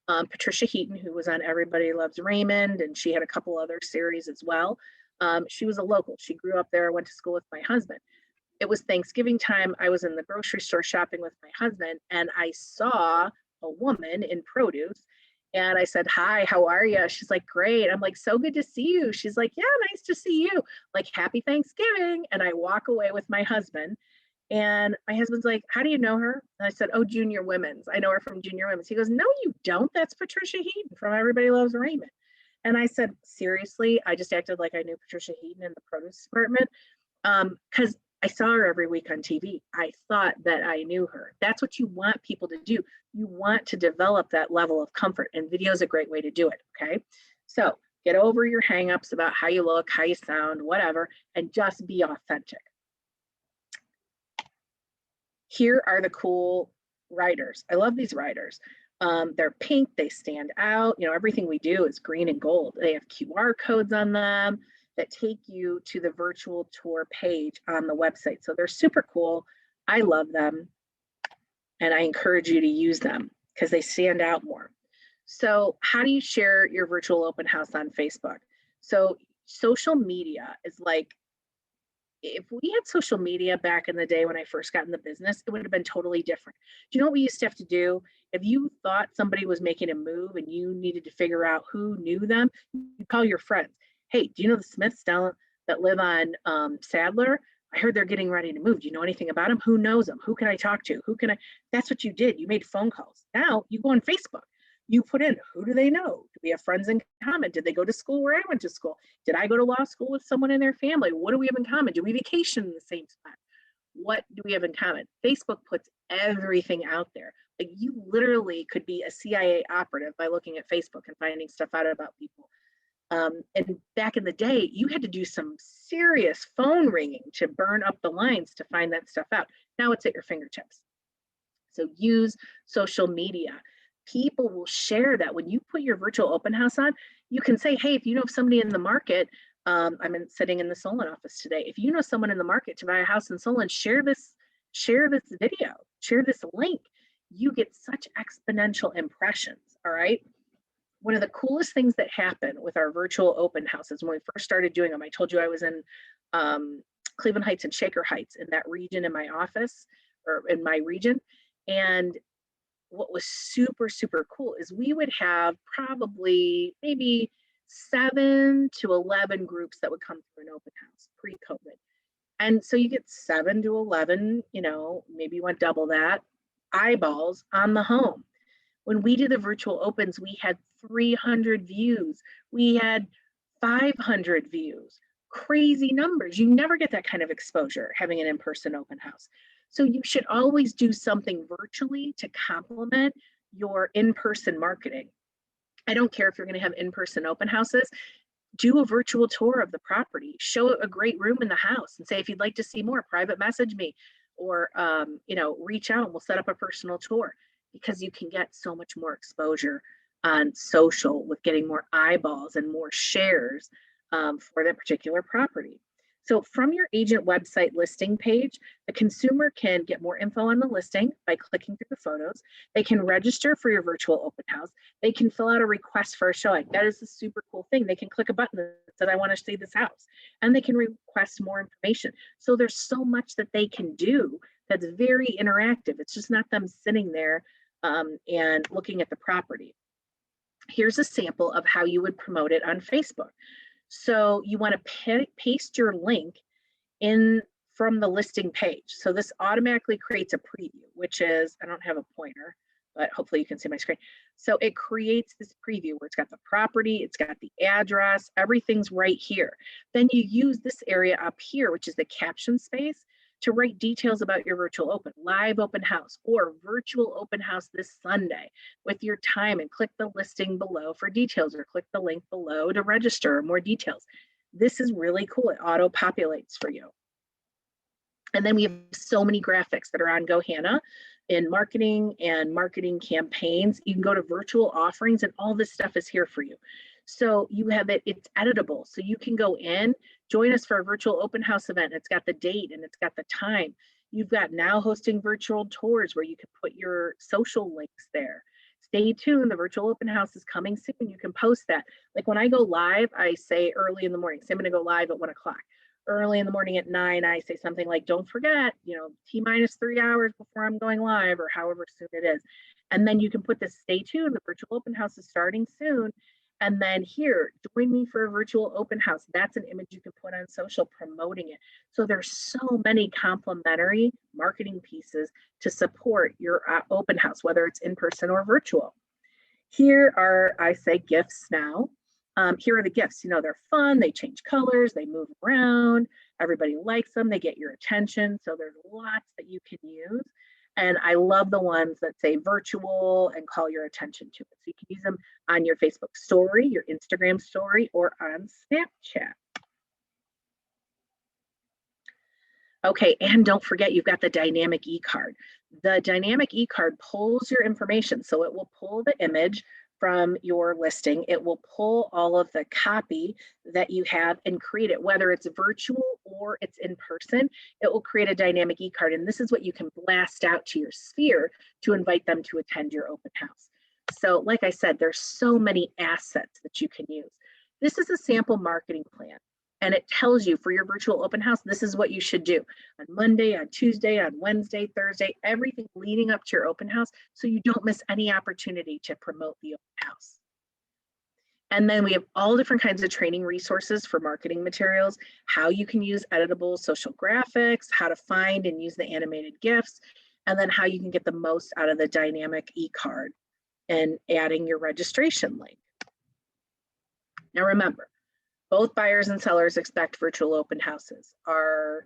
Patricia Heaton, who was on Everybody Loves Raymond, and she had a couple other series as well. She was a local. She grew up there, went to school with my husband. It was Thanksgiving time. I was in the grocery store shopping with my husband, and I saw a woman in produce. And I said, "Hi, how are you?" She's like, "Great." I'm like, "So good to see you." She's like, "Yeah, nice to see you." Like, "Happy Thanksgiving." And I walk away with my husband. And my husband's like, "How do you know her?" And I said, "Oh, Junior Women's. I know her from Junior Women's." He goes, "No, you don't. That's Patricia Heaton from Everybody Loves Raymond." And I said, "Seriously?" I just acted like I knew Patricia Heaton in the produce department. Because I saw her every week on TV. I thought that I knew her. That's what you want people to do. You want to develop that level of comfort, and video is a great way to do it. Okay. So get over your hangups about how you look, how you sound, whatever, and just be authentic. Here are the cool riders. I love these riders. They're pink, they stand out. You know, everything we do is green and gold. They have QR codes on them that take you to the virtual tour page on the website. So they're super cool. I love them. And I encourage you to use them because they stand out more. So how do you share your virtual open house on Facebook? So social media is like, if we had social media back in the day when I first got in the business, it would have been totally different. Do you know what we used to have to do? If you thought somebody was making a move and you needed to figure out who knew them, you call your friends. "Hey, do you know the Smiths down that live on Sadler? I heard they're getting ready to move. Do you know anything about them? Who knows them? Who can I talk to? Who can I?" That's what you did. You made phone calls. Now you go on Facebook. You put in, who do they know? Do we have friends in common? Did they go to school where I went to school? Did I go to law school with someone in their family? What do we have in common? Do we vacation in the same spot? What do we have in common? Facebook puts everything out there. Like you literally could be a CIA operative by looking at Facebook and finding stuff out about people. And back in the day, you had to do some serious phone ringing to burn up the lines to find that stuff out. Now it's at your fingertips. So use social media. People will share that. When you put your virtual open house on, you can say, "Hey, if you know of somebody in the market," I'm sitting in the Solon office today. "If you know someone in the market to buy a house in Solon, share this video, share this link." You get such exponential impressions. All right. One of the coolest things that happened with our virtual open houses when we first started doing them, I told you I was in Cleveland Heights and Shaker Heights in that region in my office or in my region. And what was super, super cool is we would have probably maybe 7 to 11 groups that would come through an open house pre-COVID. And so you get 7 to 11, you know, maybe you want double that, eyeballs on the home. When we did the virtual opens, we had 300 views. We had 500 views. Crazy numbers. You never get that kind of exposure having an in-person open house. So you should always do something virtually to complement your in-person marketing. I don't care if you're going to have in-person open houses. Do a virtual tour of the property. Show a great room in the house and say, "If you'd like to see more, private message me," or you know, reach out and we'll set up a personal tour, because you can get so much more exposure on social with getting more eyeballs and more shares for that particular property. So from your agent website listing page, the consumer can get more info on the listing by clicking through the photos. They can register for your virtual open house. They can fill out a request for a showing. That is a super cool thing. They can click a button that says, I want to see this house, and they can request more information. So there's so much that they can do that's very interactive. It's just not them sitting there and looking at the property. Here's a sample of how you would promote it on Facebook. So you want to paste your link in from the listing page. So this automatically creates a preview, which is, I don't have a pointer, but hopefully you can see my screen. So it creates this preview where it's got the property, it's got the address, everything's right here. Then you use this area up here, which is the caption space, to write details about your virtual open, live open house, or virtual open house this Sunday with your time, and click the listing below for details, or click the link below to register more details. This is really cool. It auto populates for you. And then we have so many graphics that are on GoHanna in marketing and marketing campaigns. You can go to virtual offerings, and all this stuff is here for you. So you have it, it's editable. So you can go in, join us for a virtual open house event. It's got the date and it's got the time. You've got now hosting virtual tours where you can put your social links there. Stay tuned, the virtual open house is coming soon. You can post that. Like when I go live, I say early in the morning, say I'm gonna go live at 1 o'clock. Early in the morning at 9, I say something like, don't forget, T-minus 3 hours before I'm going live, or however soon it is. And then you can put this, stay tuned, the virtual open house is starting soon. And then here, join me for a virtual open house. That's an image you can put on social promoting it. So there's so many complementary marketing pieces to support your open house, whether it's in person or virtual. Here are, I say, gifts now. Here are the gifts. They're fun, they change colors, they move around, everybody likes them, they get your attention. So there's lots that you can use. And I love the ones that say virtual and call your attention to it. So you can use them on your Facebook story, your Instagram story, or on Snapchat. Okay, and don't forget, you've got the dynamic e-card. The dynamic e-card pulls your information. So it will pull the image from your listing. It will pull all of the copy that you have and create it, whether it's virtual or it's in person. It will create a dynamic e-card, and this is what you can blast out to your sphere to invite them to attend your open house. So like I said, there's so many assets that you can use. This is a sample marketing plan, and it tells you for your virtual open house, this is what you should do on Monday, on Tuesday, on Wednesday, Thursday, everything leading up to your open house, so you don't miss any opportunity to promote the open house. And then we have all different kinds of training resources for marketing materials, how you can use editable social graphics, how to find and use the animated GIFs, and then how you can get the most out of the dynamic e-card and adding your registration link. Now remember, both buyers and sellers expect virtual open houses. Our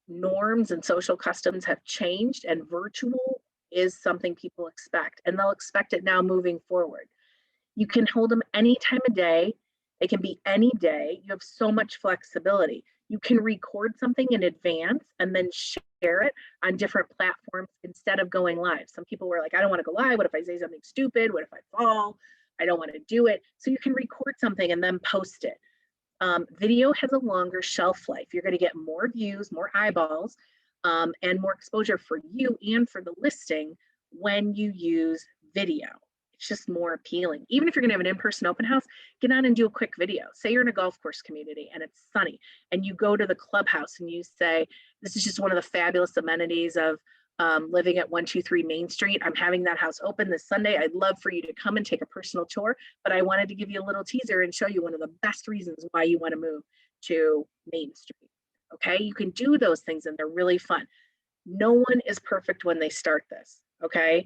norms and social customs have changed, and virtual is something people expect, and they'll expect it now moving forward. You can hold them any time of day. They can be any day. You have so much flexibility. You can record something in advance and then share it on different platforms instead of going live. Some people were like, I don't want to go live. What if I say something stupid? What if I fall? I don't want to do it. So you can record something and then post it. Video has a longer shelf life. You're going to get more views, more eyeballs, and more exposure for you and for the listing when you use video. It's just more appealing. Even if you're going to have an in-person open house, get on and do a quick video. Say you're in a golf course community and it's sunny, and you go to the clubhouse and you say, this is just one of the fabulous amenities of living at 123 Main Street. I'm having that house open this Sunday. I'd love for you to come and take a personal tour, but I wanted to give you a little teaser and show you one of the best reasons why you want to move to Main Street. Okay, you can do those things and they're really fun. No one is perfect when they start this. Okay,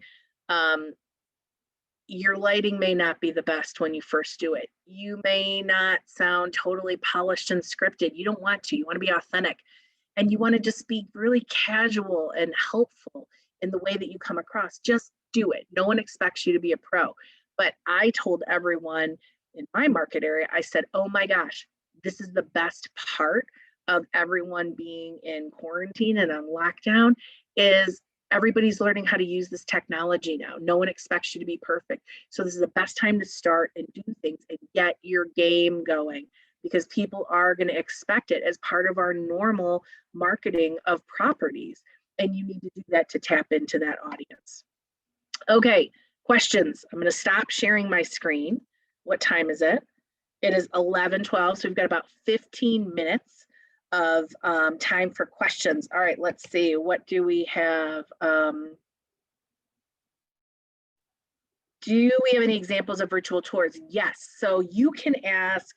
your lighting may not be the best when you first do it. You may not sound totally polished and scripted. You don't want to. You want to be authentic. And you want to just be really casual and helpful in the way that you come across. Just do it. No one expects you to be a pro. But I told everyone in my market area, I said, oh my gosh, this is the best part of everyone being in quarantine and on lockdown, is everybody's learning how to use this technology now. No one expects you to be perfect. So this is the best time to start and do things and get your game going. because people are going to expect it as part of our normal marketing of properties. And you need to do that to tap into that audience. Okay, questions. I'm going to stop sharing my screen. What time is it? It is 11:12, so we've got about 15 minutes of time for questions. All right, let's see. What do we have? Do we have any examples of virtual tours? Yes. So you can ask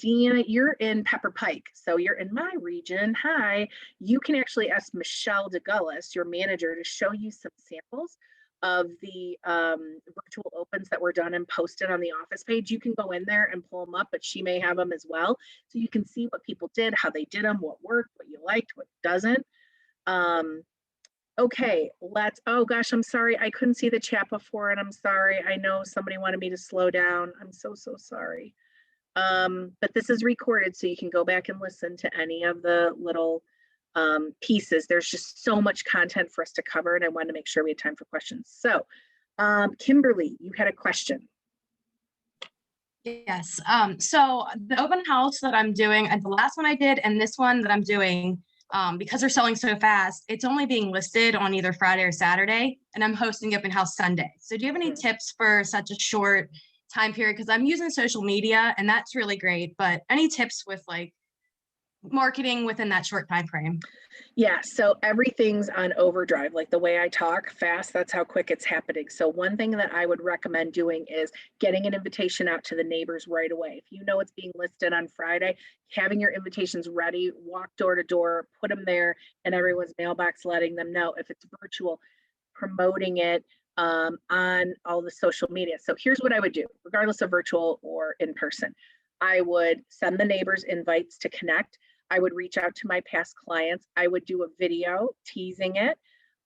Deanna, you're in Pepper Pike, so you're in my region. Hi. You can actually ask Michelle DeGullis, your manager, to show you some samples of the virtual opens that were done and posted on the office page. You can go in there and pull them up, but she may have them as well. So you can see what people did, how they did them, what worked, what you liked, what doesn't. Okay, oh gosh, I'm sorry. I couldn't see the chat before and I'm sorry. I know somebody wanted me to slow down. I'm so sorry. But this is recorded so you can go back and listen to any of the little pieces. There's just so much content for us to cover and I wanted to make sure we had time for questions. So Kimberly, you had a question. Yes. So the open house that I'm doing, and the last one I did and this one that I'm doing, because they're selling so fast, it's only being listed on either Friday or Saturday, and I'm hosting the open house Sunday. So do you have any tips for such a short time period? Because I'm using social media and that's really great, but any tips with like marketing within that short time frame? Yeah, so everything's on overdrive. Like the way I talk fast, that's how quick it's happening. So one thing that I would recommend doing is getting an invitation out to the neighbors right away. If you know it's being listed on Friday, having your invitations ready, walk door to door, put them there in everyone's mailbox, letting them know. If it's virtual, promoting it on all the social media. So here's what I would do, regardless of virtual or in person. I would send the neighbors invites to connect. I would reach out to my past clients. I would do a video teasing it.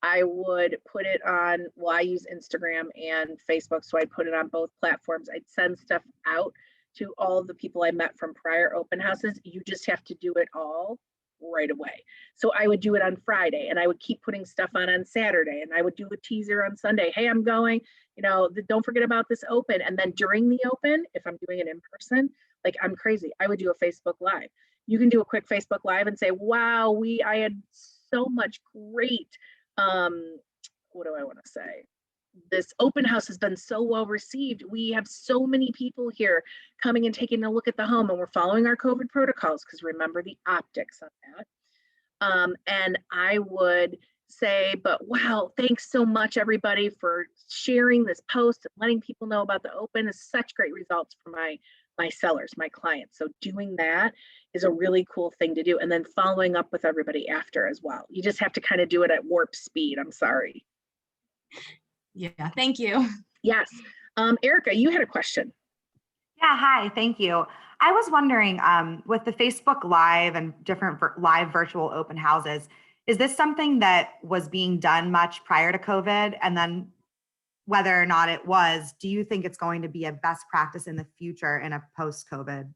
I would put it on, well, I use Instagram and Facebook, so I'd put it on both platforms. I'd send stuff out to all the people I met from prior open houses. You just have to do it all right away. So I would do it on Friday and I would keep putting stuff on Saturday, and I would do a teaser on Sunday. Hey, I'm going, don't forget about this open. And then during the open, if I'm doing it in person, like I'm crazy, I would do a Facebook Live. You can do a quick Facebook Live and say, wow, I had so much great, what do I want to say? This open house has been so well received. We have so many people here coming and taking a look at the home, and we're following our COVID protocols because remember the optics on that. And I would say, but wow, thanks so much everybody for sharing this post and letting people know about the open. Is such great results for my sellers, my clients. So doing that is a really cool thing to do. And then following up with everybody after as well. You just have to kind of do it at warp speed. I'm sorry. Yeah, thank you. Yes. Erica, you had a question. Yeah, hi, thank you. I was wondering, with the Facebook Live and different live virtual open houses, is this something that was being done much prior to COVID? And then whether or not it was, do you think it's going to be a best practice in the future in a post-COVID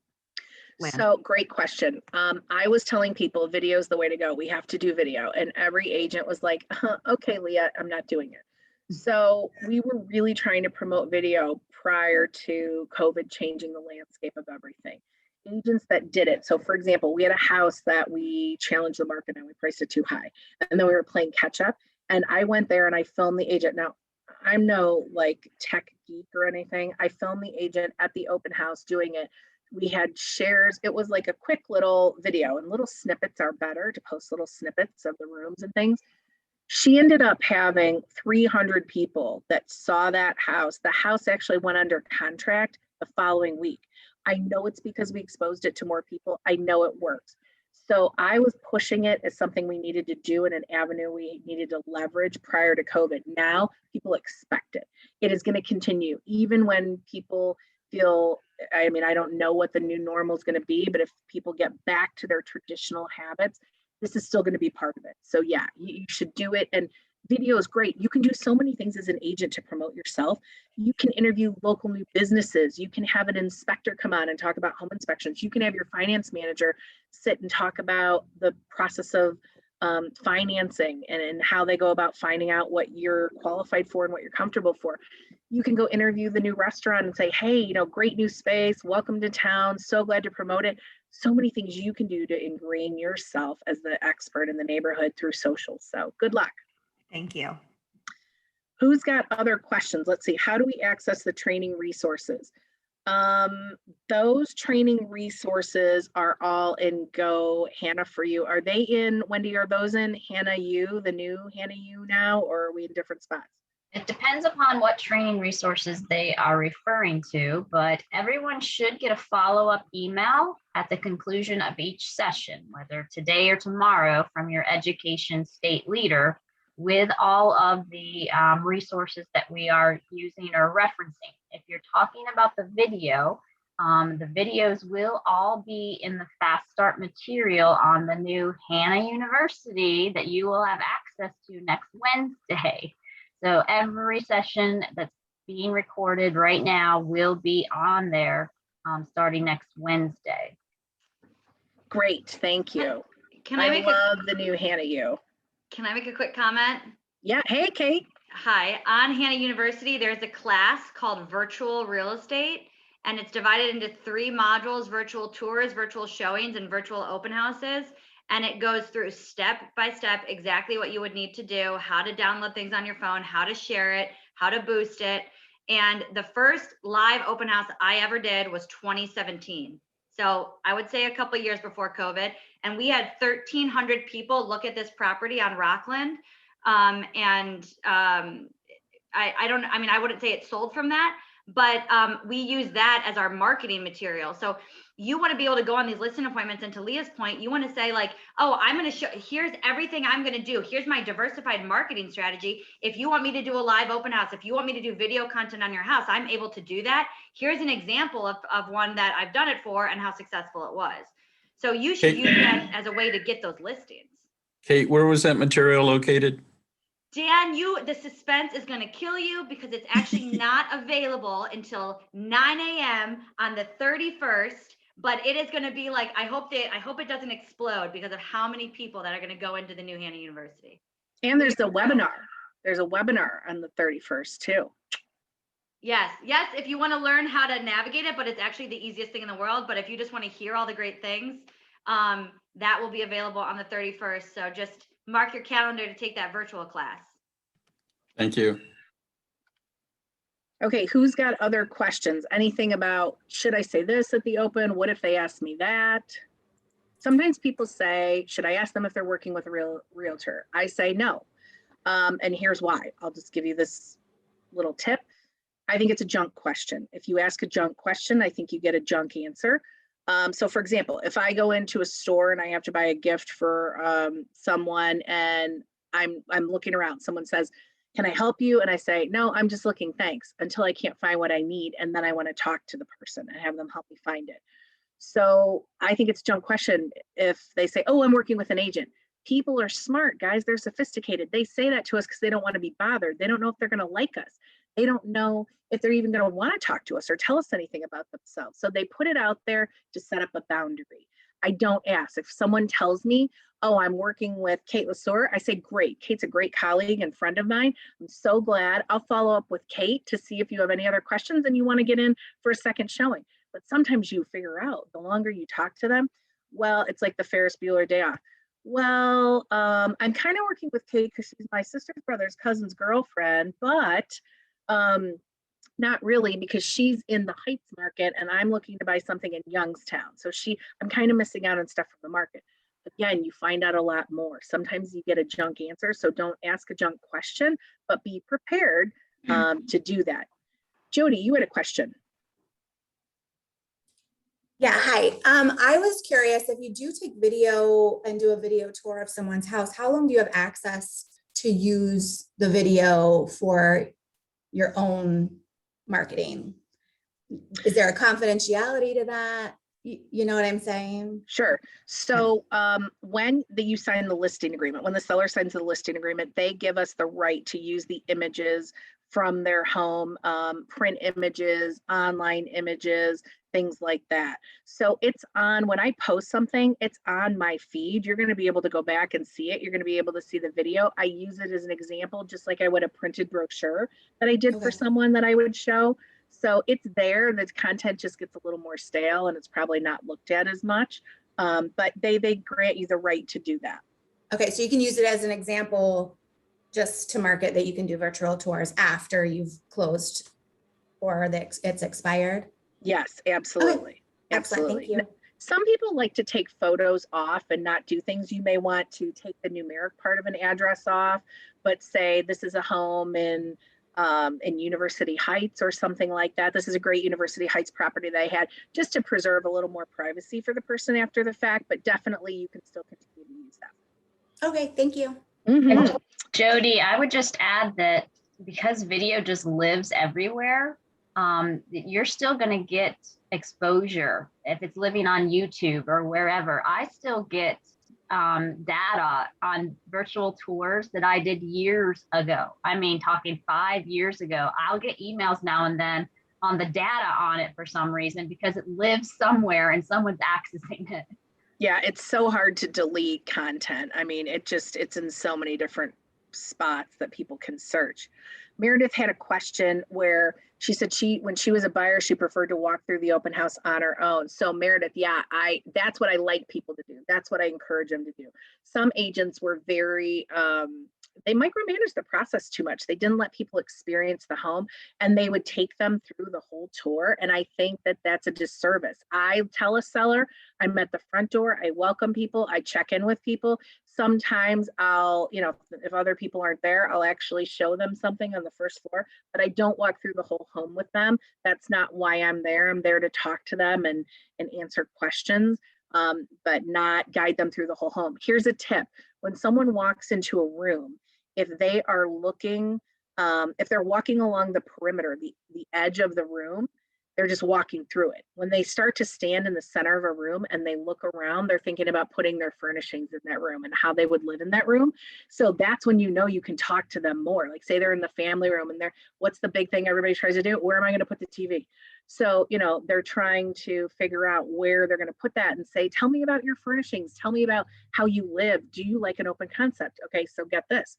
land? So great question. I was telling people video is the way to go. We have to do video. And every agent was like, okay, Leah, I'm not doing it. So we were really trying to promote video prior to COVID changing the landscape of everything. Agents that did it. So for example, we had a house that we challenged the market and we priced it too high. And then we were playing catch up. And I went there and I filmed the agent. Now, I'm no like tech geek or anything. I filmed the agent at the open house doing it. We had shares. It was like a quick little video, and little snippets are better to post little snippets of the rooms and things. She ended up having 300 people that saw that house. The house actually went under contract the following week. I know it's because we exposed it to more people. I know it works. So I was pushing it as something we needed to do and an avenue we needed to leverage prior to COVID. Now people expect it. It is going to continue even when people feel, I mean, I don't know what the new normal is going to be, but if people get back to their traditional habits, this is still going to be part of it. So yeah, you should do it. And video is great. You can do so many things as an agent to promote yourself. You can interview local new businesses. You can have an inspector come on and talk about home inspections. You can have your finance manager sit and talk about the process of financing and how they go about finding out what you're qualified for and what you're comfortable for. You can go interview the new restaurant and say, hey, you know, great new space, welcome to town, so glad to promote it. So many things you can do to ingrain yourself as the expert in the neighborhood through social. So good luck. Thank you. Who's got other questions? Let's see, how do we access the training resources? Those training resources are all in Go, Hannah, for you. Are they in, Wendy, are those in Hannah U, the new Hannah U now, or are we in different spots? It depends upon what training resources they are referring to, but everyone should get a follow-up email at the conclusion of each session, whether today or tomorrow, from your education state leader with all of the resources that we are using or referencing. If you're talking about the video, the videos will all be in the Fast Start material on the new Hannah University that you will have access to next Wednesday. So every session that's being recorded right now will be on there starting next Wednesday. Great, thank you. Can I make love the new Hannah U. Can I make a quick comment? Yeah, hey, Kate. Hi, on Hannah University, there's a class called Virtual Real Estate, and it's divided into 3 modules: virtual tours, virtual showings, and virtual open houses. And it goes through step by step exactly what you would need to do, how to download things on your phone, how to share it, how to boost it. And the first live open house I ever did was 2017. So I would say a couple of years before COVID. And we had 1,300 people look at this property on Rockland. I wouldn't say it sold from that, but we use that as our marketing material. So you want to be able to go on these listing appointments, and to Leah's point, you want to say like, oh, I'm going to show, here's everything I'm going to do. Here's my diversified marketing strategy. If you want me to do a live open house, if you want me to do video content on your house, I'm able to do that. Here's an example of one that I've done it for and how successful it was. So you should use that as a way to get those listings. Kate, where was that material located? Dan, the suspense is going to kill you because it's actually not available until 9 a.m. on the 31st. But it is going to be like, I hope it doesn't explode because of how many people that are going to go into the new Hannah University. And there's the webinar. There's a webinar on the 31st too. Yes. If you want to learn how to navigate it, but it's actually the easiest thing in the world. But if you just want to hear all the great things, that will be available on the 31st. So just mark your calendar to take that virtual class. Thank you. Okay, who's got other questions? Anything about, should I say this at the open? What if they ask me that? Sometimes people say, should I ask them if they're working with a realtor? I say no. And here's why. I'll just give you this little tip. I think it's a junk question. If you ask a junk question, I think you get a junk answer. So for example, if I go into a store and I have to buy a gift for someone and I'm looking around, someone says, can I help you? And I say, no, I'm just looking, thanks, until I can't find what I need. And then I want to talk to the person and have them help me find it. So I think it's a junk question if they say, oh, I'm working with an agent. People are smart, guys. They're sophisticated. They say that to us because they don't want to be bothered. They don't know if they're going to like us. They don't know if they're even going to want to talk to us or tell us anything about themselves. So they put it out there to set up a boundary. I don't ask. If someone tells me, oh, I'm working with Kate Lesueur, I say, great. Kate's a great colleague and friend of mine. I'm so glad. I'll follow up with Kate to see if you have any other questions and you want to get in for a second showing. But sometimes you figure out the longer you talk to them, well, it's like the Ferris Bueller day off. Well, I'm kind of working with Kate because she's my sister's brother's cousin's girlfriend, but not really, because she's in the Heights market and I'm looking to buy something in Youngstown. So I'm kind of missing out on stuff from the market. Again, you find out a lot more. Sometimes you get a junk answer. So don't ask a junk question, but be prepared to do that. Jody, you had a question. Yeah, hi. I was curious, if you do take video and do a video tour of someone's house, how long do you have access to use the video for your own marketing? Is there a confidentiality to that? You know what I'm saying? Sure. So when you sign the listing agreement, when the seller signs the listing agreement, they give us the right to use the images from their home, print images, online images, things like that. So it's on, when I post something, it's on my feed. You're going to be able to go back and see it. You're going to be able to see the video. I use it as an example, just like I would a printed brochure that I did for Okay. someone that I would show. So it's there. The content just gets a little more stale and it's probably not looked at as much. But they grant you the right to do that. Okay, so you can use it as an example just to market that you can do virtual tours after you've closed or it's expired. Yes, absolutely. Excellent, thank Absolutely. you. Some people like to take photos off and not do things. You may want to take the numeric part of an address off, but say this is a home in University Heights or something like that. This is a great University Heights property that I had, just to preserve a little more privacy for the person after the fact, but definitely you can still continue to use that. Okay, thank you. Mhm. Jody, I would just add that because video just lives everywhere, you're still going to get exposure if it's living on YouTube or wherever. I still get data on virtual tours that I did years ago. I mean, talking 5 years ago. I'll get emails now and then on the data on it for some reason because it lives somewhere and someone's accessing it. Yeah, it's so hard to delete content. I mean, it's in so many different spots that people can search. Meredith had a question where she said when she was a buyer, she preferred to walk through the open house on her own. So Meredith, yeah, that's what I like people to do. That's what I encourage them to do. Some agents were very, they micromanaged the process too much. They didn't let people experience the home and they would take them through the whole tour. And I think that that's a disservice. I tell a seller, I'm at the front door, I welcome people, I check in with people. Sometimes I'll, if other people aren't there, I'll actually show them something on the first floor, but I don't walk through the whole home with them. That's not why I'm there. I'm there to talk to them and answer questions, but not guide them through the whole home. Here's a tip. When someone walks into a room, if they are looking, if they're walking along the perimeter, the edge of the room, they're just walking through it. When they start to stand in the center of a room and they look around, they're thinking about putting their furnishings in that room and how they would live in that room. So that's when you can talk to them more. Like say they're in the family room and what's the big thing everybody tries to do? Where am I going to put the TV? So, they're trying to figure out where they're going to put that and say, tell me about your furnishings. Tell me about how you live. Do you like an open concept? Okay, so get this.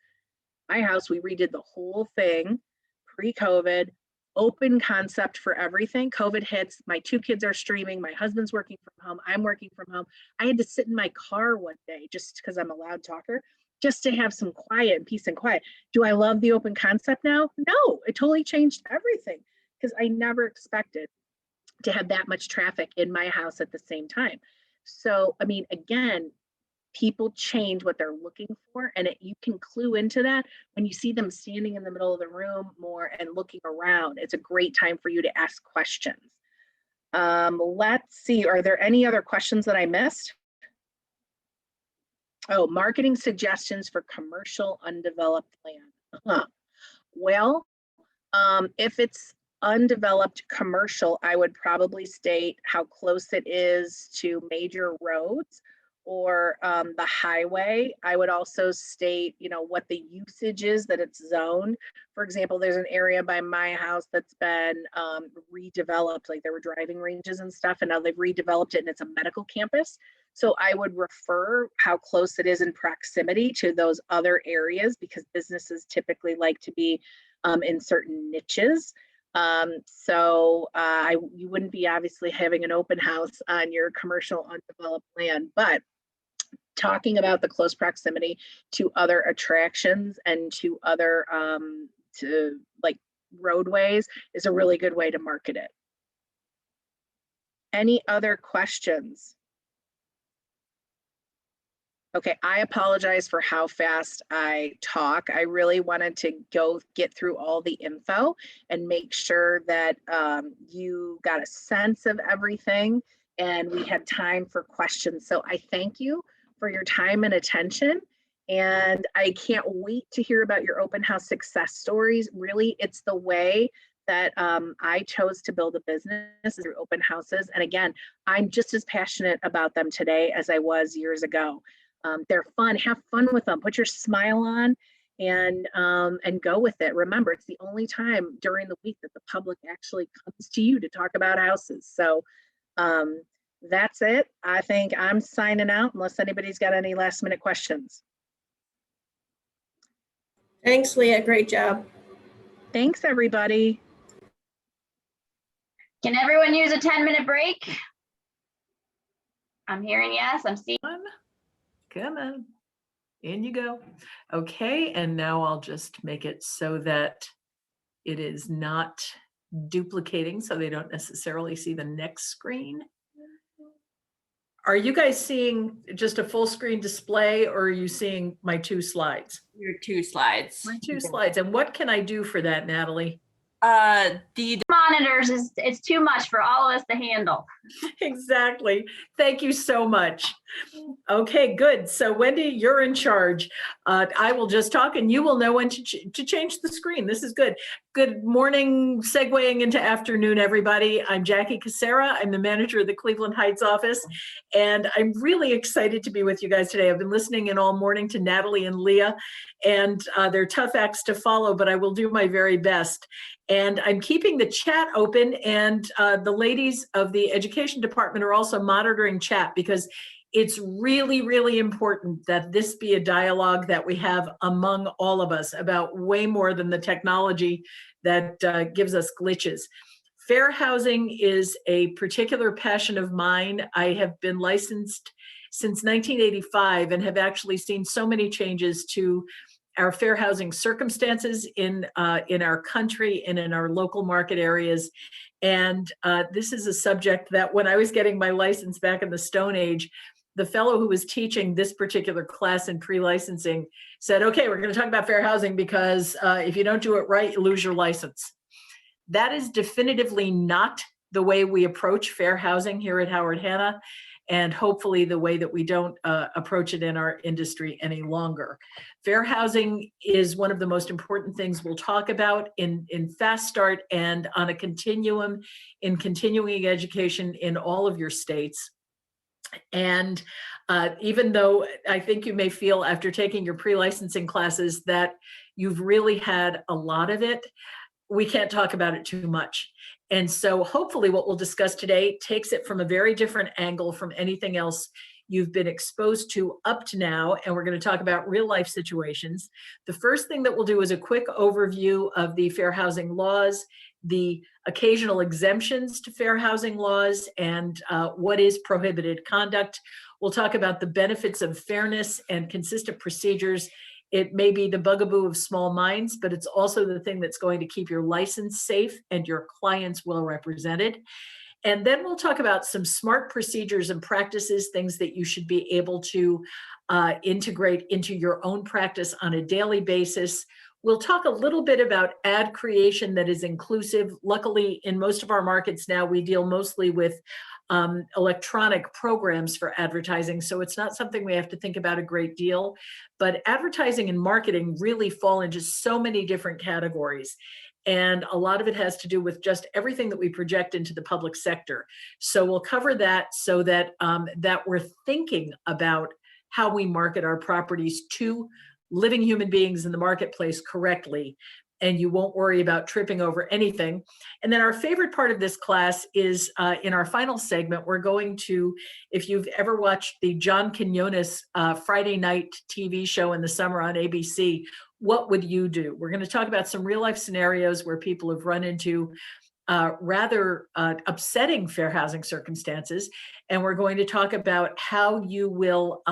My house, we redid the whole thing pre-COVID. Open concept for everything. COVID hits, my 2 kids are streaming, my husband's working from home, I'm working from home. I had to sit in my car one day just because I'm a loud talker, just to have some quiet and peace and quiet. Do I love the open concept now? No, it totally changed everything because I never expected to have that much traffic in my house at the same time. So, I mean, again, people change what they're looking for, and you can clue into that when you see them standing in the middle of the room more and looking around. It's a great time for you to ask questions. Let's see, are there any other questions that I missed? Oh, marketing suggestions for commercial undeveloped land. Well, if it's undeveloped commercial, I would probably state how close it is to major roads or the highway. I would also state, what the usage is that it's zoned. For example, there's an area by my house that's been redeveloped, like there were driving ranges and stuff, and now they've redeveloped it and it's a medical campus. So I would refer how close it is in proximity to those other areas because businesses typically like to be in certain niches. So you wouldn't be obviously having an open house on your commercial undeveloped land, but talking about the close proximity to other attractions and to other to like roadways is a really good way to market it. Any other questions? Okay, I apologize for how fast I talk. I really wanted to get through all the info and make sure that you got a sense of everything and we had time for questions. So I thank you for your time and attention. And I can't wait to hear about your open house success stories. Really, it's the way that I chose to build a business through open houses. And again, I'm just as passionate about them today as I was years ago. They're fun. Have fun with them. Put your smile on and go with it. Remember, it's the only time during the week that the public actually comes to you to talk about houses. So that's it. I think I'm signing out unless anybody's got any last minute questions. Thanks, Leah. Great job. Thanks, everybody. Can everyone use a 10-minute break? I'm hearing yes. I'm seeing. Come on. In you go. Okay, and now I'll just make it so that it is not duplicating, so they don't necessarily see the next screen. Are you guys seeing just a full screen display, or are you seeing my 2 slides? Your 2 slides. My 2 slides. And what can I do for that, Natalie? The Monitors it's too much for all of us to handle. Exactly. Thank you so much. Okay, good. So Wendy, you're in charge. I will just talk and you will know when to change the screen. This is good. Good morning, segueing into afternoon, everybody. I'm Jackie Casera. I'm the manager of the Cleveland Heights office, and I'm really excited to be with you guys today. I've been listening in all morning to Natalie and Leah, and they're tough acts to follow, but I will do my very best. And I'm keeping the chat open, and the ladies of the education department are also monitoring chat, because it's really, really important that this be a dialogue that we have among all of us about way more than the technology that gives us glitches. Fair housing is a particular passion of mine. I have been licensed since 1985 and have actually seen so many changes to our fair housing circumstances in our country and in our local market areas. And this is a subject that when I was getting my license back in the Stone Age, the fellow who was teaching this particular class in pre-licensing said, okay, we're going to talk about fair housing because if you don't do it right, you lose your license. That is definitively not the way we approach fair housing here at Howard Hanna, and hopefully the way that we don't approach it in our industry any longer. Fair housing is one of the most important things we'll talk about in Fast Start and on a continuum in continuing education in all of your states. And even though I think you may feel after taking your pre-licensing classes that you've really had a lot of it, we can't talk about it too much. And so hopefully what we'll discuss today takes it from a very different angle from anything else you've been exposed to up to now. And we're going to talk about real life situations. The first thing that we'll do is a quick overview of the fair housing laws, the occasional exemptions to fair housing laws, and what is prohibited conduct. We'll talk about the benefits of fairness and consistent procedures. It may be the bugaboo of small minds, but it's also the thing that's going to keep your license safe and your clients well represented. And then we'll talk about some smart procedures and practices, things that you should be able to integrate into your own practice on a daily basis. We'll talk a little bit about ad creation that is inclusive. Luckily, in most of our markets now, we deal mostly with electronic programs for advertising. So it's not something we have to think about a great deal. But advertising and marketing really fall into so many different categories. And a lot of it has to do with just everything that we project into the public sector. So we'll cover that so that, that we're thinking about how we market our properties to living human beings in the marketplace correctly, and you won't worry about tripping over anything. And then our favorite part of this class is in our final segment, we're going to, if you've ever watched the John Quinones Friday night TV show in the summer on ABC, what would you do? We're going to talk about some real life scenarios where people have run into rather upsetting fair housing circumstances. And we're going to talk about how you will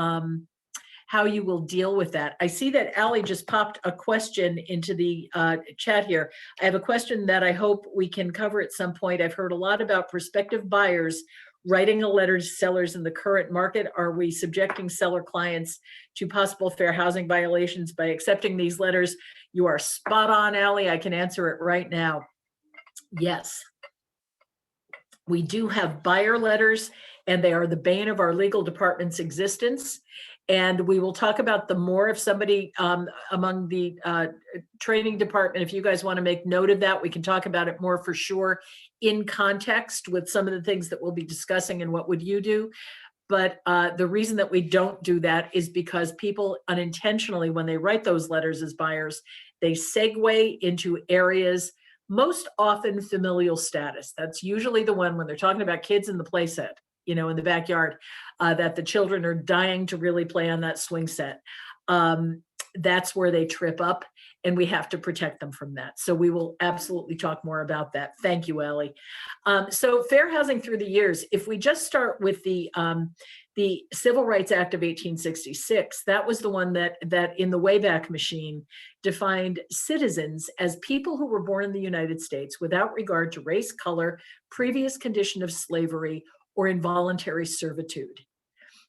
deal with that. I see that Allie just popped a question into the chat here. I have a question that I hope we can cover at some point. I've heard a lot about prospective buyers writing a letter to sellers in the current market. Are we subjecting seller clients to possible fair housing violations by accepting these letters? You are spot on, Allie. I can answer it right now. Yes. We do have buyer letters, and they are the bane of our legal department's existence. And we will talk about them more if somebody among the training department, if you guys want to make note of that, we can talk about it more for sure in context with some of the things that we'll be discussing and what would you do. But the reason that we don't do that is because people unintentionally, when they write those letters as buyers, they segue into areas, most often familial status. That's usually the one when they're talking about kids in the play set, in the backyard, that the children are dying to really play on that swing set. That's where they trip up, and we have to protect them from that. So we will absolutely talk more about that. Thank you, Ellie. So fair housing through the years, if we just start with the Civil Rights Act of 1866, that was the one that in the Wayback Machine defined citizens as people who were born in the United States without regard to race, color, previous condition of slavery, or involuntary servitude.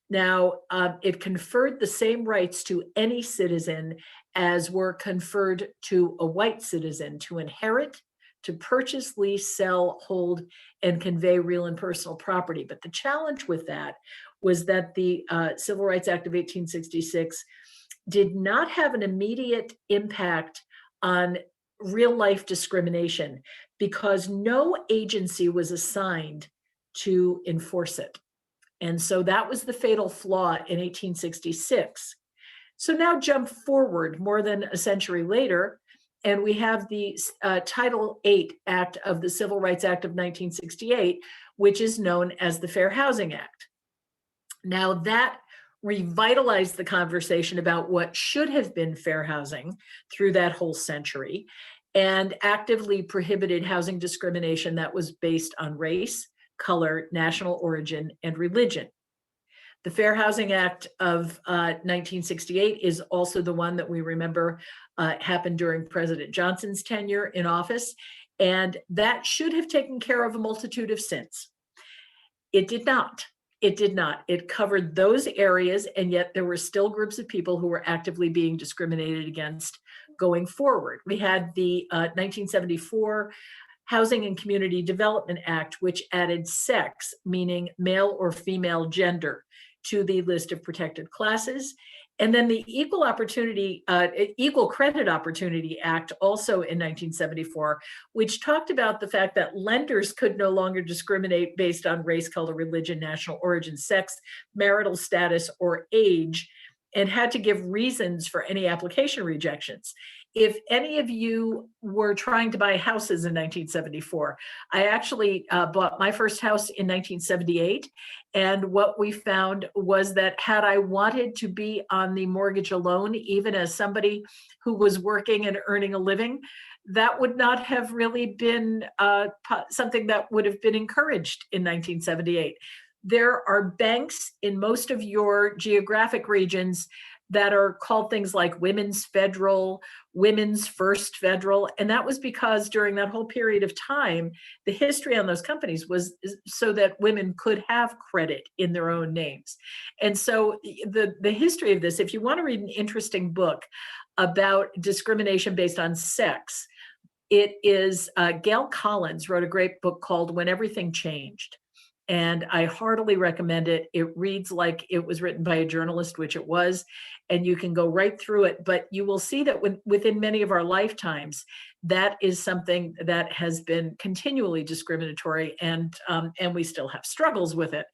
Now, it conferred the same rights to any citizen as were conferred to a white citizen to inherit, to purchase, lease, sell, hold, and convey real and personal property. But the challenge with that was that the Civil Rights Act of 1866 did not have an immediate impact on real life discrimination because no agency was assigned to enforce it. And so that was the fatal flaw in 1866. So now jump forward more than a century later, and we have the Title VIII Act of the Civil Rights Act of 1968, which is known as the Fair Housing Act. Now that revitalized the conversation about what should have been fair housing through that whole century, and actively prohibited housing discrimination that was based on race, color, national origin, and religion. The Fair Housing Act of 1968 is also the one that we remember happened during President Johnson's tenure in office, and that should have taken care of a multitude of sins. It did not. It did not. It covered those areas, and yet there were still groups of people who were actively being discriminated against going forward. We had the 1974 Housing and Community Development Act, which added sex, meaning male or female gender, to the list of protected classes. And then the Equal Credit Opportunity Act, also in 1974, which talked about the fact that lenders could no longer discriminate based on race, color, religion, national origin, sex, marital status, or age, and had to give reasons for any application rejections. If any of you were trying to buy houses in 1974, I actually bought my first house in 1978. And what we found was that had I wanted to be on the mortgage alone, even as somebody who was working and earning a living, that would not have really been something that would have been encouraged in 1978. There are banks in most of your geographic regions that are called things like Women's Federal, Women's First Federal. And that was because during that whole period of time, the history on those companies was so that women could have credit in their own names. And so the history of this, if you want to read an interesting book about discrimination based on sex, it is Gail Collins wrote a great book called When Everything Changed. And I heartily recommend it. It reads like it was written by a journalist, which it was, and you can go right through it. But you will see that within many of our lifetimes, that is something that has been continually discriminatory, and we still have struggles with it.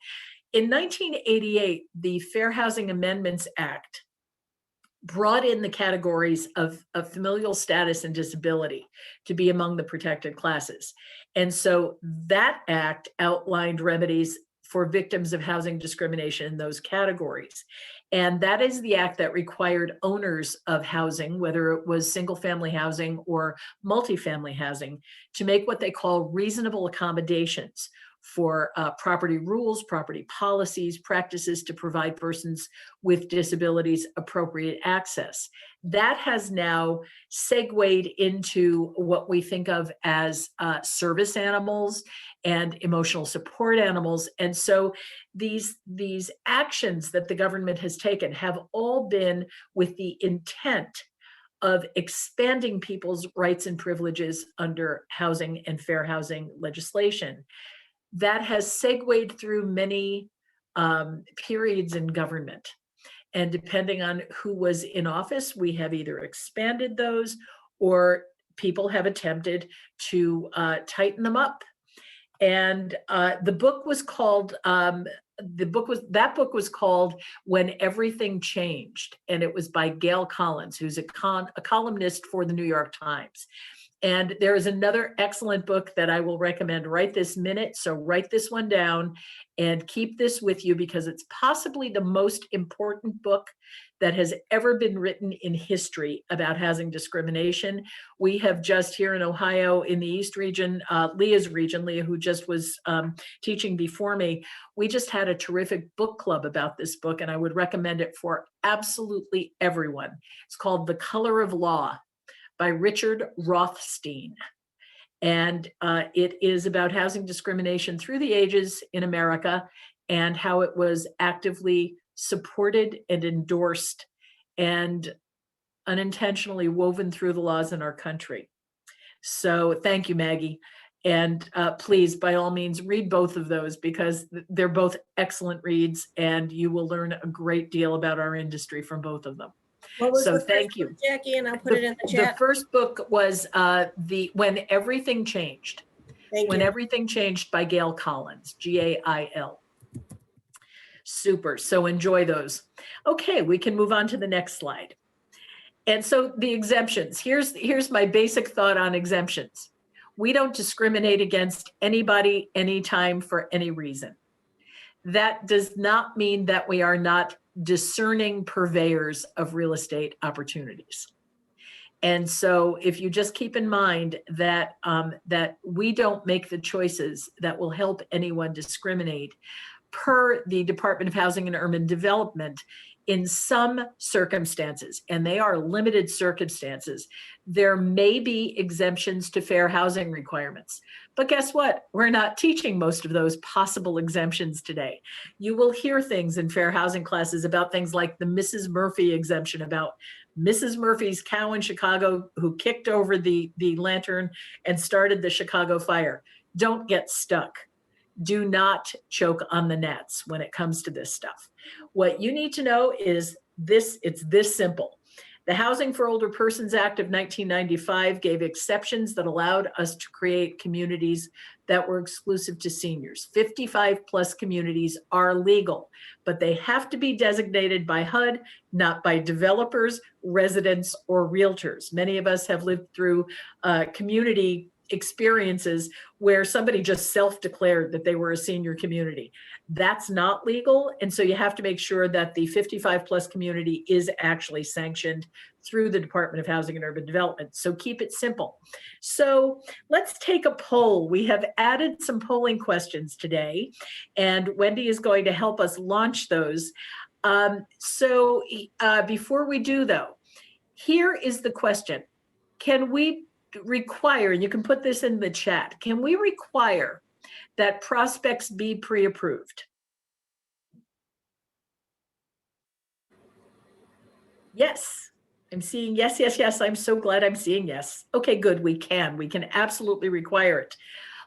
In 1988, the Fair Housing Amendments Act brought in the categories of familial status and disability to be among the protected classes. And so that act outlined remedies for victims of housing discrimination in those categories. And that is the act that required owners of housing, whether it was single family housing or multifamily housing, to make what they call reasonable accommodations for property rules, property policies, practices to provide persons with disabilities appropriate access. That has now segued into what we think of as service animals and emotional support animals. And so these actions that the government has taken have all been with the intent of expanding people's rights and privileges under housing and fair housing legislation. That has segued through many periods in government. And depending on who was in office, we have either expanded those or people have attempted to tighten them up. And the book was called that book was called When Everything Changed, and it was by Gail Collins, who's a columnist for the New York Times. And there is another excellent book that I will recommend right this minute. So write this one down and keep this with you, because it's possibly the most important book that has ever been written in history about housing discrimination. We have just here in Ohio, in the East region, Leah's region, Leah, who just was teaching before me, we just had a terrific book club about this book, and I would recommend it for absolutely everyone. It's called The Color of Law by Richard Rothstein. And it is about housing discrimination through the ages in America and how it was actively supported and endorsed and unintentionally woven through the laws in our country. So thank you, Maggie. And please, by all means, read both of those, because they're both excellent reads, and you will learn a great deal about our industry from both of them. What was So the first thank you. one, Jackie, and I'll put it in the The chat. first book was When Everything Changed. Thank When you. Everything Changed by Gail Collins, Gail. Super. So enjoy those. Okay, we can move on to the next slide. And so the exemptions. Here's my basic thought on exemptions. We don't discriminate against anybody, anytime, for any reason. That does not mean that we are not discerning purveyors of real estate opportunities. And so if you just keep in mind that that we don't make the choices that will help anyone discriminate, per the Department of Housing and Urban Development, in some circumstances, and they are limited circumstances, there may be exemptions to fair housing requirements. But guess what? We're not teaching most of those possible exemptions today. You will hear things in fair housing classes about things like the Mrs. Murphy exemption, about Mrs. Murphy's cow in Chicago who kicked over the lantern and started the Chicago fire. Don't get stuck. Do not choke on the gnats when it comes to this stuff. What you need to know is this, it's this simple. The Housing for Older Persons Act of 1995 gave exceptions that allowed us to create communities that were exclusive to seniors. 55 plus communities are legal, but they have to be designated by HUD, not by developers, residents, or realtors. Many of us have lived through community experiences where somebody just self-declared that they were a senior community. That's not legal. And so you have to make sure that the 55 plus community is actually sanctioned through the Department of Housing and Urban Development. So keep it simple. So let's take a poll. We have added some polling questions today, and Wendy is going to help us launch those. Before we do though, here is the question. Can we require, and you can put this in the chat, can we require that prospects be pre-approved? Yes, I'm seeing yes, yes, yes. I'm so glad I'm seeing yes. Okay, good, we can absolutely require it.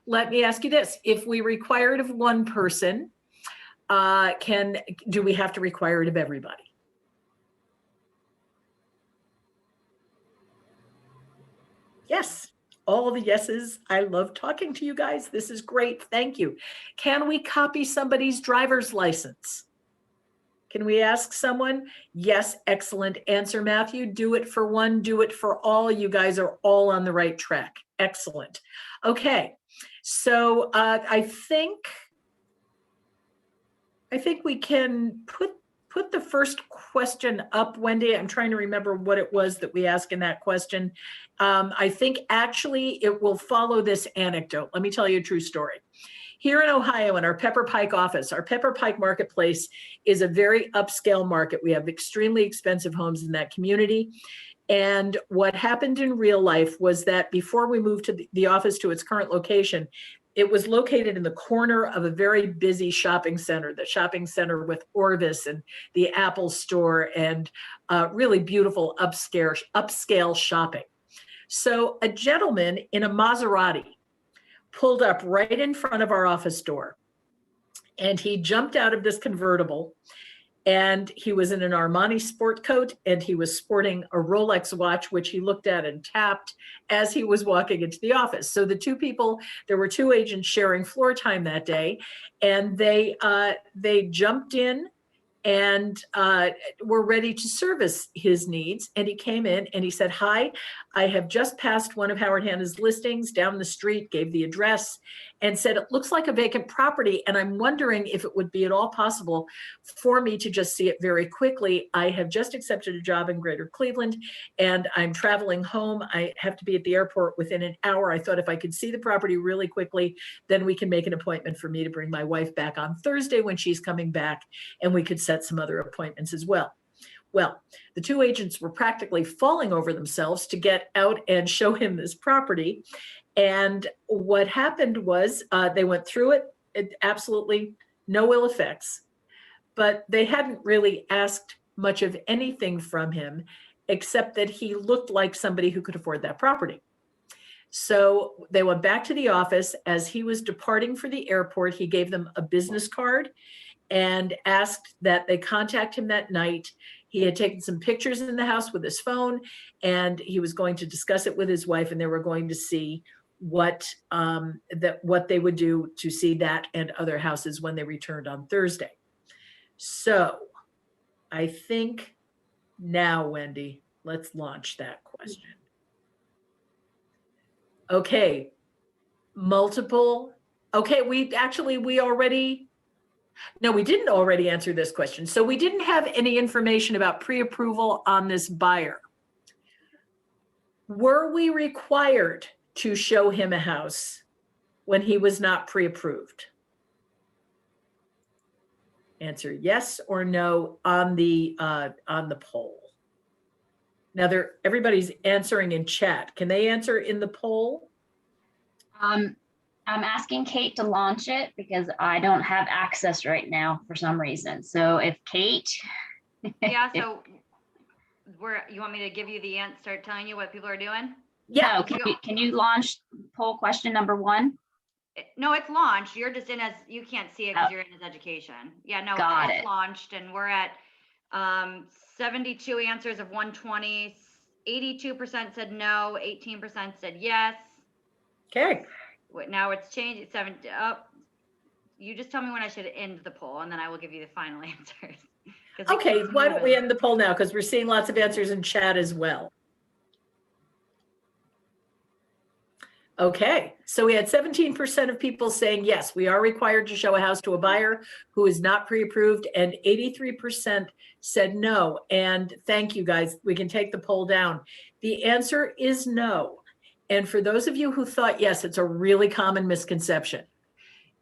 Let me ask you this, if we require it of one person, do we have to require it of everybody? Yes, all the yeses. I love talking to you guys. This is great. Thank you. Can we copy somebody's driver's license? Can we ask someone? Yes, excellent answer, Matthew. Do it for one, do it for all. You guys are all on the right track. Excellent. Okay, so I think we can put the first question up, Wendy. I'm trying to remember what it was that we asked in that question. I think actually it will follow this anecdote. Let me tell you a true story. Here in Ohio, in our Pepper Pike office, our Pepper Pike marketplace is a very upscale market. We have extremely expensive homes in that community. And what happened in real life was that before we moved to the office to its current location, it was located in the corner of a very busy shopping center, the shopping center with Orvis and the Apple store and really beautiful upscale shopping. So a gentleman in a Maserati pulled up right in front of our office door, and he jumped out of this convertible And he was in an Armani sport coat, and he was sporting a Rolex watch, which he looked at and tapped as he was walking into the office. So the two people, there were two agents sharing floor time that day, and they jumped in and were ready to service his needs. And he came in and he said, "Hi, I have just passed one of Howard Hanna's listings down the street," gave the address, and said, "It looks like a vacant property. And I'm wondering if it would be at all possible for me to just see it very quickly. I have just accepted a job in Greater Cleveland and I'm traveling home. I have to be at the airport within an hour. I thought if I could see the property really quickly, then we can make an appointment for me to bring my wife back on Thursday when she's coming back, and we could set some other appointments as well." Well, the two agents were practically falling over themselves to get out and show him this property. And what happened was they went through it, absolutely no ill effects, but they hadn't really asked much of anything from him except that he looked like somebody who could afford that property. So they went back to the office. As he was departing for the airport, he gave them a business card and asked that they contact him that night. He had taken some pictures in the house with his phone, and he was going to discuss it with his wife, and they were going to see what they would do to see that and other houses when they returned on Thursday. So I think now, Wendy, let's launch that question. Okay, multiple. Okay, we didn't already answer this question. So we didn't have any information about pre-approval on this buyer. Were we required to show him a house when he was not pre-approved? Answer yes or no on the poll. Now everybody's answering in chat. Can they answer in the poll? I'm asking Kate to launch it because I don't have access right now for some reason. So if Kate. Yeah, so you want me to give you the answer, start telling you what people are doing? Yeah. No, can you launch poll question number 1? No, it's launched. You're just in as, you can't see it because you're in his education. Yeah, no, Got it's it. launched, and we're at 72 answers of 120. 82% said no, 18% said yes. Okay. Now it's changed. It's 7. You just tell me when I should end the poll, and then I will give you the final answers. Okay, why don't we end the poll now? Because we're seeing lots of answers in chat as well. Okay, so we had 17% of people saying, yes, we are required to show a house to a buyer who is not pre-approved, and 83% said no. And thank you, guys. We can take the poll down. The answer is no. And for those of you who thought, yes, it's a really common misconception.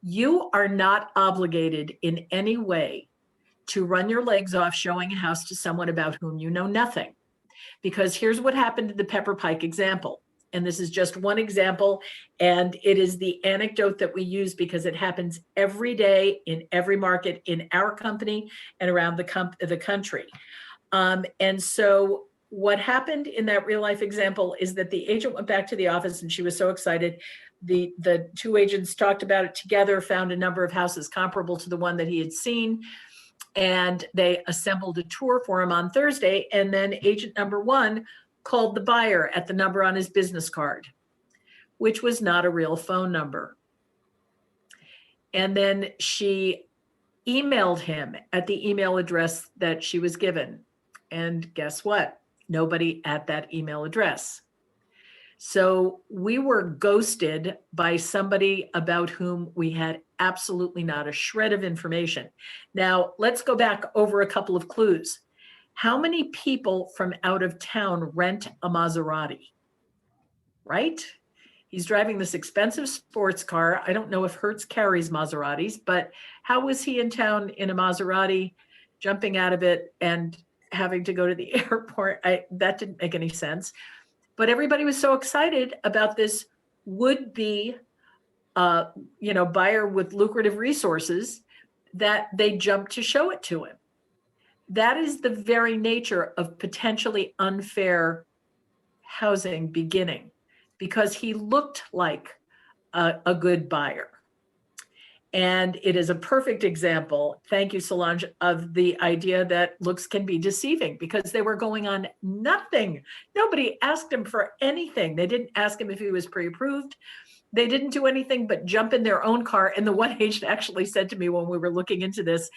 You are not obligated in any way to run your legs off showing a house to someone about whom you know nothing. Because here's what happened in the Pepper Pike example. And this is just one example, and it is the anecdote that we use because it happens every day in every market in our company and around the country. And so what happened in that real life example is that the agent went back to the office and she was so excited. The two agents talked about it together, found a number of houses comparable to the one that he had seen, and they assembled a tour for him on Thursday. And then agent number 1 called the buyer at the number on his business card, which was not a real phone number. And then she emailed him at the email address that she was given. And guess what? Nobody at that email address. So we were ghosted by somebody about whom we had absolutely not a shred of information. Now, let's go back over a couple of clues. How many people from out of town rent a Maserati? Right? He's driving this expensive sports car. I don't know if Hertz carries Maseratis, but how was he in town in a Maserati, jumping out of it and having to go to the airport? That didn't make any sense. But everybody was so excited about this would-be, buyer with lucrative resources that they jumped to show it to him. That is the very nature of potentially unfair housing beginning, because he looked like a good buyer. And it is a perfect example, thank you, Solange, of the idea that looks can be deceiving because they were going on nothing. Nobody asked him for anything. They didn't ask him if he was pre-approved. They didn't do anything but jump in their own car. And the one agent actually said to me when we were looking into this,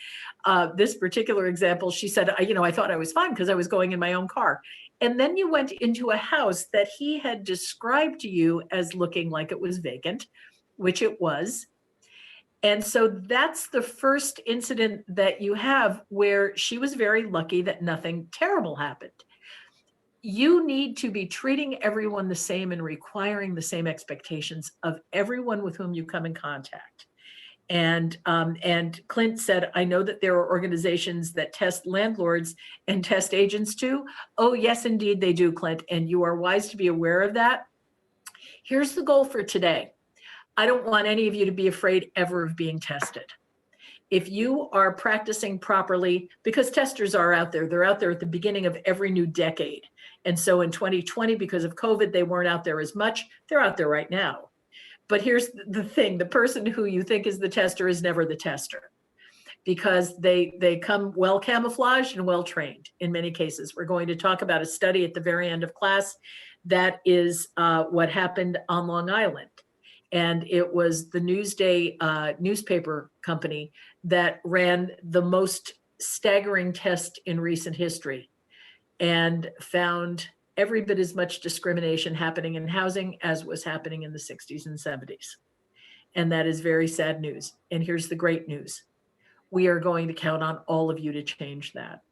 this particular example, she said, I thought I was fine because I was going in my own car. And then you went into a house that he had described to you as looking like it was vacant, which it was. And so that's the first incident that you have where she was very lucky that nothing terrible happened. You need to be treating everyone the same and requiring the same expectations of everyone with whom you come in contact. And Clint said, I know that there are organizations that test landlords and test agents too. Oh, yes, indeed they do, Clint. And you are wise to be aware of that. Here's the goal for today. I don't want any of you to be afraid ever of being tested. If you are practicing properly, because testers are out there, they're out there at the beginning of every new decade. And so in 2020, because of COVID, they weren't out there as much. They're out there right now. But here's the thing, the person who you think is the tester is never the tester because they come well camouflaged and well trained in many cases. We're going to talk about a study at the very end of class that is what happened on Long Island. And it was the Newsday newspaper company that ran the most staggering test in recent history and found every bit as much discrimination happening in housing as was happening in the 60s and 70s. And that is very sad news. And here's the great news. We are going to count on all of you to change that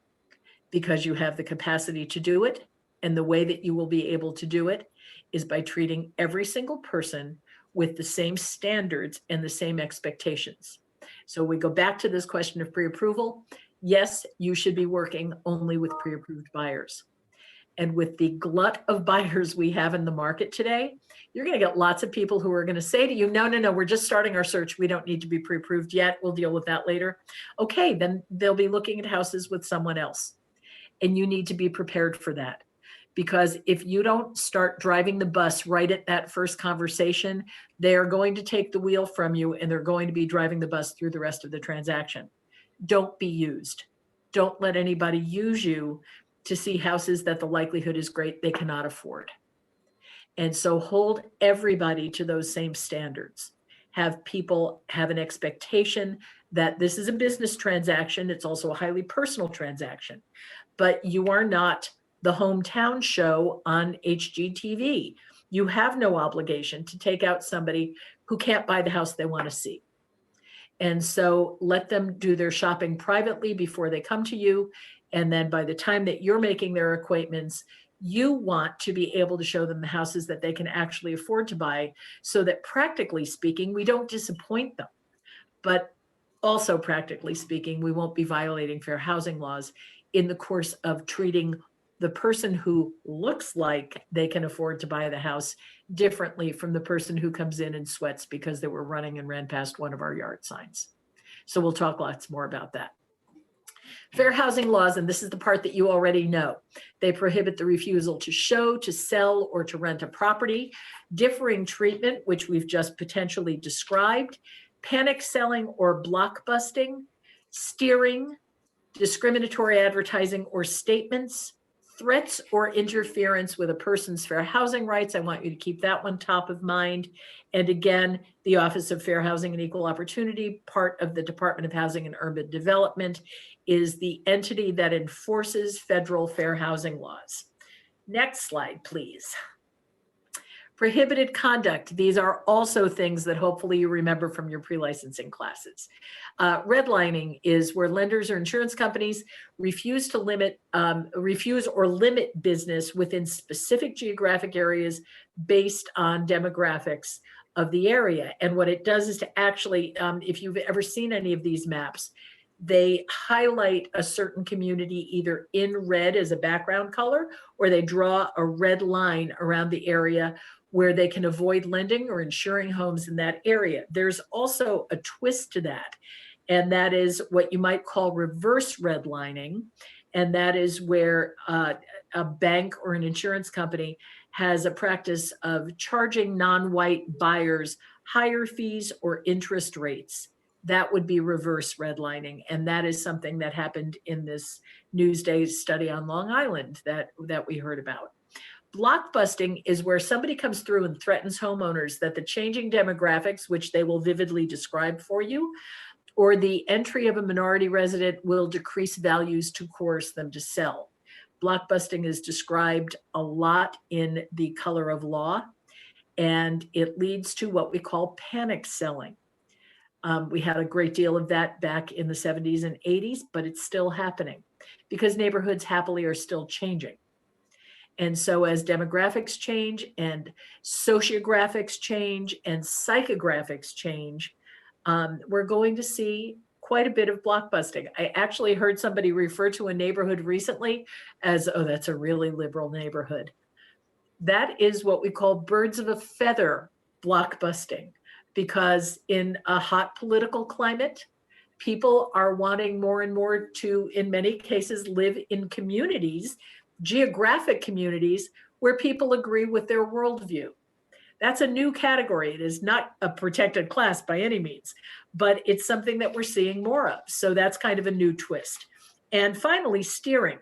because you have the capacity to do it. And the way that you will be able to do it is by treating every single person with the same standards and the same expectations. So we go back to this question of pre-approval. Yes, you should be working only with pre-approved buyers. And with the glut of buyers we have in the market today, you're going to get lots of people who are going to say to you, no, we're just starting our search. We don't need to be pre-approved yet. We'll deal with that later. Okay, then they'll be looking at houses with someone else. And you need to be prepared for that. Because if you don't start driving the bus right at that first conversation, they are going to take the wheel from you and they're going to be driving the bus through the rest of the transaction. Don't be used. Don't let anybody use you to see houses that the likelihood is great they cannot afford. And so hold everybody to those same standards. Have people have an expectation that this is a business transaction. It's also a highly personal transaction, but you are not the hometown show on HGTV. You have no obligation to take out somebody who can't buy the house they want to see. And so let them do their shopping privately before they come to you. And then by the time that you're making their appointments, you want to be able to show them the houses that they can actually afford to buy so that practically speaking, we don't disappoint them. But also practically speaking, we won't be violating fair housing laws in the course of treating the person who looks like they can afford to buy the house differently from the person who comes in and sweats because they were running and ran past one of our yard signs. So we'll talk lots more about that. Fair housing laws, and this is the part that you already know, they prohibit the refusal to show, to sell, or to rent a property, differing treatment, which we've just potentially described, panic selling or blockbusting, steering, discriminatory advertising or statements, threats or interference with a person's fair housing rights. I want you to keep that one top of mind. And again, the Office of Fair Housing and Equal Opportunity, part of the Department of Housing and Urban Development, is the entity that enforces federal fair housing laws. Next slide, please. Prohibited conduct. These are also things that hopefully you remember from your pre-licensing classes. Redlining is where lenders or insurance companies refuse or limit business within specific geographic areas based on demographics of the area. And what it does is to actually, if you've ever seen any of these maps, they highlight a certain community either in red as a background color, or they draw a red line around the area where they can avoid lending or insuring homes in that area. There's also a twist to that, and that is what you might call reverse redlining. And that is where a bank or an insurance company has a practice of charging non-white buyers higher fees or interest rates that would be reverse redlining. And that is something that happened in this Newsday study on Long Island that we heard about. Blockbusting is where somebody comes through and threatens homeowners that the changing demographics, which they will vividly describe for you, or the entry of a minority resident will decrease values to coerce them to sell. Blockbusting is described a lot in The Color of Law, and it leads to what we call panic selling. We had a great deal of that back in the 70s and 80s, but it's still happening because neighborhoods happily are still changing. And so as demographics change and sociographics change and psychographics change, we're going to see quite a bit of blockbusting. I actually heard somebody refer to a neighborhood recently as, oh, that's a really liberal neighborhood. That is what we call birds of a feather blockbusting, because in a hot political climate, people are wanting more and more to, in many cases, live in communities, geographic communities, where people agree with their worldview. That's a new category. It is not a protected class by any means, but it's something that we're seeing more of. So that's kind of a new twist. And finally, steering,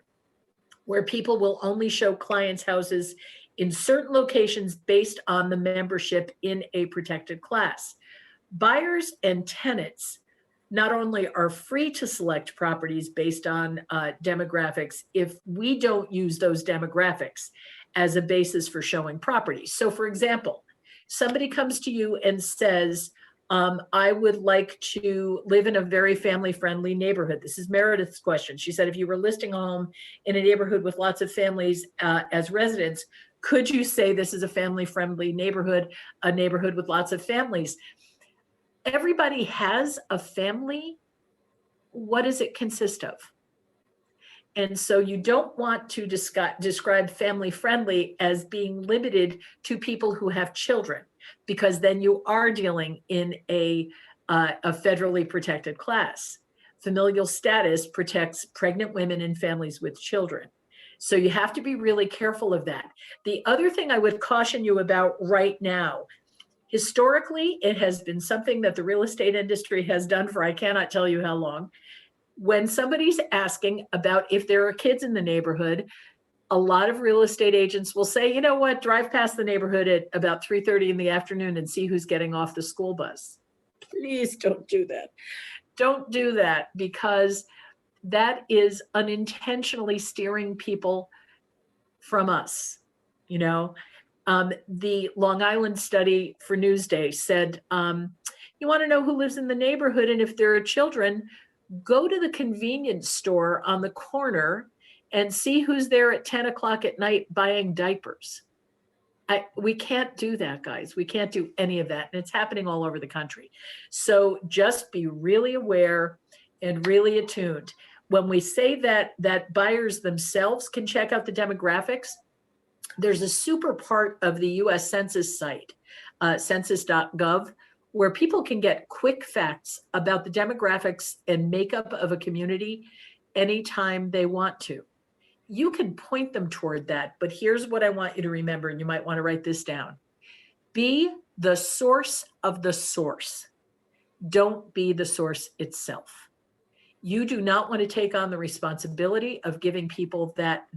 where people will only show clients' houses in certain locations based on the membership in a protected class. Buyers and tenants not only are free to select properties based on demographics if we don't use those demographics as a basis for showing properties. So for example, somebody comes to you and says, I would like to live in a very family-friendly neighborhood. This is Meredith's question. She said, if you were listing a home in a neighborhood with lots of families as residents, could you say this is a family-friendly neighborhood, a neighborhood with lots of families? Everybody has a family. What does it consist of? And so you don't want to describe family-friendly as being limited to people who have children, because then you are dealing in a federally protected class. Familial status protects pregnant women and families with children. So you have to be really careful of that. The other thing I would caution you about right now, historically, it has been something that the real estate industry has done for I cannot tell you how long. When somebody's asking about if there are kids in the neighborhood, a lot of real estate agents will say, you know what, drive past the neighborhood at about 3:30 in the afternoon and see who's getting off the school bus. Please don't do that. Don't do that, because that is unintentionally steering people from us. You know, the Long Island study for Newsday said, you want to know who lives in the neighborhood, and if there are children, go to the convenience store on the corner and see who's there at 10 o'clock at night buying diapers. We can't do that, guys. We can't do any of that. And it's happening all over the country. So just be really aware and really attuned. When we say that buyers themselves can check out the demographics, there's a super part of the US Census site, census.gov, where people can get quick facts about the demographics and makeup of a community anytime they want to. You can point them toward that, but here's what I want you to remember, and you might want to write this down. Be the source of the source. Don't be the source itself. You do not want to take on the responsibility of giving people that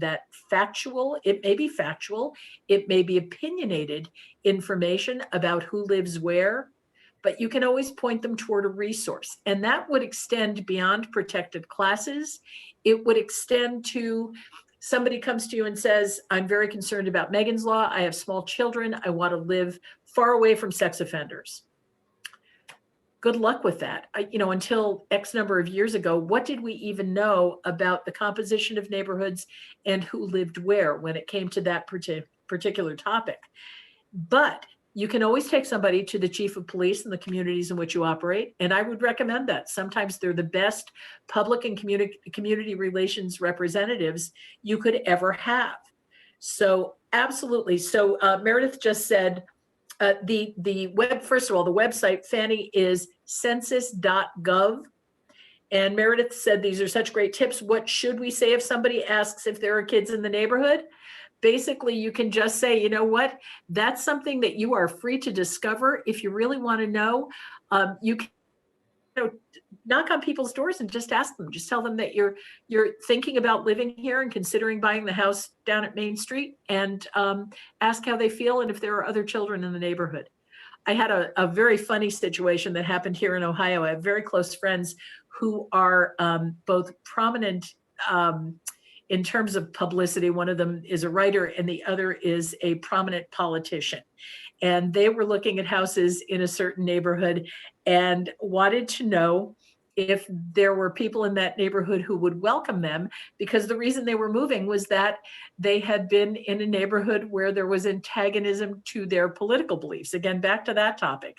factual, it may be factual, it may be opinionated information about who lives where, but you can always point them toward a resource. And that would extend beyond protected classes. It would extend to somebody comes to you and says, I'm very concerned about Megan's Law. I have small children. I want to live far away from sex offenders. Good luck with that. Until X number of years ago, what did we even know about the composition of neighborhoods and who lived where when it came to that particular topic? But you can always take somebody to the chief of police in the communities in which you operate. And I would recommend that. Sometimes they're the best public and community relations representatives you could ever have. So absolutely. So Meredith just said, first of all, the website, Fanny, is census.gov. And Meredith said, these are such great tips. What should we say if somebody asks if there are kids in the neighborhood? Basically, you can just say, you know what, that's something that you are free to discover. If you really want to know, you know, knock on people's doors and just ask them, just tell them that you're thinking about living here and considering buying the house down at Main Street, and ask how they feel and if there are other children in the neighborhood. I had a very funny situation that happened here in Ohio. I have very close friends who are both prominent in terms of publicity. One of them is a writer and the other is a prominent politician. And they were looking at houses in a certain neighborhood and wanted to know if there were people in that neighborhood who would welcome them, because the reason they were moving was that they had been in a neighborhood where there was antagonism to their political beliefs. Again, back to that topic.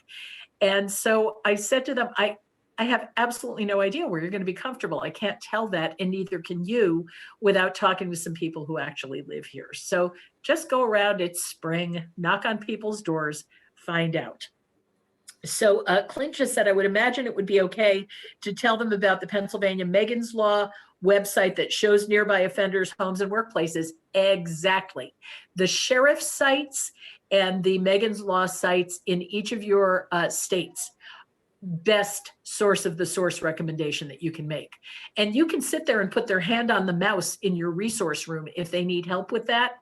And so I said to them, I have absolutely no idea where you're going to be comfortable. I can't tell that, and neither can you without talking to some people who actually live here. So just go around, it's spring, knock on people's doors, find out. So Clint just said, I would imagine it would be okay to tell them about the Pennsylvania Megan's Law website that shows nearby offenders' homes and workplaces. Exactly. The sheriff's sites and the Megan's Law sites in each of your states. Best source of the source recommendation that you can make. And you can sit there and put their hand on the mouse in your resource room if they need help with that,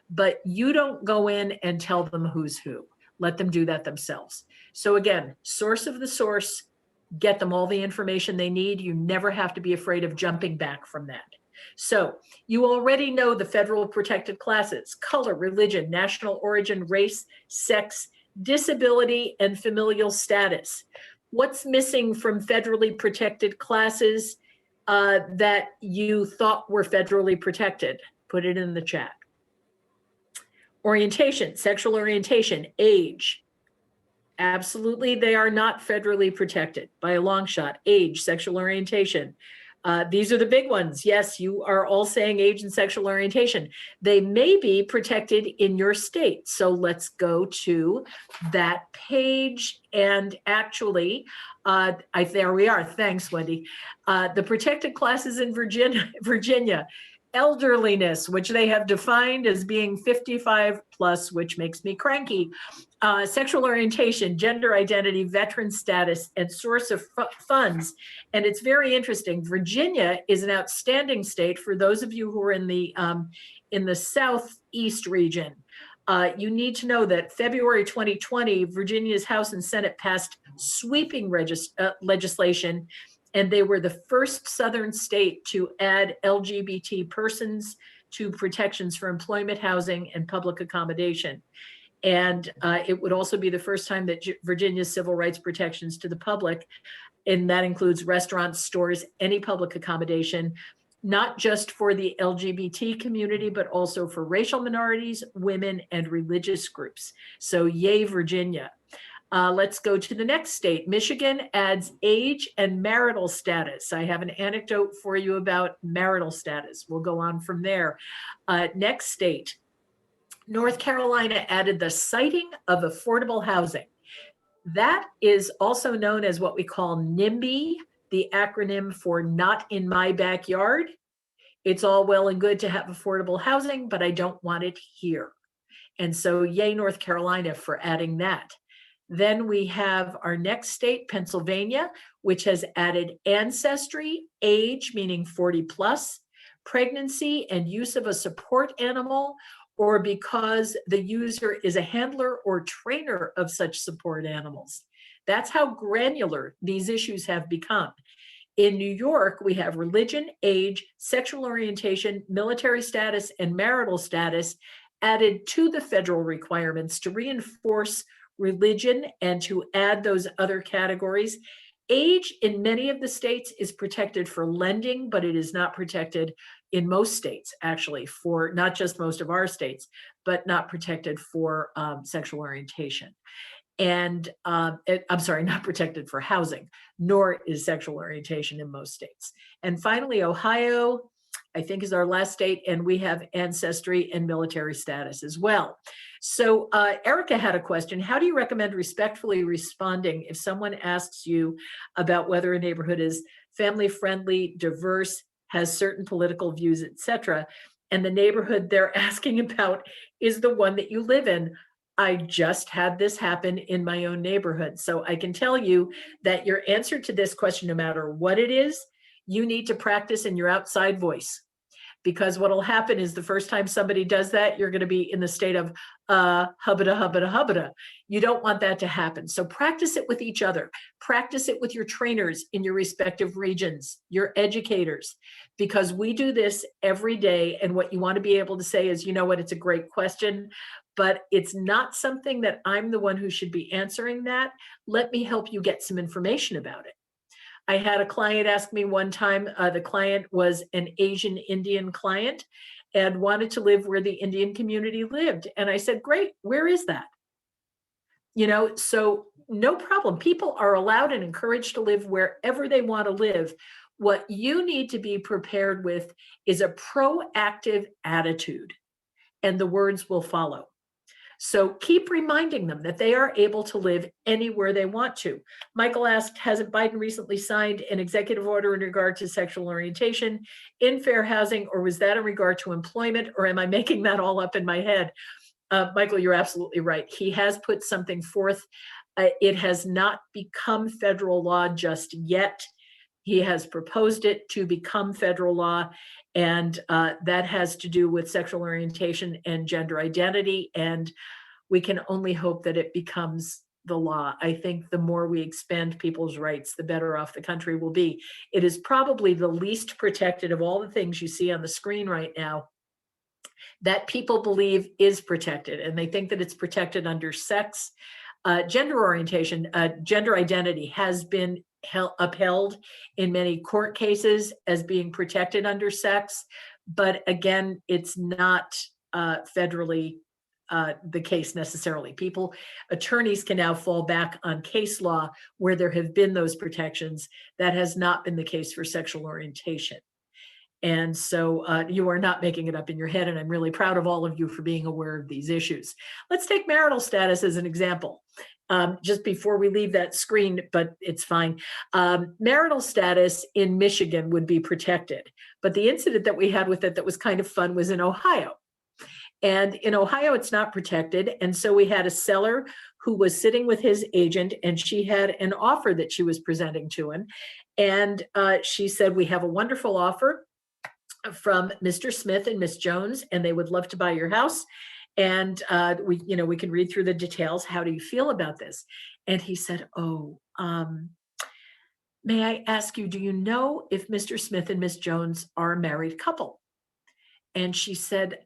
but you don't go in and tell them who's who. Let them do that themselves. So again, source of the source, get them all the information they need. You never have to be afraid of jumping back from that. So you already know the federal protected classes: color, religion, national origin, race, sex, disability, and familial status. What's missing from federally protected classes that you thought were federally protected? Put it in the chat. Orientation, sexual orientation, age. Absolutely, they are not federally protected by a long shot. Age, sexual orientation. These are the big ones. Yes, you are all saying age and sexual orientation. They may be protected in your state. So let's go to that page. And actually, there we are. Thanks, Wendy. The protected classes in Virginia. Elderliness, which they have defined as being 55 plus, which makes me cranky. Sexual orientation, gender identity, veteran status, and source of funds. And it's very interesting. Virginia is an outstanding state for those of you who are in the Southeast region. You need to know that February 2020, Virginia's House and Senate passed sweeping legislation, and they were the first Southern state to add LGBT persons to protections for employment, housing, and public accommodation. And it would also be the first time that Virginia's civil rights protections to the public, and that includes restaurants, stores, any public accommodation, not just for the LGBT community, but also for racial minorities, women, and religious groups. So yay, Virginia. Let's go to the next state. Michigan adds age and marital status. I have an anecdote for you about marital status. We'll go on from there. Next state, North Carolina added the siting of affordable housing. That is also known as what we call NIMBY, the acronym for Not in My Backyard. It's all well and good to have affordable housing, but I don't want it here. And so yay, North Carolina, for adding that. Then we have our next state, Pennsylvania, which has added ancestry, age, meaning 40 plus, pregnancy, and use of a support animal, or because the user is a handler or trainer of such support animals. That's how granular these issues have become. In New York, we have religion, age, sexual orientation, military status, and marital status added to the federal requirements to reinforce religion and to add those other categories. Age in many of the states is protected for lending, but it is not protected in most states, actually, for not just most of our states, but not protected for sexual orientation. And I'm sorry, not protected for housing, nor is sexual orientation in most states. And finally, Ohio, I think, is our last state, and we have ancestry and military status as well. So Erica had a question. How do you recommend respectfully responding if someone asks you about whether a neighborhood is family friendly, diverse, has certain political views, etc., and the neighborhood they're asking about is the one that you live in? I just had this happen in my own neighborhood. So I can tell you that your answer to this question, no matter what it is, you need to practice in your outside voice. Because what'll happen is the first time somebody does that, you're going to be in the state of hubbada, hubbada, hubbada. You don't want that to happen. So practice it with each other. Practice it with your trainers in your respective regions, your educators, because we do this every day. And what you want to be able to say is, you know what, it's a great question, but it's not something that I'm the one who should be answering that. Let me help you get some information about it. I had a client ask me one time, the client was an Asian Indian client and wanted to live where the Indian community lived. And I said, great, where is that? You know, so no problem. People are allowed and encouraged to live wherever they want to live. What you need to be prepared with is a proactive attitude, and the words will follow. So keep reminding them that they are able to live anywhere they want to. Michael asked, hasn't Biden recently signed an executive order in regard to sexual orientation in fair housing, or was that in regard to employment, or am I making that all up in my head? Michael, you're absolutely right. He has put something forth. It has not become federal law just yet. He has proposed it to become federal law, and that has to do with sexual orientation and gender identity. And we can only hope that it becomes the law. I think the more we expand people's rights, the better off the country will be. It is probably the least protected of all the things you see on the screen right now that people believe is protected, and they think that it's protected under sex. Gender orientation, gender identity has been upheld in many court cases as being protected under sex, but again, it's not federally the case necessarily. Attorneys can now fall back on case law where there have been those protections. That has not been the case for sexual orientation. And so you are not making it up in your head, and I'm really proud of all of you for being aware of these issues. Let's take marital status as an example. Just before we leave that screen, but it's fine. Marital status in Michigan would be protected, but the incident that we had with it that was kind of fun was in Ohio. And in Ohio, it's not protected. And so we had a seller who was sitting with his agent, and she had an offer that she was presenting to him. And she said, we have a wonderful offer from Mr. Smith and Miss Jones, and they would love to buy your house. And we can read through the details. How do you feel about this? And he said, may I ask you, do you know if Mr. Smith and Miss Jones are a married couple? And she said,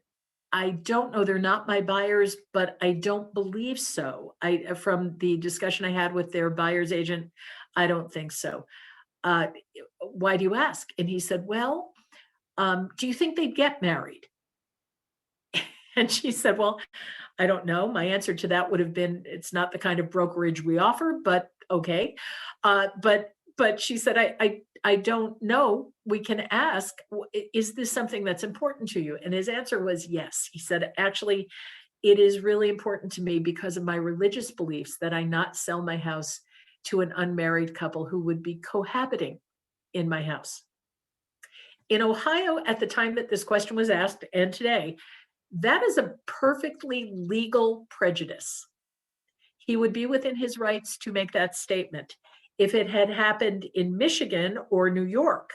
I don't know. They're not my buyers, but I don't believe so. From the discussion I had with their buyer's agent, I don't think so. Why do you ask? And he said, well, do you think they'd get married? And she said, well, I don't know. My answer to that would have been, it's not the kind of brokerage we offer, but okay. But she said, I don't know. We can ask, is this something that's important to you? And his answer was yes. He said, actually, it is really important to me because of my religious beliefs that I not sell my house to an unmarried couple who would be cohabiting in my house. In Ohio, at the time that this question was asked, and today, that is a perfectly legal prejudice. He would be within his rights to make that statement. If it had happened in Michigan or New York,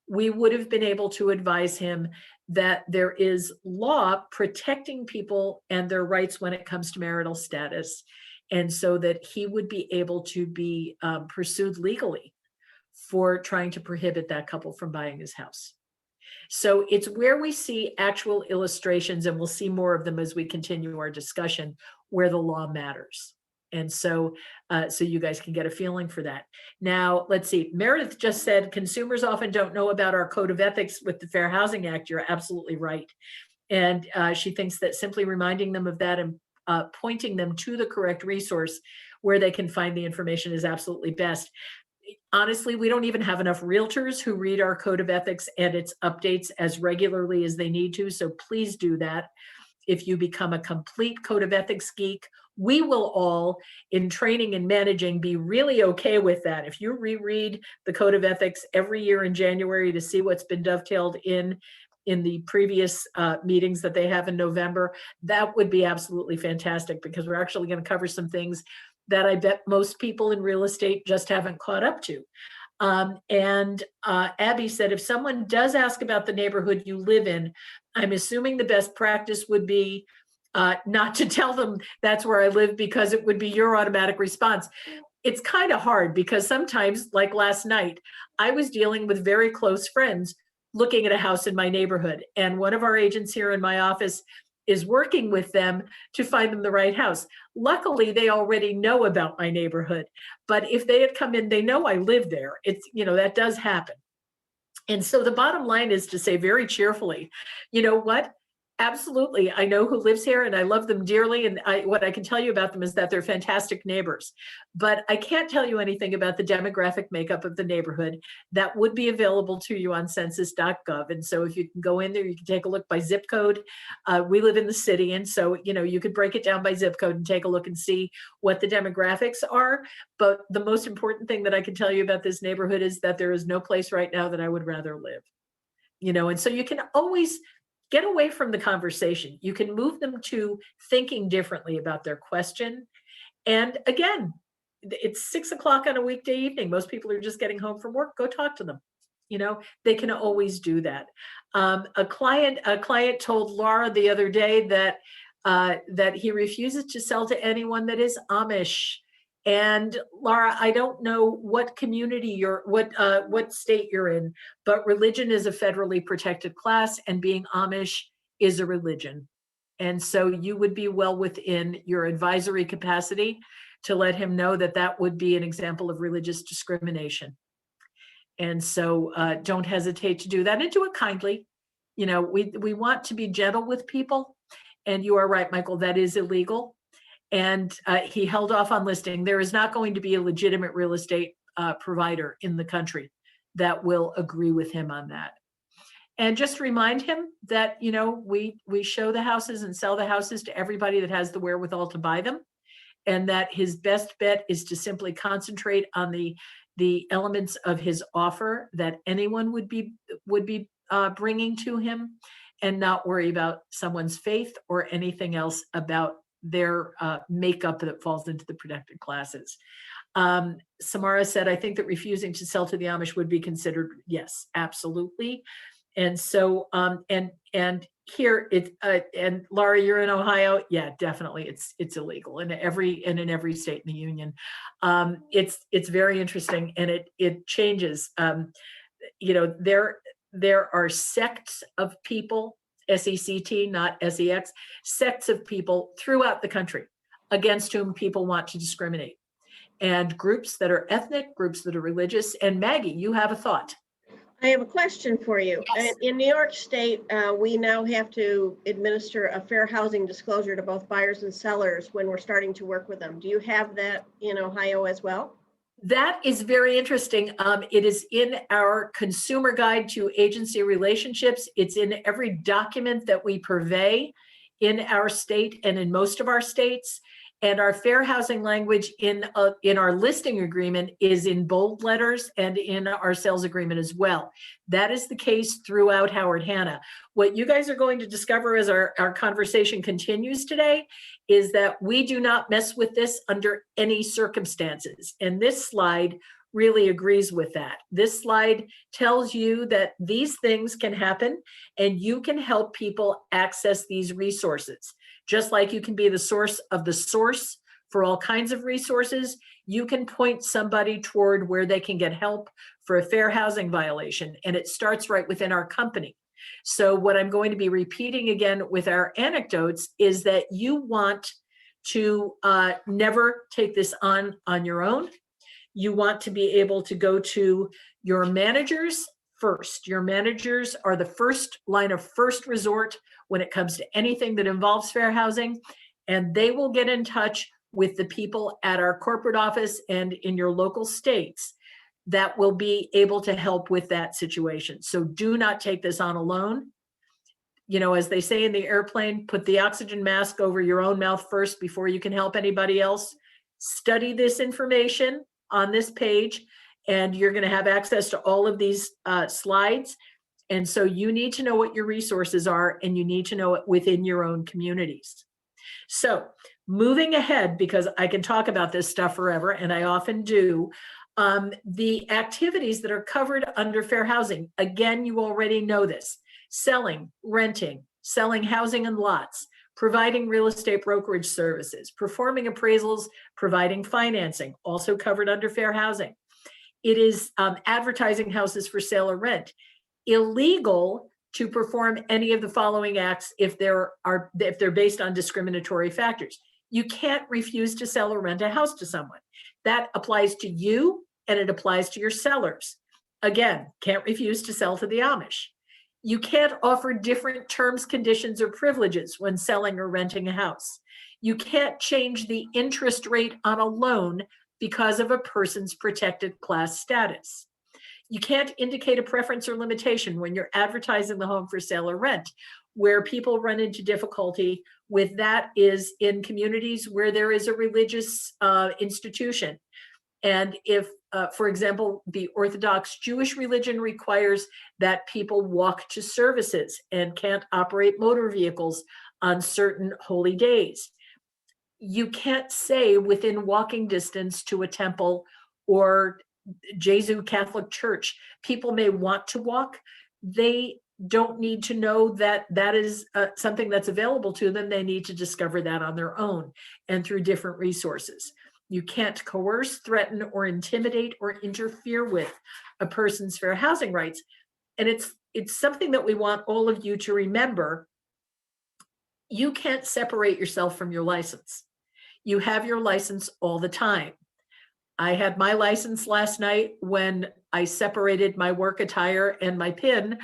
we would have been able to advise him that there is law protecting people and their rights when it comes to marital status, and so that he would be able to be pursued legally for trying to prohibit that couple from buying his house. So it's where we see actual illustrations, and we'll see more of them as we continue our discussion, where the law matters. And so you guys can get a feeling for that. Now, let's see. Meredith just said, consumers often don't know about our code of ethics with the Fair Housing Act. You're absolutely right. And she thinks that simply reminding them of that and pointing them to the correct resource where they can find the information is absolutely best. Honestly, we don't even have enough realtors who read our code of ethics and its updates as regularly as they need to. So please do that. If you become a complete code of ethics geek, we will all, in training and managing, be really okay with that. If you reread the code of ethics every year in January to see what's been dovetailed in, in the previous meetings that they have in November, that would be absolutely fantastic, because we're actually going to cover some things that I bet most people in real estate just haven't caught up to. Abby said, if someone does ask about the neighborhood you live in, I'm assuming the best practice would be not to tell them that's where I live, because it would be your automatic response. It's kind of hard, because sometimes, like last night, I was dealing with very close friends looking at a house in my neighborhood. And one of our agents here in my office is working with them to find them the right house. Luckily, they already know about my neighborhood. But if they had come in, they know I live there. It's, that does happen. And so the bottom line is to say very cheerfully, you know what? Absolutely. I know who lives here and I love them dearly. And what I can tell you about them is that they're fantastic neighbors. But I can't tell you anything about the demographic makeup of the neighborhood. That would be available to you on census.gov. And so if you can go in there, you can take a look by zip code. We live in the city. And so, you could break it down by zip code and take a look and see what the demographics are. But the most important thing that I can tell you about this neighborhood is that there is no place right now that I would rather live. And so you can always get away from the conversation. You can move them to thinking differently about their question. And again, it's 6 o'clock on a weekday evening. Most people are just getting home from work. Go talk to them. They can always do that. A client told Laura the other day that he refuses to sell to anyone that is Amish. And Laura, I don't know what community what state you're in, but religion is a federally protected class, and being Amish is a religion. And so you would be well within your advisory capacity to let him know that that would be an example of religious discrimination. And so don't hesitate to do that, and do it kindly. We want to be gentle with people. And you are right, Michael, that is illegal. And he held off on listing. There is not going to be a legitimate real estate provider in the country that will agree with him on that. And just remind him that, we show the houses and sell the houses to everybody that has the wherewithal to buy them. And that his best bet is to simply concentrate on the elements of his offer that anyone would be bringing to him, and not worry about someone's faith or anything else about their makeup that falls into the protected classes. Samara said, I think that refusing to sell to the Amish would be considered. Yes, absolutely. And so, and here and Laura, you're in Ohio. Yeah, definitely. It's illegal in every state in the union. It's very interesting, and it changes. There are sects of people, SECT, not SEX, sects of people throughout the country against whom people want to discriminate, and groups that are ethnic, groups that are religious. And Maggie, you have a thought. I have a question for you. Yes. In New York State, we now have to administer a fair housing disclosure to both buyers and sellers when we're starting to work with them. Do you have that in Ohio as well? That is very interesting. It is in our consumer guide to agency relationships. It's in every document that we purvey in our state and in most of our states. And our fair housing language in our listing agreement is in bold letters, and in our sales agreement as well. That is the case throughout Howard Hanna. What you guys are going to discover as our conversation continues today is that we do not mess with this under any circumstances. And this slide really agrees with that. This slide tells you that these things can happen, and you can help people access these resources. Just like you can be the source for all kinds of resources, you can point somebody toward where they can get help for a fair housing violation. And it starts right within our company. So what I'm going to be repeating again with our anecdotes is that you want to never take this on your own. You want to be able to go to your managers first. Your managers are the first line of first resort when it comes to anything that involves fair housing, and they will get in touch with the people at our corporate office and in your local states that will be able to help with that situation. So do not take this on alone. As they say in the airplane, put the oxygen mask over your own mouth first before you can help anybody else. Study this information on this page, and you're going to have access to all of these slides. And so you need to know what your resources are, and you need to know it within your own communities. So moving ahead, because I can talk about this stuff forever, and I often do, the activities that are covered under fair housing, again, you already know this: selling, renting, selling housing and lots, providing real estate brokerage services, performing appraisals, providing financing, also covered under fair housing. It is advertising houses for sale or rent. Illegal to perform any of the following acts if they're based on discriminatory factors. You can't refuse to sell or rent a house to someone. That applies to you, and it applies to your sellers. Again, can't refuse to sell to the Amish. You can't offer different terms, conditions, or privileges when selling or renting a house. You can't change the interest rate on a loan because of a person's protected class status. You can't indicate a preference or limitation when you're advertising the home for sale or rent. Where people run into difficulty with that is in communities where there is a religious institution. And if, for example, the Orthodox Jewish religion requires that people walk to services and can't operate motor vehicles on certain holy days, you can't say within walking distance to a temple or Jesu Catholic Church. People may want to walk. They don't need to know that that is something that's available to them. They need to discover that on their own and through different resources. You can't coerce, threaten, or intimidate or interfere with a person's fair housing rights. And it's something that we want all of you to remember. You can't separate yourself from your license. You have your license all the time. I had my license last night when I separated my work attire and my PIN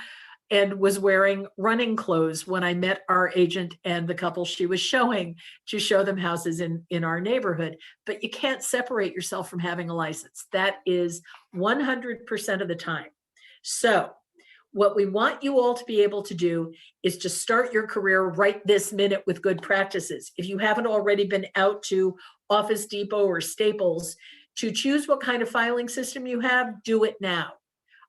and was wearing running clothes when I met our agent and the couple she was showing to show them houses in our neighborhood. But you can't separate yourself from having a license. That is 100% of the time. So what we want you all to be able to do is to start your career right this minute with good practices. If you haven't already been out to Office Depot or Staples to choose what kind of filing system you have, do it now.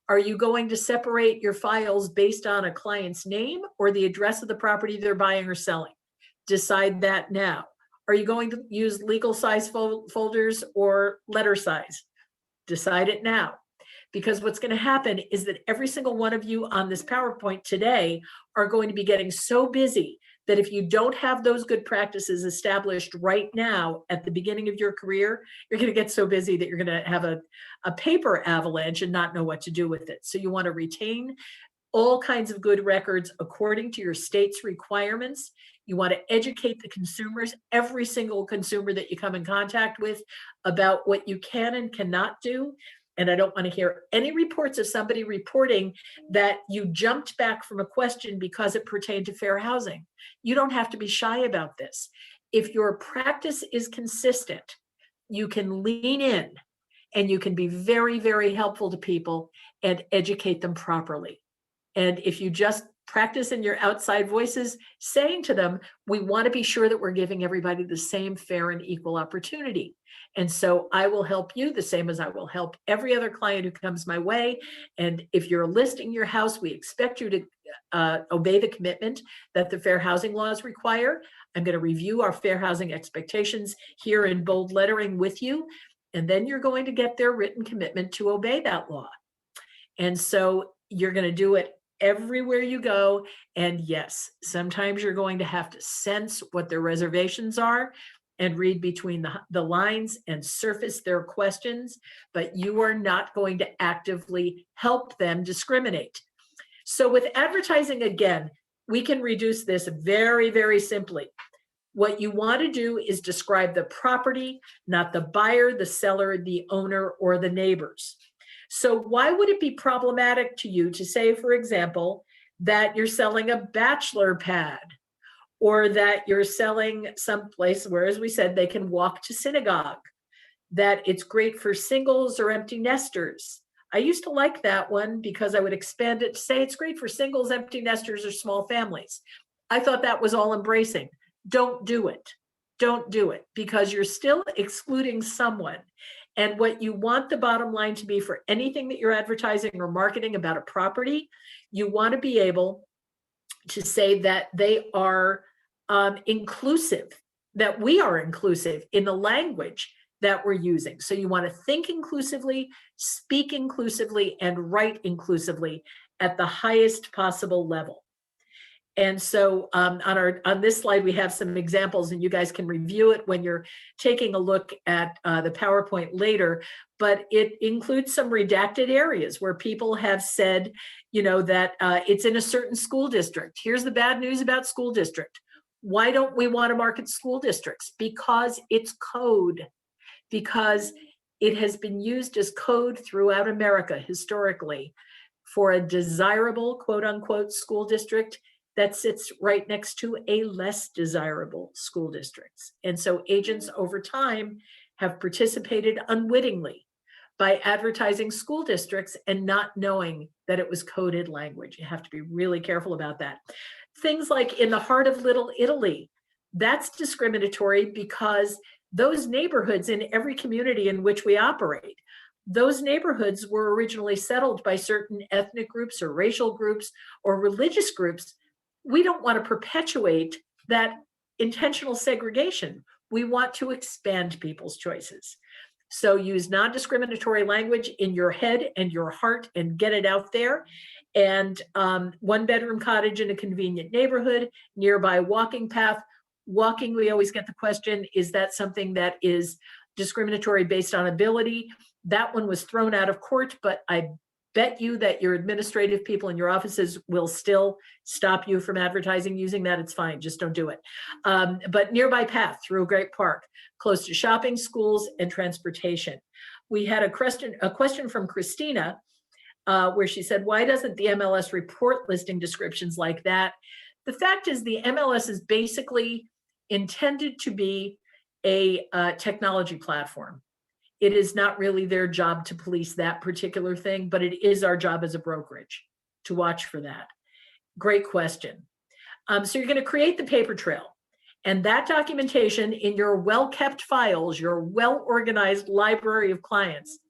Are you going to separate your files based on a client's name or the address of the property they're buying or selling? Decide that now. Are you going to use legal size folders or letter size? Decide it now. Because what's going to happen is that every single one of you on this PowerPoint today are going to be getting so busy that if you don't have those good practices established right now at the beginning of your career, you're going to get so busy that you're going to have a paper avalanche and not know what to do with it. So you want to retain all kinds of good records according to your state's requirements. You want to educate the consumers, every single consumer that you come in contact with, about what you can and cannot do. And I don't want to hear any reports of somebody reporting that you jumped back from a question because it pertained to fair housing. You don't have to be shy about this. If your practice is consistent, you can lean in and you can be very, very helpful to people and educate them properly. And if you just practice in your outside voices, saying to them, we want to be sure that we're giving everybody the same fair and equal opportunity. And so I will help you the same as I will help every other client who comes my way. And if you're listing your house, we expect you to obey the commitment that the fair housing laws require. I'm going to review our fair housing expectations here in bold lettering with you. And then you're going to get their written commitment to obey that law. And so you're going to do it everywhere you go. And yes, sometimes you're going to have to sense what their reservations are and read between the lines and surface their questions, but you are not going to actively help them discriminate. So with advertising, again, we can reduce this very, very simply. What you want to do is describe the property, not the buyer, the seller, the owner, or the neighbors. So why would it be problematic to you to say, for example, that you're selling a bachelor pad, or that you're selling someplace where, as we said, they can walk to synagogue, that it's great for singles or empty nesters? I used to like that one because I would expand it to say it's great for singles, empty nesters, or small families. I thought that was all embracing. Don't do it. Don't do it, because you're still excluding someone. And what you want the bottom line to be for anything that you're advertising or marketing about a property, you want to be able to say that they are inclusive, that we are inclusive in the language that we're using. So you want to think inclusively, speak inclusively, and write inclusively at the highest possible level. And so on this slide, we have some examples, and you guys can review it when you're taking a look at the PowerPoint later, but it includes some redacted areas where people have said, you know, that it's in a certain school district. Here's the bad news about school district. Why don't we want to market school districts? Because it's code, because it has been used as code throughout America historically for a desirable, quote unquote, school district that sits right next to a less desirable school districts. And so agents over time have participated unwittingly by advertising school districts and not knowing that it was coded language. You have to be really careful about that. Things like in the heart of Little Italy, that's discriminatory because those neighborhoods in every community in which we operate, those neighborhoods were originally settled by certain ethnic groups or racial groups or religious groups. We don't want to perpetuate that intentional segregation. We want to expand people's choices. So use non-discriminatory language in your head and your heart and get it out there. And one-bedroom cottage in a convenient neighborhood, nearby walking path. Walking, we always get the question, is that something that is discriminatory based on ability? That one was thrown out of court, but I bet you that your administrative people in your offices will still stop you from advertising using that. It's fine, just don't do it. But nearby path through a great park, close to shopping, schools, and transportation. We had a question from Christina where she said, why doesn't the MLS report listing descriptions like that? The fact is the MLS is basically intended to be a technology platform. It is not really their job to police that particular thing, but it is our job as a brokerage to watch for that. Great question. So you're going to create the paper trail, and that documentation in your well-kept files, your well-organized library of clients,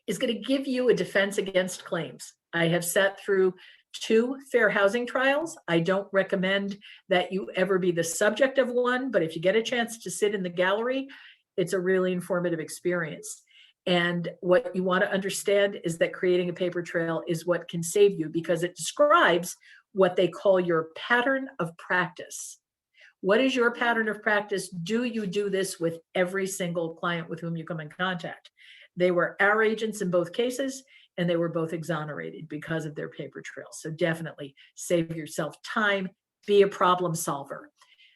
is going to give you a defense against claims. I have sat through 2 fair housing trials. I don't recommend that you ever be the subject of one, but if you get a chance to sit in the gallery, it's a really informative experience. And what you want to understand is that creating a paper trail is what can save you, because it describes what they call your pattern of practice. What is your pattern of practice? Do you do this with every single client with whom you come in contact? They were our agents in both cases, and they were both exonerated because of their paper trail. So definitely save yourself time, be a problem solver.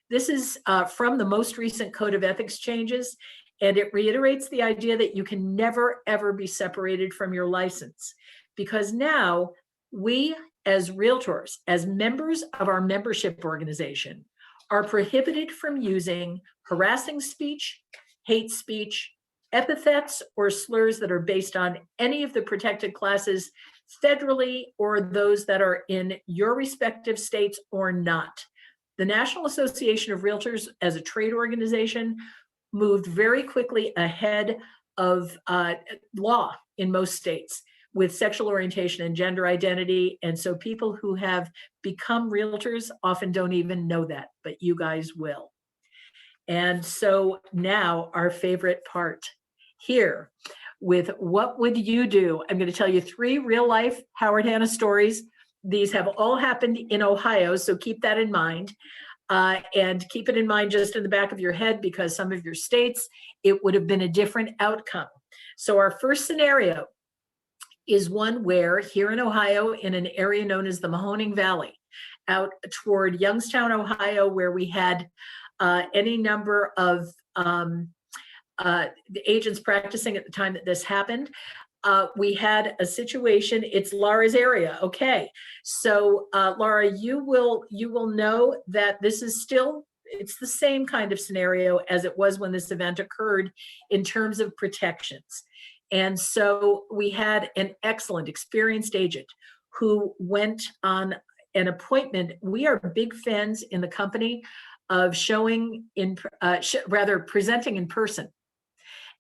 This is from the most recent Code of Ethics changes, and it reiterates the idea that you can never, ever be separated from your license, because now we as realtors, as members of our membership organization, are prohibited from using harassing speech, hate speech, epithets, or slurs that are based on any of the protected classes federally or those that are in your respective states or not. The National Association of Realtors as a trade organization moved very quickly ahead of law in most states with sexual orientation and gender identity. And so people who have become realtors often don't even know that, but you guys will. And so now our favorite part here with what would you do? I'm going to tell you 3 real life Howard Hanna stories. These have all happened in Ohio, so keep that in mind. And keep it in mind just in the back of your head, because some of your states, it would have been a different outcome. So our first scenario is one where here in Ohio, in an area known as the Mahoning Valley, out toward Youngstown, Ohio, where we had any number of the agents practicing at the time that this happened. We had a situation, it's Laura's area. Okay, so Laura, you will know that this is still, it's the same kind of scenario as it was when this event occurred in terms of protections. And so we had an excellent experienced agent who went on an appointment. We are big fans in the company of showing in, presenting in person.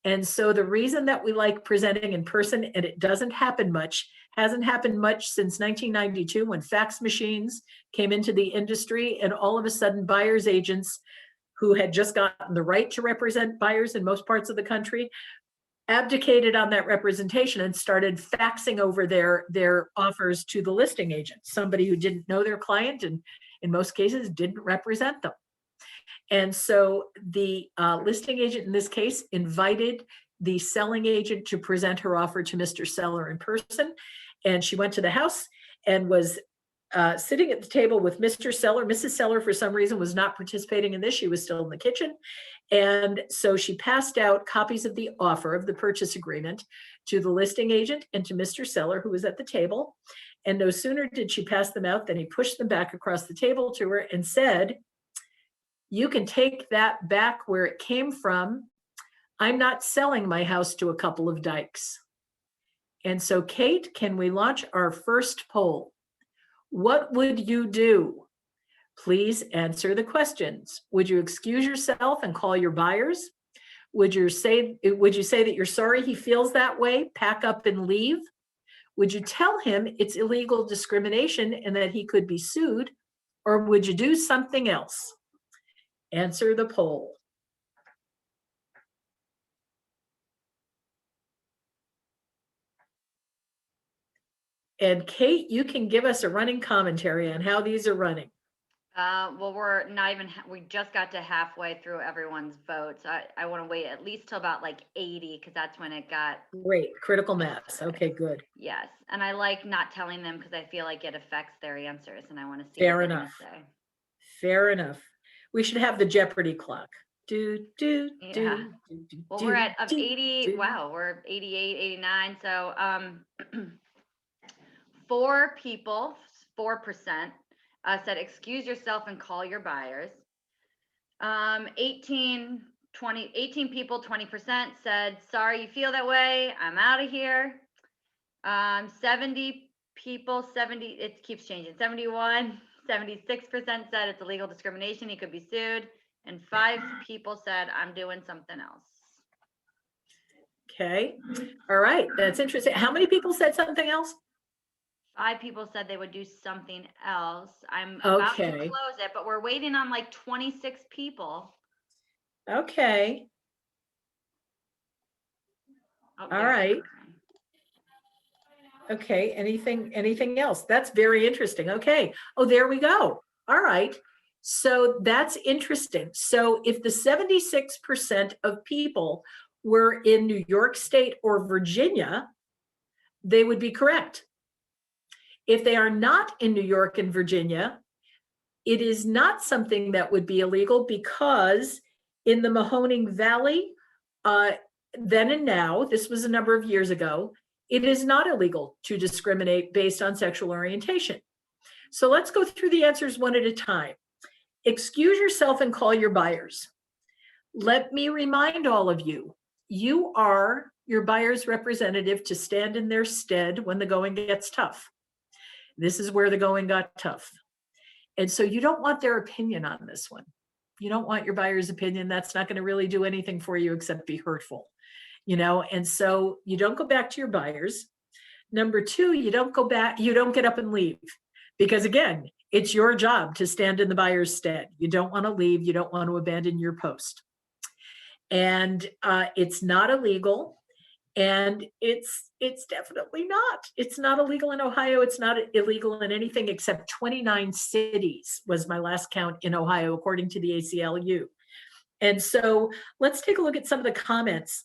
And so the reason that we like presenting in person, and it doesn't happen much, hasn't happened much since 1992 when fax machines came into the industry, and all of a sudden buyers agents who had just gotten the right to represent buyers in most parts of the country abdicated on that representation and started faxing over their offers to the listing agent, somebody who didn't know their client and in most cases didn't represent them. And so the listing agent in this case invited the selling agent to present her offer to Mr. Seller in person. And she went to the house and was sitting at the table with Mr. Seller. Mrs. Seller, for some reason, was not participating in this. She was still in the kitchen. And so she passed out copies of the offer of the purchase agreement to the listing agent and to Mr. Seller, who was at the table. And no sooner did she pass them out than he pushed them back across the table to her and said, "You can take that back where it came from. I'm not selling my house to a couple of dykes." And so, Kate, can we launch our first poll? What would you do? Please answer the questions. Would you excuse yourself and call your buyers? Would you say that you're sorry he feels that way, pack up and leave? Would you tell him it's illegal discrimination and that he could be sued? Or would you do something else? Answer the poll. And Kate, you can give us a running commentary on how these are running. Well, we're not even, we just got to halfway through everyone's votes. I want to wait at least till about like 80 because that's when it got. Great, critical mass. Okay, good. Yes. And I like not telling them because I feel like it affects their answers and I want to see. Fair what they're enough. gonna say. Fair enough. We should have the Jeopardy clock. Do, do, Yeah. do, do, Well, do, we're at of do, 80. do. Wow, we're 88, 89. So 4 people, 4% said excuse yourself and call your buyers. 18 people, 20% said sorry you feel that way, I'm out of here. 70 people, it keeps changing. 76% said it's illegal discrimination, he could be sued. And 5 people said I'm doing something else. Okay, all right, that's interesting. How many people said something else? 5 people said they would do something else. I'm about to Okay. close it, but we're waiting on like 26 people. Okay, Oh, all there's right. one. Okay, anything else? That's very interesting. Okay. Oh, there we go. All right. So that's interesting. So if the 76% of people were in New York State or Virginia, they would be correct. If they are not in New York and Virginia, it is not something that would be illegal because in the Mahoning Valley, then and now, this was a number of years ago, it is not illegal to discriminate based on sexual orientation. So let's go through the answers one at a time. Excuse yourself and call your buyers. Let me remind all of you, you are your buyer's representative to stand in their stead when the going gets tough. This is where the going got tough. And so you don't want their opinion on this one. You don't want your buyer's opinion. That's not going to really do anything for you except be hurtful, and so you don't go back to your buyers. Number 2, you don't get up and leave because again, it's your job to stand in the buyer's stead. You don't want to leave. You don't want to abandon your post. And it's not illegal. And it's definitely not. It's not illegal in Ohio. It's not illegal in anything except 29 cities was my last count in Ohio, according to the ACLU. And so let's take a look at some of the comments.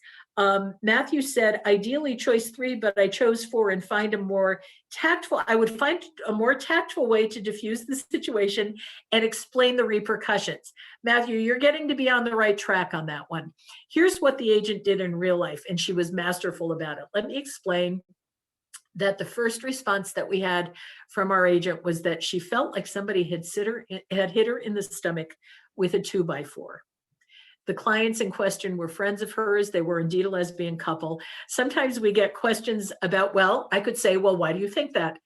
Matthew said, ideally choice 3, but I chose 4 and find a more tactful, I would find a more tactful way to diffuse the situation and explain the repercussions. Matthew, you're getting to be on the right track on that one. Here's what the agent did in real life, and she was masterful about it. Let me explain that the first response that we had from our agent was that she felt like somebody had hit her in the stomach with a 2x4. The clients in question were friends of hers. They were indeed a lesbian couple. Sometimes we get questions about, well, I could say, well, why do you think that?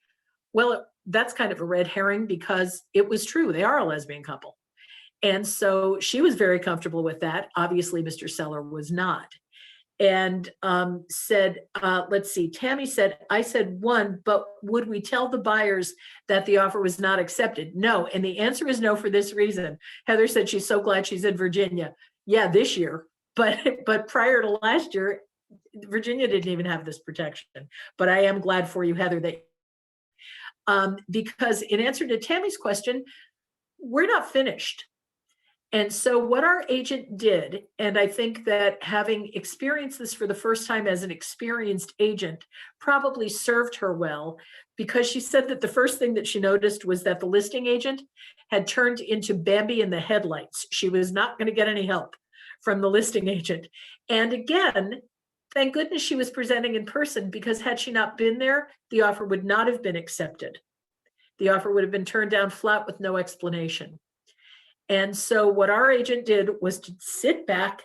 Well, that's kind of a red herring because it was true. They are a lesbian couple. And so she was very comfortable with that. Obviously, Mr. Seller was not. and said, let's see, Tammy said, I said 1, but would we tell the buyers that the offer was not accepted? No, and the answer is no for this reason. Heather said she's so glad she's in Virginia. Yeah, this year, but prior to last year, Virginia didn't even have this protection. But I am glad for you, Heather, that because in answer to Tammy's question, we're not finished. And so what our agent did, and I think that having experienced this for the first time as an experienced agent probably served her well, because she said that the first thing that she noticed was that the listing agent had turned into Bambi in the headlights. She was not going to get any help from the listing agent. And again, thank goodness she was presenting in person, because had she not been there, the offer would not have been accepted. The offer would have been turned down flat with no explanation. And so what our agent did was to sit back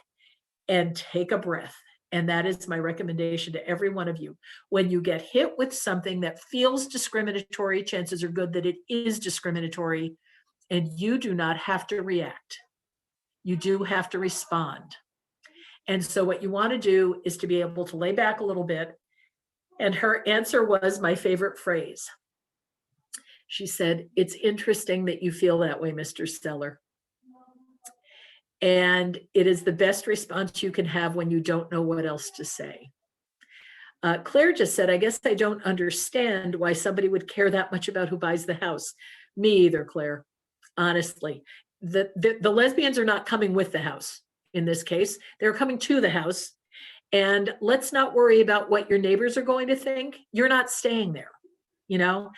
and take a breath. And that is my recommendation to every one of you. When you get hit with something that feels discriminatory, chances are good that it is discriminatory, and you do not have to react. You do have to respond. And so what you want to do is to be able to lay back a little bit. And her answer was my favorite phrase. She said, "It's interesting that you feel that way, Mr. Seller." And it is the best response you can have when you don't know what else to say. Claire just said, "I guess I don't understand why somebody would care that much about who buys the house." Me either, Claire, honestly. The lesbians are not coming with the house in this case. They're coming to the house. And let's not worry about what your neighbors are going to think. You're not staying there, you know?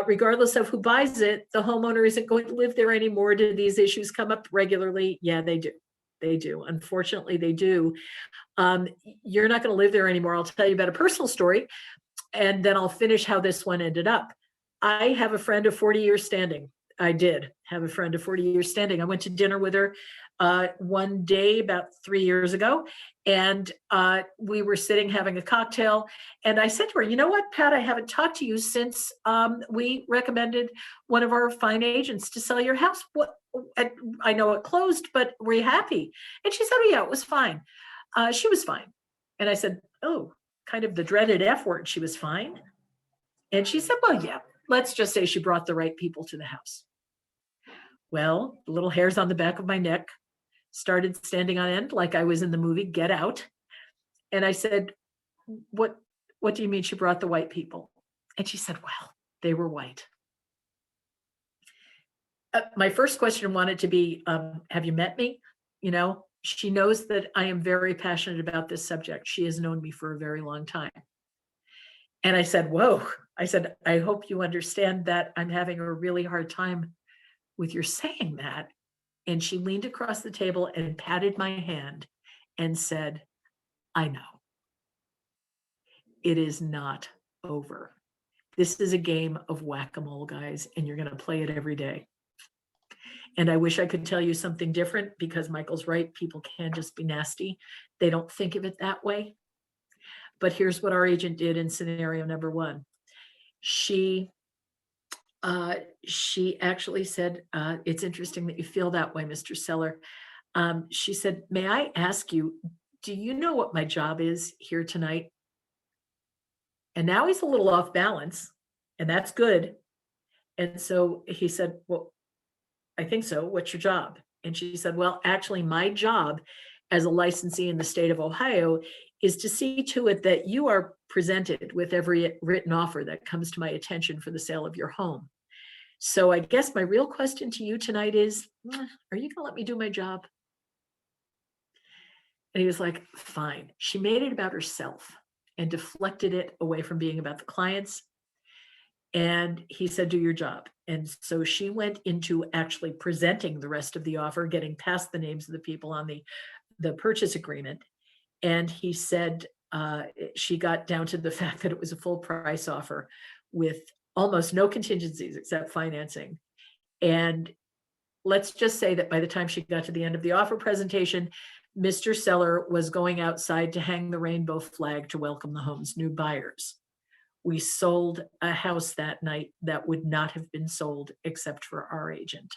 Regardless of who buys it, the homeowner isn't going to live there anymore. Do these issues come up regularly? Yeah, they do. They do. Unfortunately, they do. You're not going to live there anymore. I'll tell you about a personal story, and then I'll finish how this one ended up. I have a friend of 40 years standing. I did have a friend of 40 years standing. I went to dinner with her one day about 3 years ago, and we were sitting having a cocktail, and I said to her, "You know what, Pat, I haven't talked to you since we recommended one of our fine agents to sell your house. What? I know it closed, but were you happy?" And she said, "Oh yeah, it was fine." She was fine. And I said, "Oh, kind of the dreaded F word, she was fine?" And she said, "Well, yeah, let's just say she brought the right people to the house." Well, the little hairs on the back of my neck started standing on end like I was in the movie Get Out. And I said, what do you mean she brought the white people?" And she said, "Well, they were white." My first question wanted to be, have you met me? You know, she knows that I am very passionate about this subject. She has known me for a very long time. And I said, whoa, I said, "I hope you understand that I'm having a really hard time with your saying that." And she leaned across the table and patted my hand and said, "I know. It is not over. This is a game of whack-a-mole, guys, and you're going to play it every day." And I wish I could tell you something different, because Michael's right. People can just be nasty. They don't think of it that way. But here's what our agent did in scenario number 1. She actually said, "It's interesting that you feel that way, Mr. Seller." She said, "May I ask you, do you know what my job is here tonight?" And now he's a little off balance, and that's good. And so he said, "Well, I think so. What's your job?" And she said, "Well, actually, my job as a licensee in the state of Ohio is to see to it that you are presented with every written offer that comes to my attention for the sale of your home. So I guess my real question to you tonight is, are you going to let me do my job?" And he was like, "Fine." She made it about herself and deflected it away from being about the clients. And he said, "Do your job." And so she went into actually presenting the rest of the offer, getting past the names of the people on the purchase agreement. And he said, she got down to the fact that it was a full price offer with almost no contingencies except financing. And let's just say that by the time she got to the end of the offer presentation, Mr. Seller was going outside to hang the rainbow flag to welcome the home's new buyers. We sold a house that night that would not have been sold except for our agent.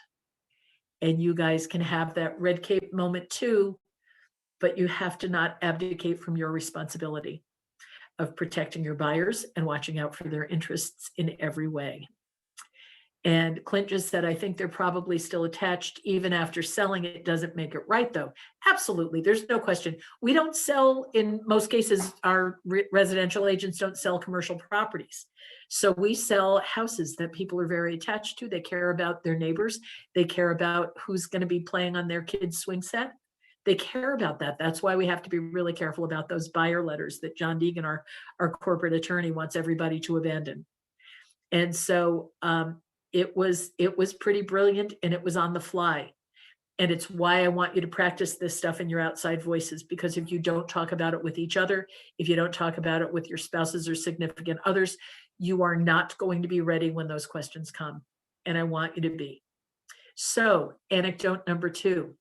And you guys can have that red cape moment too. but you have to not abdicate from your responsibility of protecting your buyers and watching out for their interests in every way. And Clint just said, I think they're probably still attached even after selling it. Doesn't make it right, though. Absolutely. There's no question. We don't sell, in most cases, our residential agents don't sell commercial properties. So we sell houses that people are very attached to. They care about their neighbors. They care about who's going to be playing on their kids' swing set. They care about that. That's why we have to be really careful about those buyer letters that John Deegan, our corporate attorney, wants everybody to abandon. And so, it was pretty brilliant, and it was on the fly. And it's why I want you to practice this stuff in your outside voices, because if you don't talk about it with each other, if you don't talk about it with your spouses or significant others, you are not going to be ready when those questions come. And I want you to be. So, anecdote number 2.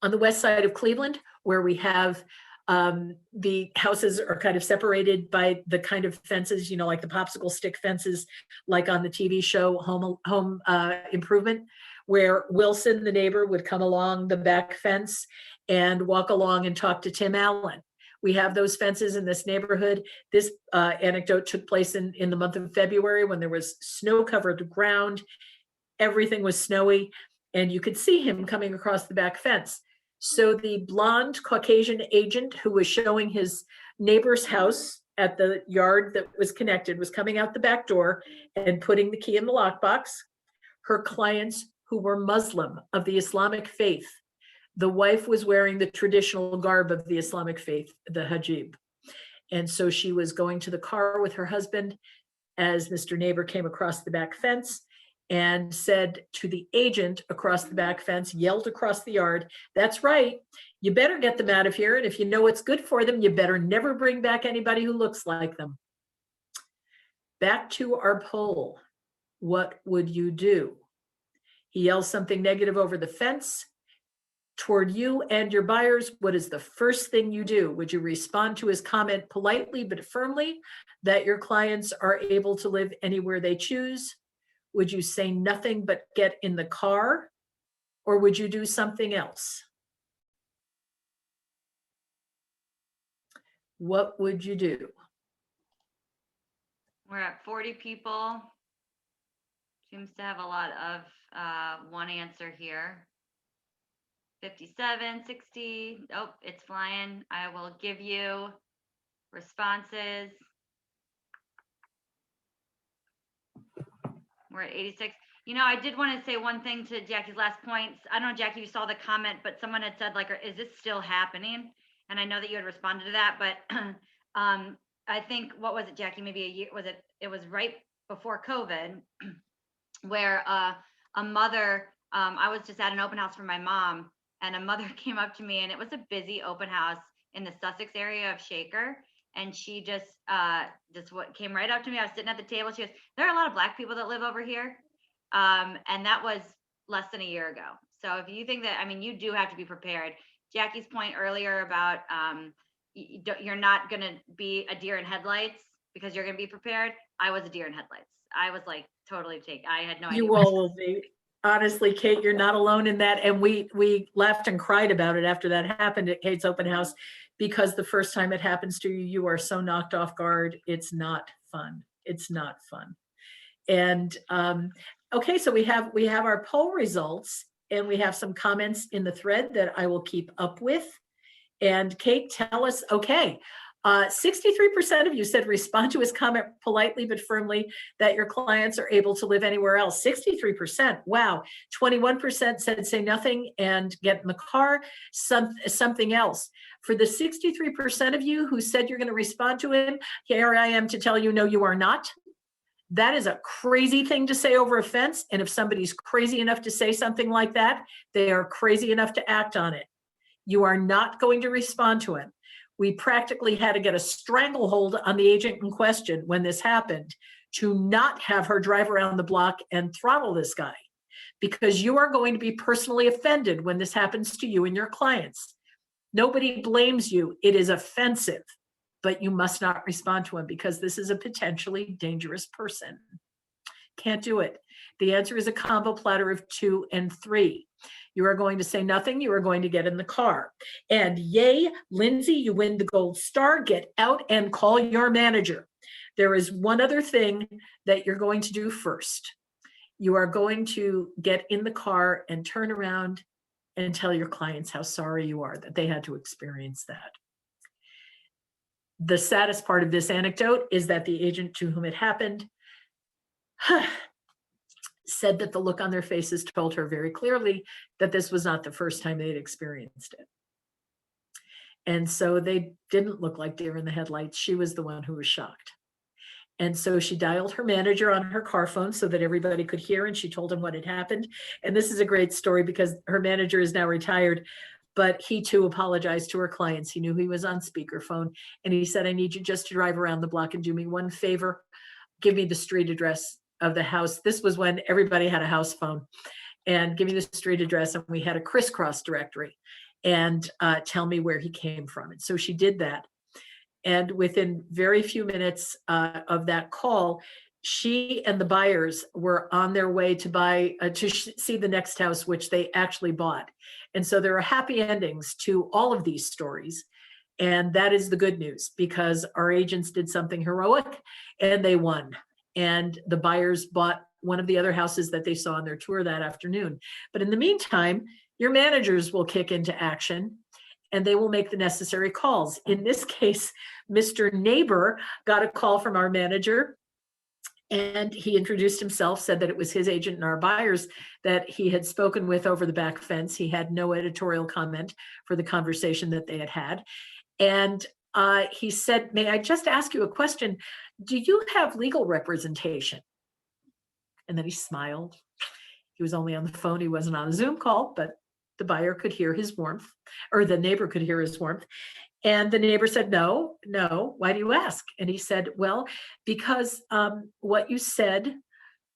On the west side of Cleveland, where we have the houses are kind of separated by the kind of fences, you know, like the popsicle stick fences, like on the TV show Home Improvement, where Wilson, the neighbor, would come along the back fence and walk along and talk to Tim Allen. We have those fences in this neighborhood. This anecdote took place in the month of February when there was snow-covered ground. Everything was snowy, and you could see him coming across the back fence. So the blonde Caucasian agent who was showing his neighbor's house at the yard that was connected was coming out the back door and putting the key in the lockbox. Her clients, who were Muslim of the Islamic faith, the wife was wearing the traditional garb of the Islamic faith, the hijab. And so she was going to the car with her husband as Mr. Neighbor came across the back fence and said to the agent across the back fence, yelled across the yard, "That's right, you better get them out of here. And if you know what's good for them, you better never bring back anybody who looks like them." Back to our poll. What would you do? He yells something negative over the fence toward you and your buyers. What is the first thing you do? Would you respond to his comment politely but firmly that your clients are able to live anywhere they choose? Would you say nothing but get in the car? Or would you do something else? What would you do? We're at 40 people. Seems to have a lot of one answer here. 57, 60. Oh, it's flying. I will give you responses. We're at 86. You know, I did want to say one thing to Jackie's last point. I don't know, Jackie, you saw the comment, but someone had said, like, is this still happening? And I know that you had responded to that, but I think, what was it, Jackie? Maybe a year, it was right before COVID, where a mother, I was just at an open house for my mom, and a mother came up to me, and it was a busy open house in the Sussex area of Shaker. And she just what came right up to me. I was sitting at the table. She goes, "There are a lot of Black people that live over here." And that was less than a year ago. So if you think that, I mean, you do have to be prepared. Jackie's point earlier about you're not going to be a deer in headlights because you're going to be prepared. I was a deer in headlights. I was like totally I had no idea. You all will be. Honestly, Kate, you're not alone in that. And we laughed and cried about it after that happened at Kate's open house, because the first time it happens to you, you are so knocked off guard. It's not fun. It's not fun. And okay, so we have our poll results, and we have some comments in the thread that I will keep up with. And Kate, tell us, okay, 63% of you said respond to his comment politely but firmly that your clients are able to live anywhere else. 63%. Wow. 21% said say nothing and get in the car. Something else. For the 63% of you who said you're going to respond to him, here I am to tell you, no, you are not. That is a crazy thing to say over a fence. And if somebody's crazy enough to say something like that, they are crazy enough to act on it. You are not going to respond to him. We practically had to get a stranglehold on the agent in question when this happened to not have her drive around the block and throttle this guy, because you are going to be personally offended when this happens to you and your clients. Nobody blames you. It is offensive, but you must not respond to him because this is a potentially dangerous person. Can't do it. The answer is a combo platter of 2 and 3. You are going to say nothing. You are going to get in the car. And yay, Lindsay, you win the gold star. Get out and call your manager. There is one other thing that you're going to do first. You are going to get in the car and turn around and tell your clients how sorry you are that they had to experience that. The saddest part of this anecdote is that the agent to whom it happened said that the look on their faces told her very clearly that this was not the first time they'd experienced it. And so they didn't look like deer in the headlights. She was the one who was shocked. And so she dialed her manager on her car phone so that everybody could hear, and she told him what had happened. And this is a great story because her manager is now retired, but he too apologized to her clients. He knew he was on speakerphone, and he said, I need you just to drive around the block and do me one favor. Give me the street address of the house. This was when everybody had a house phone. And give me the street address, and we had a crisscross directory, and tell me where he came from. And so she did that. And within very few minutes of that call, she and the buyers were on their way to buy, see the next house, which they actually bought. And so there are happy endings to all of these stories. And that is the good news, because our agents did something heroic and they won. And the buyers bought one of the other houses that they saw on their tour that afternoon. But in the meantime, your managers will kick into action and they will make the necessary calls. In this case, Mr. Neighbor got a call from our manager, and he introduced himself, said that it was his agent and our buyers that he had spoken with over the back fence. He had no editorial comment for the conversation that they had had. And he said, may I just ask you a question? Do you have legal representation? And then he smiled. He was only on the phone. He wasn't on a Zoom call, but the buyer could hear his warmth, or the neighbor could hear his warmth. And the neighbor said, no, why do you ask? And he said, well, because what you said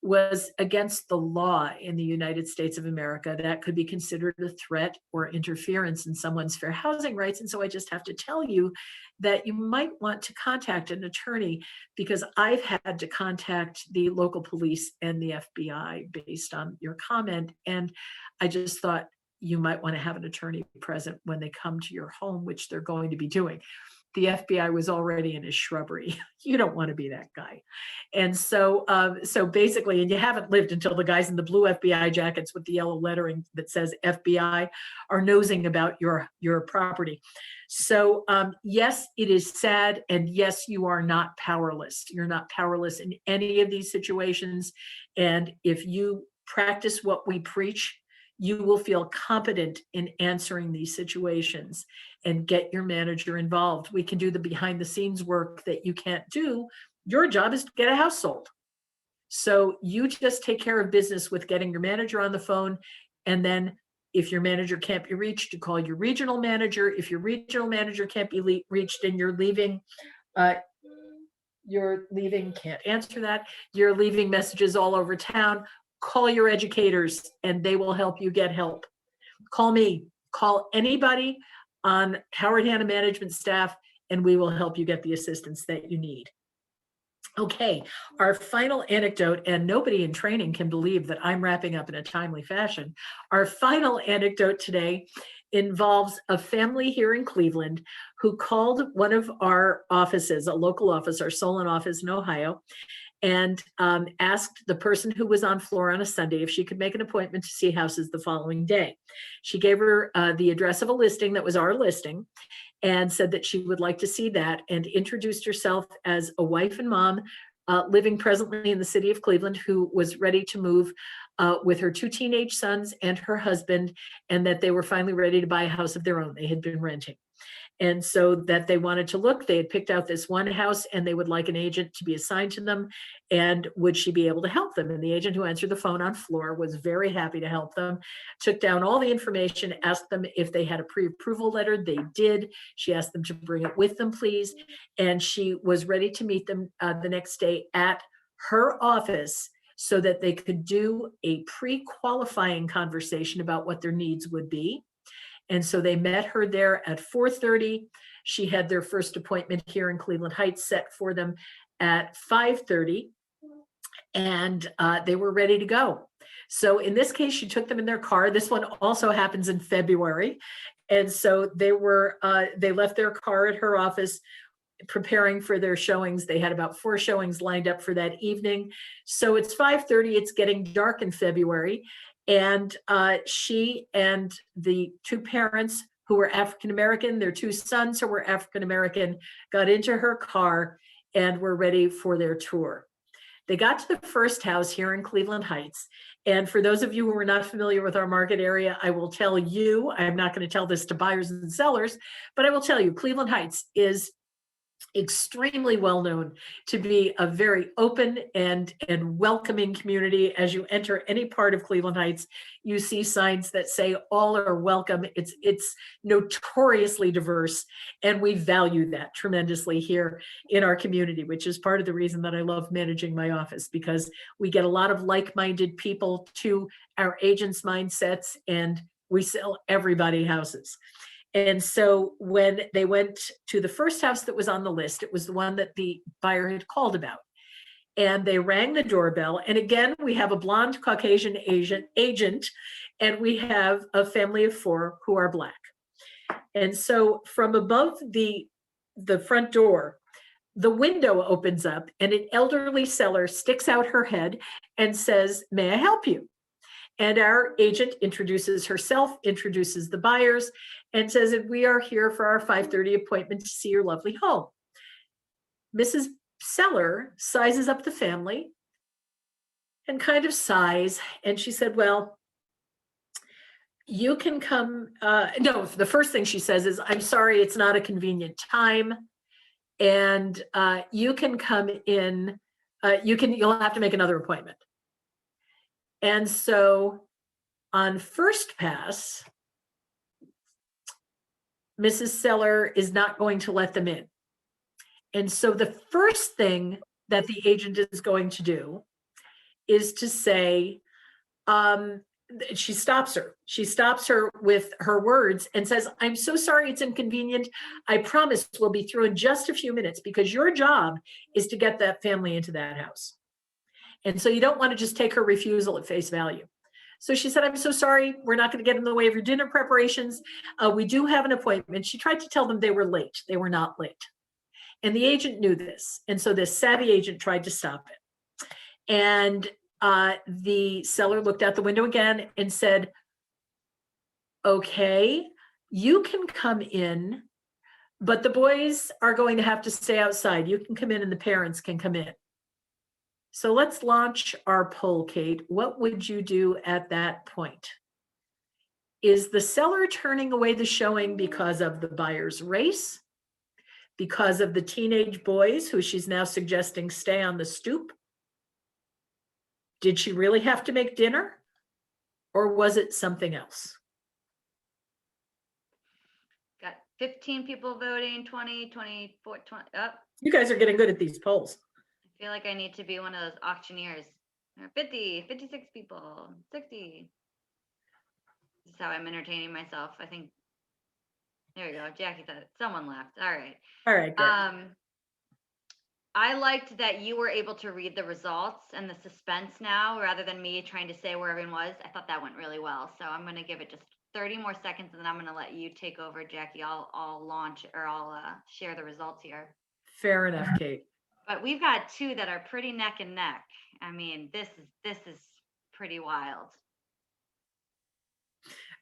was against the law in the United States of America. That could be considered a threat or interference in someone's fair housing rights. And so I just have to tell you that you might want to contact an attorney, because I've had to contact the local police and the FBI based on your comment. And I just thought you might want to have an attorney present when they come to your home, which they're going to be doing. The FBI was already in his shrubbery. You don't want to be that guy. And so basically, and you haven't lived until the guys in the blue FBI jackets with the yellow lettering that says FBI are nosing about your property. So yes, it is sad. And yes, you are not powerless. You're not powerless in any of these situations. And if you practice what we preach, you will feel competent in answering these situations, and get your manager involved. We can do the behind the scenes work that you can't do. Your job is to get a house sold. So you just take care of business with getting your manager on the phone. And then if your manager can't be reached, you call your regional manager. If your regional manager can't be reached and you're leaving, can't answer that. You're leaving messages all over town. Call your educators and they will help you get help. Call me, call anybody on Howard Hanna management staff, and we will help you get the assistance that you need. Okay, our final anecdote, and nobody in training can believe that I'm wrapping up in a timely fashion. Our final anecdote today involves a family here in Cleveland who called one of our offices, a local office, our Solon office in Ohio, and asked the person who was on floor on a Sunday if she could make an appointment to see houses the following day. She gave her the address of a listing that was our listing, and said that she would like to see that, and introduced herself as a wife and mom living presently in the city of Cleveland, who was ready to move with her 2 teenage sons and her husband, and that they were finally ready to buy a house of their own. They had been renting. And so that they wanted to look, they had picked out this one house, and they would like an agent to be assigned to them, and would she be able to help them? And the agent who answered the phone on floor was very happy to help them, took down all the information, asked them if they had a pre-approval letter. They did. She asked them to bring it with them, please. And she was ready to meet them the next day at her office so that they could do a pre-qualifying conversation about what their needs would be. And so they met her there at 4:30. She had their first appointment here in Cleveland Heights set for them at 5:30, and they were ready to go. So in this case, she took them in their car. This one also happens in February. And so they left their car at her office preparing for their showings. They had about 4 showings lined up for that evening. So it's 5:30, it's getting dark in February. And she and the 2 parents who were African-American, their 2 sons who were African-American, got into her car and were ready for their tour. They got to the first house here in Cleveland Heights. And for those of you who are not familiar with our market area, I will tell you, I'm not going to tell this to buyers and sellers, but I will tell you, Cleveland Heights is extremely well known to be a very open and welcoming community. As you enter any part of Cleveland Heights, you see signs that say all are welcome. It's notoriously diverse, and we value that tremendously here in our community, which is part of the reason that I love managing my office, because we get a lot of like-minded people to our agents' mindsets, and we sell everybody houses. And so when they went to the first house that was on the list, it was the one that the buyer had called about. And they rang the doorbell. And again, we have a blonde Caucasian agent, and we have a family of 4 who are Black. And so from above the front door, the window opens up and an elderly seller sticks out her head and says, "May I help you?" And our agent introduces herself, introduces the buyers, and says that we are here for our 5:30 appointment to see your lovely home. Mrs. Seller sizes up the family and kind of sighs. And she said, "Well, you can come." No, the first thing she says is, "I'm sorry, it's not a convenient time. And you can come in, you'll have to make another appointment." And so on first pass, Mrs. Seller is not going to let them in. And so the first thing that the agent is going to do is to say, she stops her. She stops her with her words and says, "I'm so sorry it's inconvenient. I promise we'll be through in just a few minutes, because your job is to get that family into that house. And so you don't want to just take her refusal at face value." So she said, "I'm so sorry. We're not going to get in the way of your dinner preparations. We do have an appointment." She tried to tell them they were late. They were not late. And the agent knew this. And so this savvy agent tried to stop it. And the seller looked out the window again and said, "Okay, you can come in, but the boys are going to have to stay outside. You can come in and the parents can come in." So let's launch our poll, Kate. What would you do at that point? Is the seller turning away the showing because of the buyer's race? Because of the teenage boys who she's now suggesting stay on the stoop? Did she really have to make dinner? Or was it something else? Got 15 people voting, 20, 24, 20, up. You guys are getting good at these polls. I feel like I need to be one of those auctioneers. 50, 56 people, 60. This is how I'm entertaining myself. I think, there we go. Jackie said it. Someone laughed. All right. All right, good. I liked that you were able to read the results and the suspense now, rather than me trying to say where everyone was. I thought that went really well. So I'm going to give it just 30 more seconds, and then I'm going to let you take over, Jackie. I'll launch, or I'll share the results here. Fair enough, Kate. But we've got 2 that are pretty neck and neck. I mean, this is pretty wild.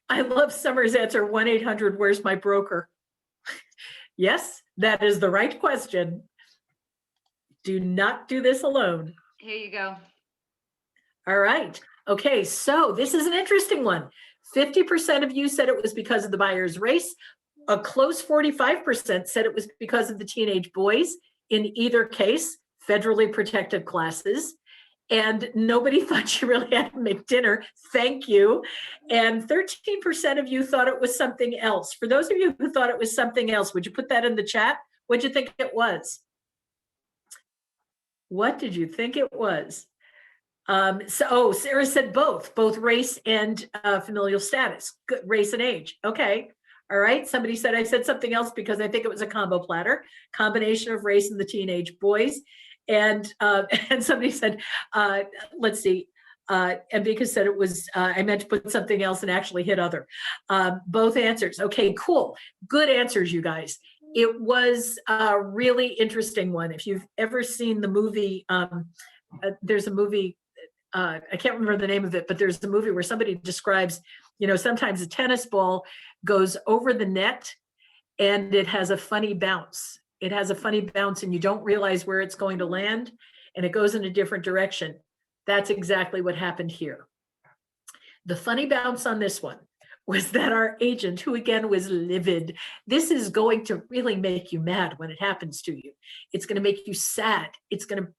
I love Summer's answer, 1-800, where's my broker? Yes, that is the right question. Do not do this alone. Here you go. All right. Okay, so this is an interesting one. 50% of you said it was because of the buyer's race. A close 45% said it was because of the teenage boys. In either case, federally protected classes. And nobody thought she really had to make dinner. Thank you. And 13% of you thought it was something else. For those of you who thought it was something else, would you put that in the chat? What'd you think it was? What did you think it was? Sarah said both race and familial status, good, race and age. Okay. All right. Somebody said I said something else because I think it was a combo platter, combination of race and the teenage boys. And somebody said, let's see, And Vika said it was, I meant to put something else and actually hit other. Both answers. Okay, cool. Good answers, you guys. It was a really interesting one. If you've ever seen the movie, there's a movie, I can't remember the name of it, but there's a movie where somebody describes, sometimes a tennis ball goes over the net and it has a funny bounce. It has a funny bounce and you don't realize where it's going to land and it goes in a different direction. That's exactly what happened here. The funny bounce on this one was that our agent, who again was livid, this is going to really make you mad when it happens to you. It's going to make you sad. It's going to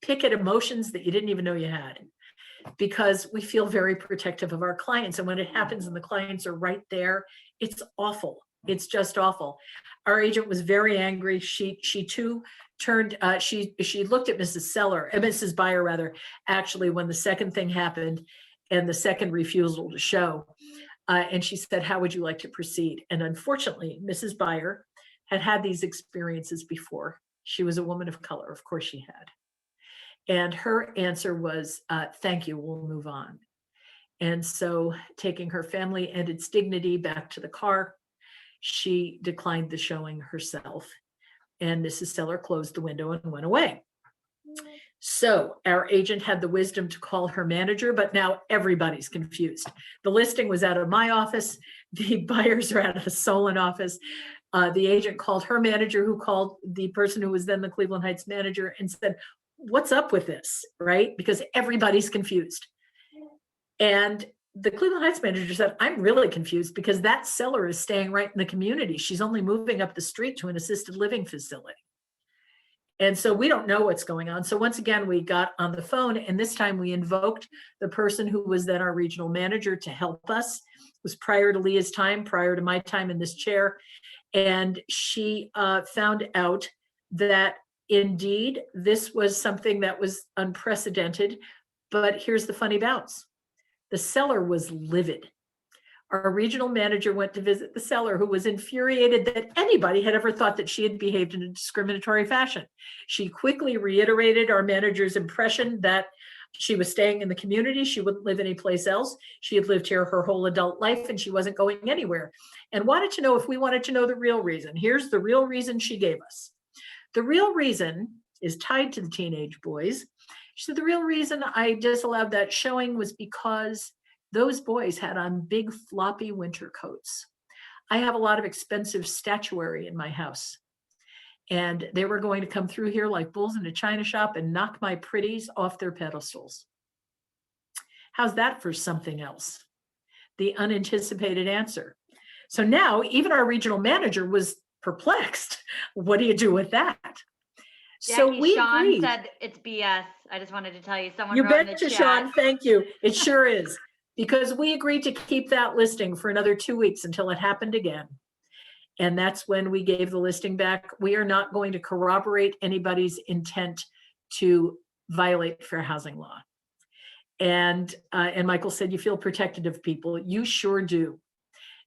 pick at emotions that you didn't even know you had, because we feel very protective of our clients. And when it happens and the clients are right there, it's awful. It's just awful. Our agent was very angry. She too turned, she looked at Mrs. Buyer rather, actually, when the second thing happened and the second refusal to show. And she said, how would you like to proceed? And unfortunately, Mrs. Buyer had had these experiences before. She was a woman of color. Of course she had. And her answer was, thank you, we'll move on. And so taking her family and its dignity back to the car, she declined the showing herself. And Mrs. Seller closed the window and went away. So our agent had the wisdom to call her manager, but now everybody's confused. The listing was out of my office. The buyers are out of the Solon office. The agent called her manager, who called the person who was then the Cleveland Heights manager and said, what's up with this, right? Because everybody's confused. And the Cleveland Heights manager said, I'm really confused because that seller is staying right in the community. She's only moving up the street to an assisted living facility. And so we don't know what's going on. So once again, we got on the phone, and this time we invoked the person who was then our regional manager to help us. It was prior to Leah's time, prior to my time in this chair. And she found out that indeed, this was something that was unprecedented. But here's the funny bounce. The seller was livid. Our regional manager went to visit the seller, who was infuriated that anybody had ever thought that she had behaved in a discriminatory fashion. She quickly reiterated our manager's impression that she was staying in the community. She wouldn't live anyplace else. She had lived here her whole adult life and she wasn't going anywhere, and wanted to know if we wanted to know the real reason. Here's the real reason she gave us. The real reason is tied to the teenage boys. She said, the real reason I disallowed that showing was because those boys had on big floppy winter coats. I have a lot of expensive statuary in my house, and they were going to come through here like bulls in a china shop and knock my pretties off their pedestals. How's that for something else? The unanticipated answer. So now even our regional manager was perplexed. What do you do with that? So Jackie, we Sean agreed. said it's BS. I just wanted to tell you, someone You wrote in the betcha, chat. Sean. Thank you. It sure is. Because we agreed to keep that listing for another 2 weeks until it happened again. And that's when we gave the listing back. We are not going to corroborate anybody's intent to violate fair housing law. And Michael said, you feel protected of people. You sure do.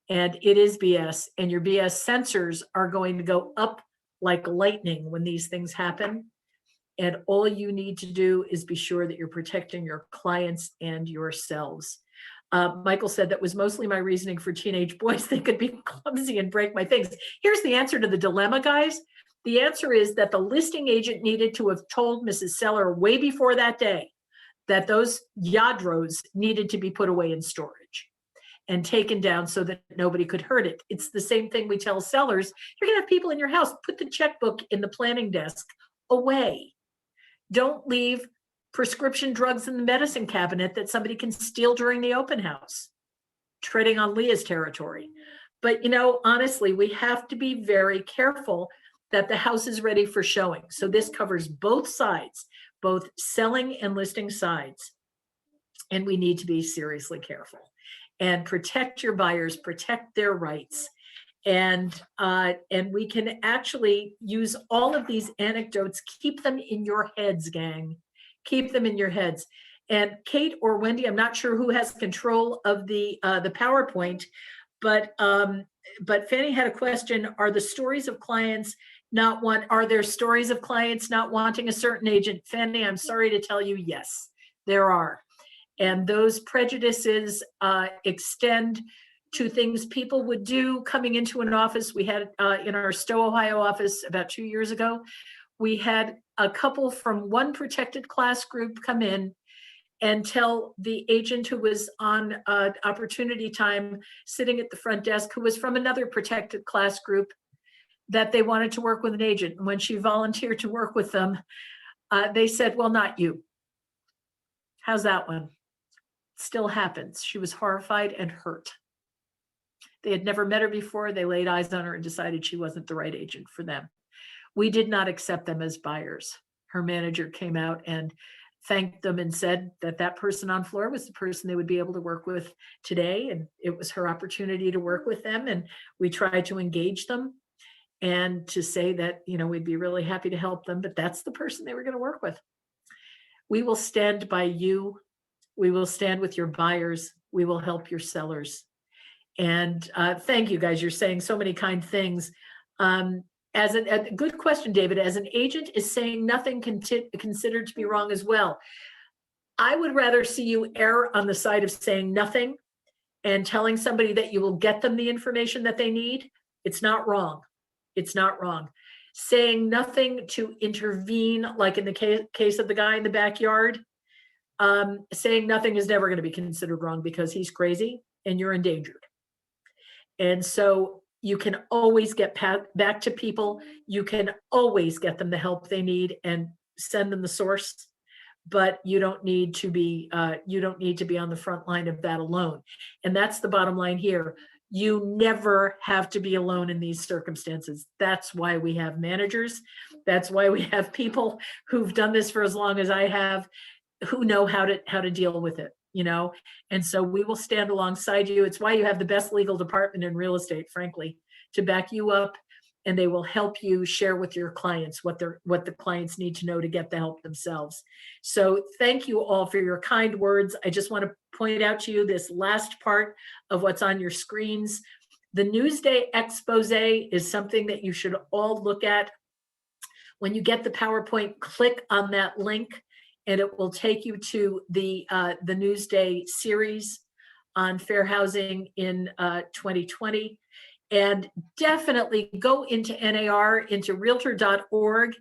And it is BS. And your BS sensors are going to go up like lightning when these things happen. And all you need to do is be sure that you're protecting your clients and yourselves. Michael said that was mostly my reasoning for teenage boys. They could be clumsy and break my things. Here's the answer to the dilemma, guys. The answer is that the listing agent needed to have told Mrs. Seller way before that day that those Yadros needed to be put away in storage and taken down so that nobody could hurt it. It's the same thing we tell sellers. You're gonna have people in your house, put the checkbook in the planning desk away. Don't leave prescription drugs in the medicine cabinet that somebody can steal during the open house, treading on Leah's territory. But honestly, we have to be very careful that the house is ready for showing. So this covers both sides, both selling and listing sides. And we need to be seriously careful and protect your buyers, protect their rights. And we can actually use all of these anecdotes, keep them in your heads, gang. Keep them in your heads. And Kate or Wendy, I'm not sure who has control of the PowerPoint, but Fanny had a question. Are there stories of clients not wanting a certain agent? Fanny, I'm sorry to tell you, yes, there are. And those prejudices extend to things people would do coming into an office. We had in our Stowe, Ohio office about 2 years ago, we had a couple from one protected class group come in and tell the agent who was on opportunity time sitting at the front desk, who was from another protected class group, that they wanted to work with an agent. And when she volunteered to work with them, they said, well, not you. How's that one? Still happens. She was horrified and hurt. They had never met her before. They laid eyes on her and decided she wasn't the right agent for them. We did not accept them as buyers. Her manager came out and thanked them and said that that person on floor was the person they would be able to work with today. And it was her opportunity to work with them. And we tried to engage them and to say that, you know, we'd be really happy to help them, but that's the person they were going to work with. We will stand by you. We will stand with your buyers. We will help your sellers. And thank you guys. You're saying so many kind things. As a good question, David, as an agent, is saying nothing considered to be wrong as well? I would rather see you err on the side of saying nothing and telling somebody that you will get them the information that they need. It's not wrong. It's not wrong. Saying nothing to intervene, like in the case of the guy in the backyard, saying nothing is never going to be considered wrong because he's crazy and you're endangered. And so you can always get back to people. You can always get them the help they need and send them the source, but you don't need to be on the front line of that alone. And that's the bottom line here. You never have to be alone in these circumstances. That's why we have managers. That's why we have people who've done this for as long as I have, who know how to deal with it, you know? And so we will stand alongside you. It's why you have the best legal department in real estate, frankly, to back you up, and they will help you share with your clients what the clients need to know to get the help themselves. So thank you all for your kind words. I just want to point out to you this last part of what's on your screens. The Newsday expose is something that you should all look at. When you get the PowerPoint, click on that link and it will take you to the Newsday series on fair housing in 2020. And definitely go into NAR, into realtor.org,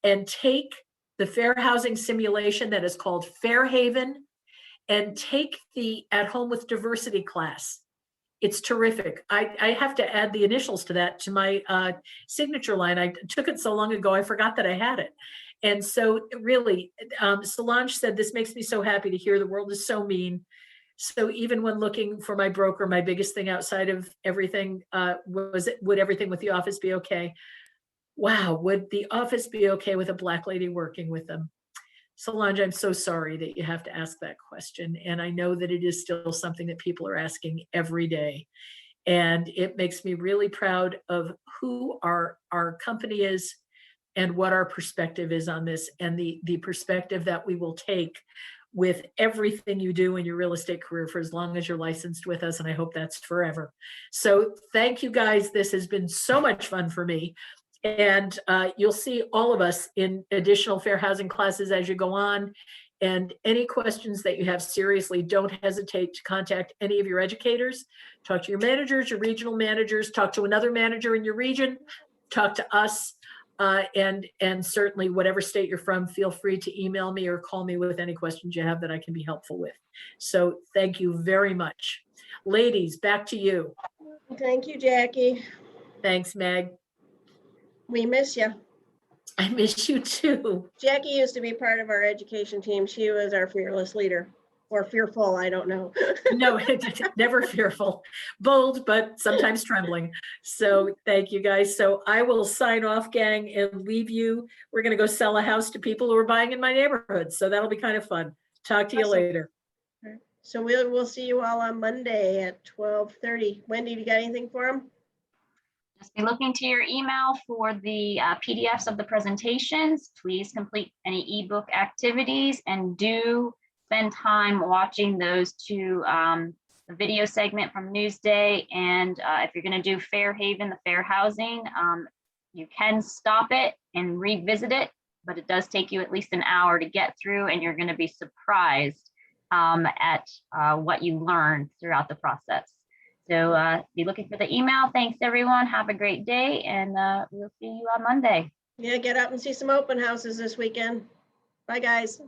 and take the fair housing simulation that is called Fairhaven, and take the At Home with Diversity class. It's terrific. I have to add the initials to that, to my signature line. I took it so long ago, I forgot that I had it. And so really, Solange said, this makes me so happy to hear the world is so mean. So even when looking for my broker, my biggest thing outside of everything was, would everything with the office be okay? Wow, would the office be okay with a Black lady working with them? Solange, I'm so sorry that you have to ask that question. And I know that it is still something that people are asking every day. And it makes me really proud of who our company is and what our perspective is on this, and the perspective that we will take with everything you do in your real estate career for as long as you're licensed with us. And I hope that's forever. So thank you guys. This has been so much fun for me. And you'll see all of us in additional fair housing classes as you go on. And any questions that you have, seriously, don't hesitate to contact any of your educators. Talk to your managers, your regional managers, talk to another manager in your region, talk to us. And certainly whatever state you're from, feel free to email me or call me with any questions you have that I can be helpful with. So thank you very much. Ladies, back to you. Thank you, Jackie. Thanks, Meg. We miss you. I miss you too. Jackie used to be part of our education team. She was our fearless leader, or fearful, I don't know. No, never fearful. Bold, but sometimes trembling. So thank you guys. So I will sign off, gang, and leave you. We're going to go sell a house to people who are buying in my neighborhood. So that'll be kind of fun. Talk to you later. So we'll see you all on Monday at 12:30. Wendy, you got anything for them? Just be looking to your email for the PDFs of the presentations. Please complete any ebook activities and do spend time watching those two, the video segment from Newsday. And if you're going to do Fairhaven, the fair housing, you can stop it and revisit it, but it does take you at least an hour to get through, and you're going to be surprised at what you learned throughout the process. So be looking for the email. Thanks, everyone. Have a great day, and we'll see you on Monday. Yeah, get out and see some open houses this weekend. Bye, guys.